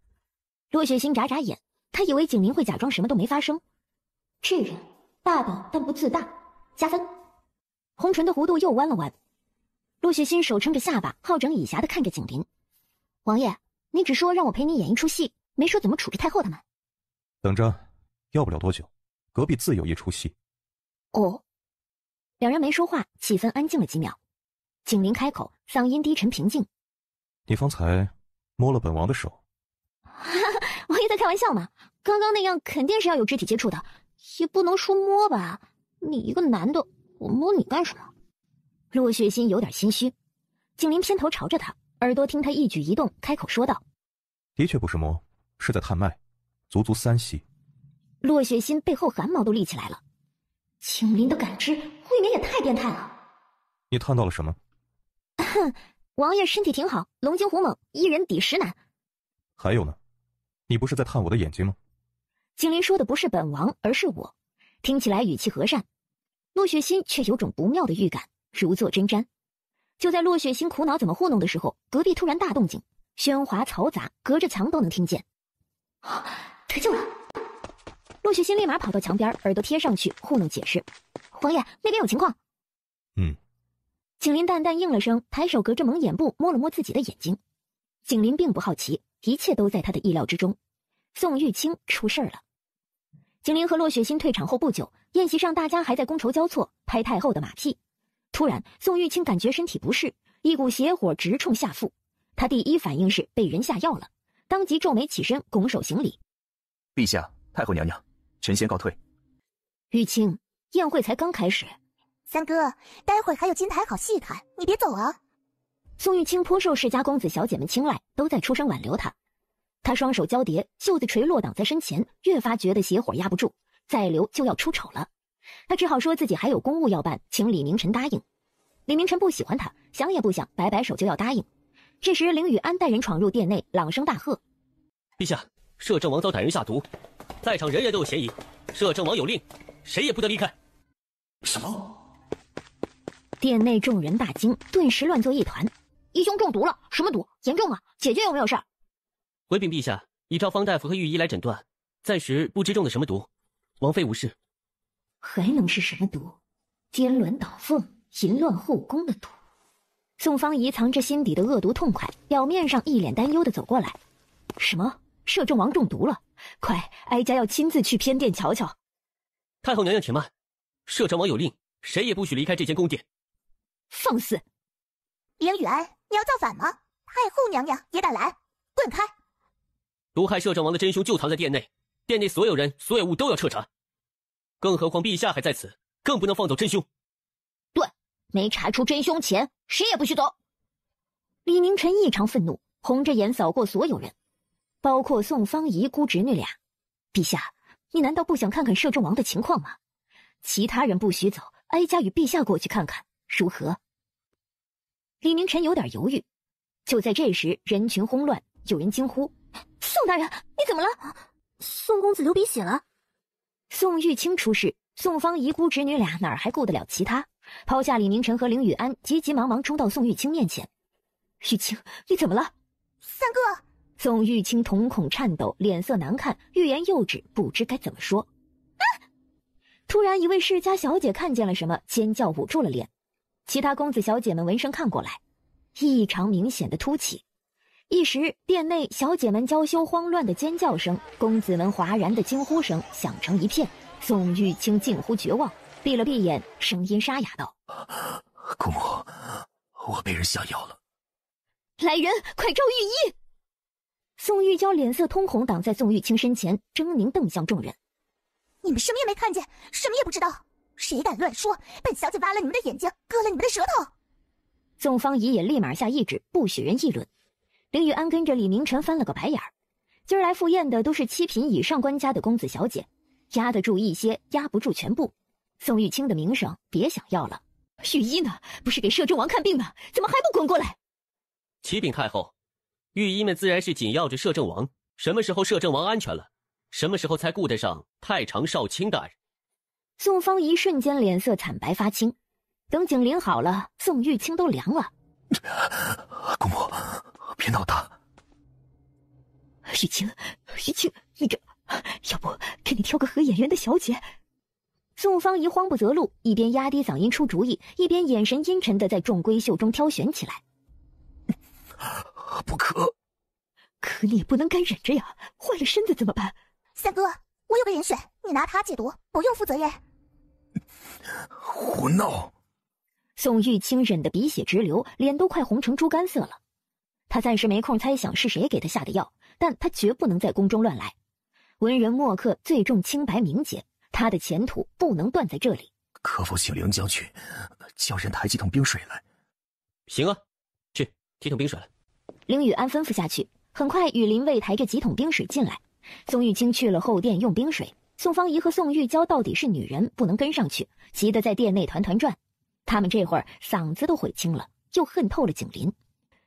洛雪欣眨眨眼，她以为景林会假装什么都没发生。这人霸道但不自大，加分。红唇的弧度又弯了弯。洛雪欣手撑着下巴，好整以暇地看着景林：“王爷，你只说让我陪你演一出戏，没说怎么处置太后他们。”等着，要不了多久，隔壁自有一出戏。哦。两人没说话，气氛安静了几秒。景林开口，嗓音低沉平静：“你方才摸了本王的手。”王爷在开玩笑嘛？刚刚那样肯定是要有肢体接触的，也不能说摸吧？你一个男的，我摸你干什么？洛雪欣有点心虚。景林偏头朝着他，耳朵听他一举一动，开口说道：“的确不是摸，是在探脉，足足3息。”洛雪欣背后汗毛都立起来了。景林的感知未免也太变态了。你探到了什么？哼，王爷身体挺好，龙精虎猛，一人抵10男。还有呢？你不是在探我的眼睛吗？景林说的不是本王，而是我，听起来语气和善。洛雪欣却有种不妙的预感，如坐针毡。就在洛雪欣苦恼怎么糊弄的时候，隔壁突然大动静，喧哗嘈杂，隔着墙都能听见。得救了！洛雪欣立马跑到墙边，耳朵贴上去，糊弄解释：“王爷，那边有情况。”景林淡淡应了声，抬手隔着蒙眼布摸了摸自己的眼睛。景林并不好奇，一切都在他的意料之中。宋玉清出事了。景林和洛雪欣退场后不久，宴席上大家还在觥筹交错，拍太后的马屁。突然，宋玉清感觉身体不适，一股邪火直冲下腹。他第一反应是被人下药了，当即皱眉起身，拱手行礼：“陛下，太后娘娘，臣先告退。”玉清，宴会才刚开始。三哥，待会还有金台好戏看，你别走啊！宋玉清颇受世家公子小姐们青睐，都在出声挽留他。他双手交叠，袖子垂落挡在身前，越发觉得邪火压不住，再留就要出丑了。他只好说自己还有公务要办，请李明臣答应。李明臣不喜欢他，想也不想，摆摆手就要答应。这时凌雨安带人闯入殿内，朗声大喝：“陛下，摄政王遭歹人下毒，在场人人都有嫌疑，摄政王有令，谁也不得离开。”什么？殿内众人大惊，顿时乱作一团。义兄中毒了，什么毒？严重啊！姐姐有没有事？回禀陛下，已召方大夫和御医来诊断，暂时不知中的什么毒，王妃无事。还能是什么毒？颠鸾倒凤、淫乱后宫的毒。宋芳仪藏着心底的恶毒痛快，表面上一脸担忧地走过来。什么？摄政王中毒了？快，哀家要亲自去偏殿瞧瞧。太后娘娘且慢，摄政王有令，谁也不许离开这间宫殿。放肆！凌雨安，你要造反吗？太后娘娘也敢来，滚开！毒害摄政王的真凶就藏在殿内，殿内所有人所有物都要彻查。更何况陛下还在此，更不能放走真凶。对，没查出真凶前，谁也不许走。李明晨异常愤怒，红着眼扫过所有人，包括宋芳仪姑侄女俩。陛下，你难道不想看看摄政王的情况吗？其他人不许走，哀家与陛下过去看看，如何？李明晨有点犹豫。就在这时，人群轰乱，有人惊呼：“宋大人，你怎么了？宋公子流鼻血了。”宋玉清出事，宋芳仪姑侄女俩哪儿还顾得了其他？抛下李明晨和凌雨安，急急忙忙冲到宋玉清面前。玉清，你怎么了？三哥！宋玉清瞳孔颤抖，脸色难看，欲言又止，不知该怎么说。突然，一位世家小姐看见了什么，尖叫捂住了脸。其他公子小姐们闻声看过来，异常明显的突起。一时，殿内小姐们娇羞慌乱的尖叫声，公子们哗然的惊呼声响成一片。宋玉清近乎绝望，闭了闭眼，声音沙哑道：“姑母，我被人下药了。”来人，快召御医！宋玉娇脸色通红，挡在宋玉清身前，狰狞瞪向众人：“你们什么也没看见，什么也不知道，谁敢乱说，本小姐挖了你们的眼睛，割了你们的舌头！”宋芳仪也立马下懿旨，不许人议论。凌雨安跟着李明晨翻了个白眼儿。今儿来赴宴的都是7品以上官家的公子小姐，压得住一些，压不住全部。宋玉清的名声别想要了。御医呢？不是给摄政王看病呢？怎么还不滚过来？启禀太后，御医们自然是紧要着摄政王，什么时候摄政王安全了，什么时候才顾得上太常少卿大人。宋芳仪瞬间脸色惨白发青。等警铃好了，宋玉清都凉了。姑母，别闹大。玉清，那个，要不给你挑个合眼缘的小姐？宋芳仪慌不择路，一边压低嗓音出主意，一边眼神阴沉的在众闺秀中挑选起来。不可！可你也不能干忍着呀，坏了身子怎么办？三哥，我有个人选，你拿他解毒，不用负责任。胡闹！宋玉清忍得鼻血直流，脸都快红成猪肝色了。他暂时没空猜想是谁给他下的药，但他绝不能在宫中乱来。文人墨客最重清白明洁，他的前途不能断在这里。可否请凌将军叫人抬几桶冰水来？行啊，去提桶冰水来。凌雨安吩咐下去，很快羽林卫抬着几桶冰水进来。宋玉清去了后殿用冰水，宋芳仪和宋玉娇到底是女人，不能跟上去，急得在殿内团团转。他们这会儿嗓子都悔青了，又恨透了景林，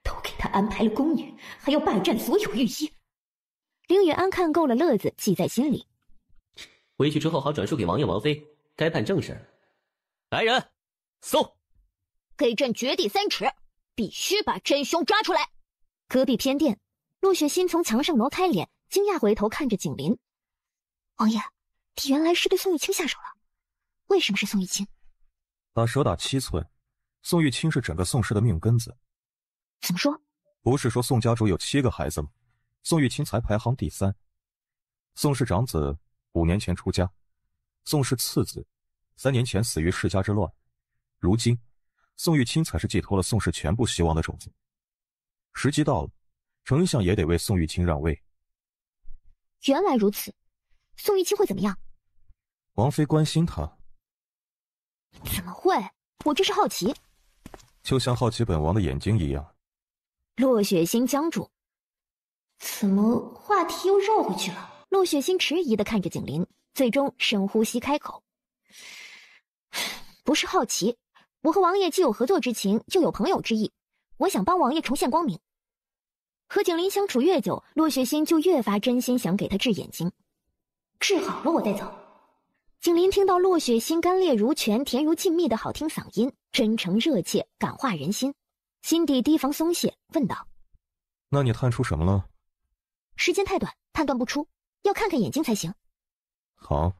都给他安排了宫女，还要霸占所有御医。凌雨安看够了乐子，记在心里。回去之后好转述给王爷王妃，该办正事。来人，搜！给朕掘地3尺，必须把真凶抓出来。隔壁偏殿，陆雪欣从墙上挪开脸，惊讶回头看着景林。王爷，你原来是对宋玉清下手了？为什么是宋玉清？打蛇打7寸，宋玉清是整个宋氏的命根子。怎么说？不是说宋家主有7个孩子吗？宋玉清才排行第3。宋氏长子5年前出家，宋氏次子3年前死于世家之乱。如今，宋玉清才是寄托了宋氏全部希望的种子。时机到了，丞相也得为宋玉清让位。原来如此，宋玉清会怎么样？王妃关心他。怎么会？我只是好奇。就像好奇本王的眼睛一样。骆雪欣僵住，怎么话题又绕回去了？骆雪欣迟疑地看着景林，最终深呼吸开口：“不是好奇，我和王爷既有合作之情，又有朋友之意，我想帮王爷重现光明。”和景林相处越久，骆雪欣就越发真心想给他治眼睛。治好了我再走。景林听到骆雪欣干冽如泉、甜如浸蜜的好听嗓音，真诚热切，感化人心，心底提防松懈，问道：“那你探出什么了？”时间太短，判断不出，要看看眼睛才行。好。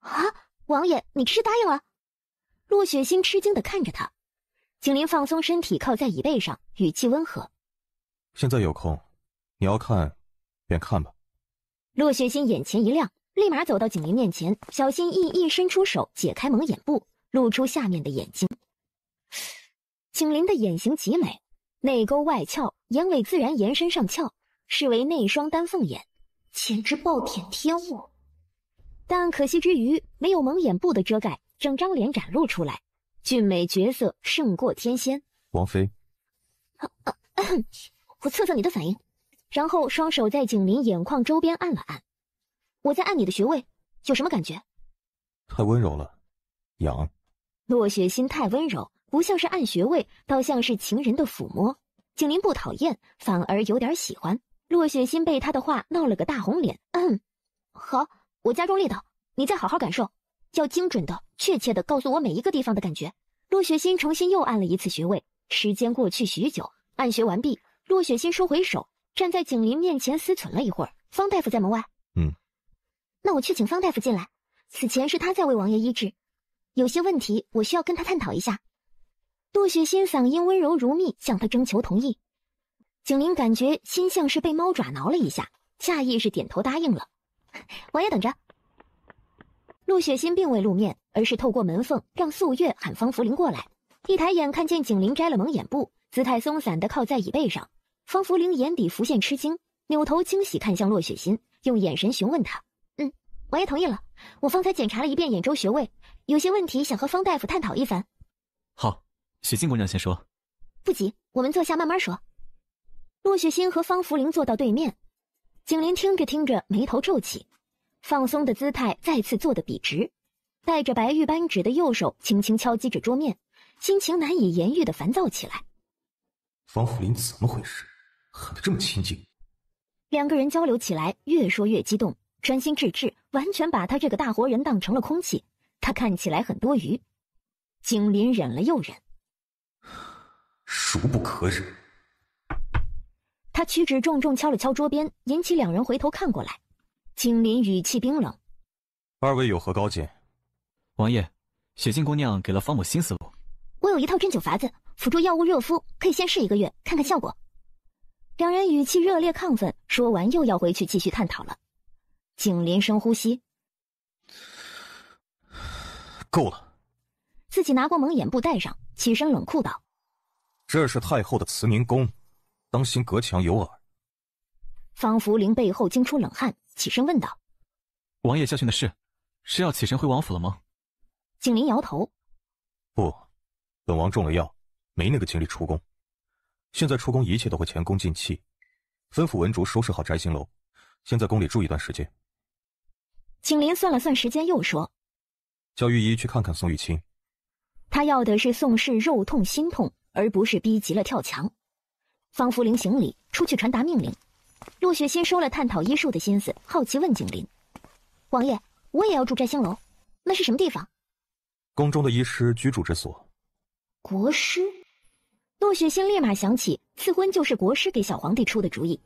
啊，王爷，你这是答应了？骆雪欣吃惊地看着他。景林放松身体，靠在椅背上，语气温和：“现在有空，你要看，便看吧。”骆雪欣眼前一亮，立马走到景林面前，小心翼翼伸出手解开蒙眼布，露出下面的眼睛。景林的眼型极美，内勾外翘，眼尾自然延伸上翘，视为内双丹凤眼，简直暴殄天物。但可惜之余，没有蒙眼布的遮盖，整张脸展露出来，俊美绝色，胜过天仙。王妃，我测测你的反应。然后双手在景林眼眶周边按了按。我在按你的穴位，有什么感觉？太温柔了，痒。骆雪欣太温柔，不像是按穴位，倒像是情人的抚摸。景林不讨厌，反而有点喜欢。骆雪欣被他的话闹了个大红脸。好，我加重力道，你再好好感受，要精准的、确切的告诉我每一个地方的感觉。骆雪欣重新又按了一次穴位。时间过去许久，按穴完毕，骆雪欣收回手，站在景林面前思忖了一会儿。方大夫在门外。那我去请方大夫进来。此前是他在为王爷医治，有些问题我需要跟他探讨一下。骆雪欣嗓音温柔如蜜，向他征求同意。景林感觉心像是被猫爪挠了一下，下意识点头答应了。王爷等着。骆雪欣并未露面，而是透过门缝让素月喊方福林过来。一抬眼看见景林摘了蒙眼布，姿态松散地靠在椅背上。方福林眼底浮现吃惊，扭头惊喜看向骆雪欣，用眼神询问他。王爷同意了，我方才检查了一遍眼周穴位，有些问题想和方大夫探讨一番。好，雪欣姑娘先说。不急，我们坐下慢慢说。骆雪欣和方福林坐到对面，景林听着听着眉头皱起，放松的姿态再次坐得笔直，带着白玉扳指的右手轻轻敲击着桌面，心情难以言喻的烦躁起来。方福林怎么回事？喊得这么亲近。两个人交流起来，越说越激动，专心致志，完全把他这个大活人当成了空气，他看起来很多余。景林忍了又忍，孰不可忍。他屈指重重敲了敲桌边，引起两人回头看过来。景林语气冰冷：二位有何高见？王爷，雪欣姑娘给了方某新思路。我有一套针灸法子，辅助药物热敷，可以先试1个月，看看效果。两人语气热烈亢奋，说完又要回去继续探讨了。景林深呼吸，够了。自己拿过蒙眼布戴上，起身冷酷道：这是太后的慈宁宫，当心隔墙有耳。方福林背后惊出冷汗，起身问道：王爷教训的是要起身回王府了吗？景林摇头：不，本王中了药，没那个精力出宫。现在出宫一切都会前功尽弃，吩咐文竹收拾好摘星楼，先在宫里住一段时间。景林算了算时间，又说：叫御医去看看宋玉清。他要的是宋氏肉痛心痛，而不是逼急了跳墙。方福林行礼，出去传达命令。骆雪欣收了探讨医术的心思，好奇问景林：王爷，我也要住摘星楼，那是什么地方？宫中的医师居住之所。国师？骆雪欣立马想起，赐婚就是国师给小皇帝出的主意，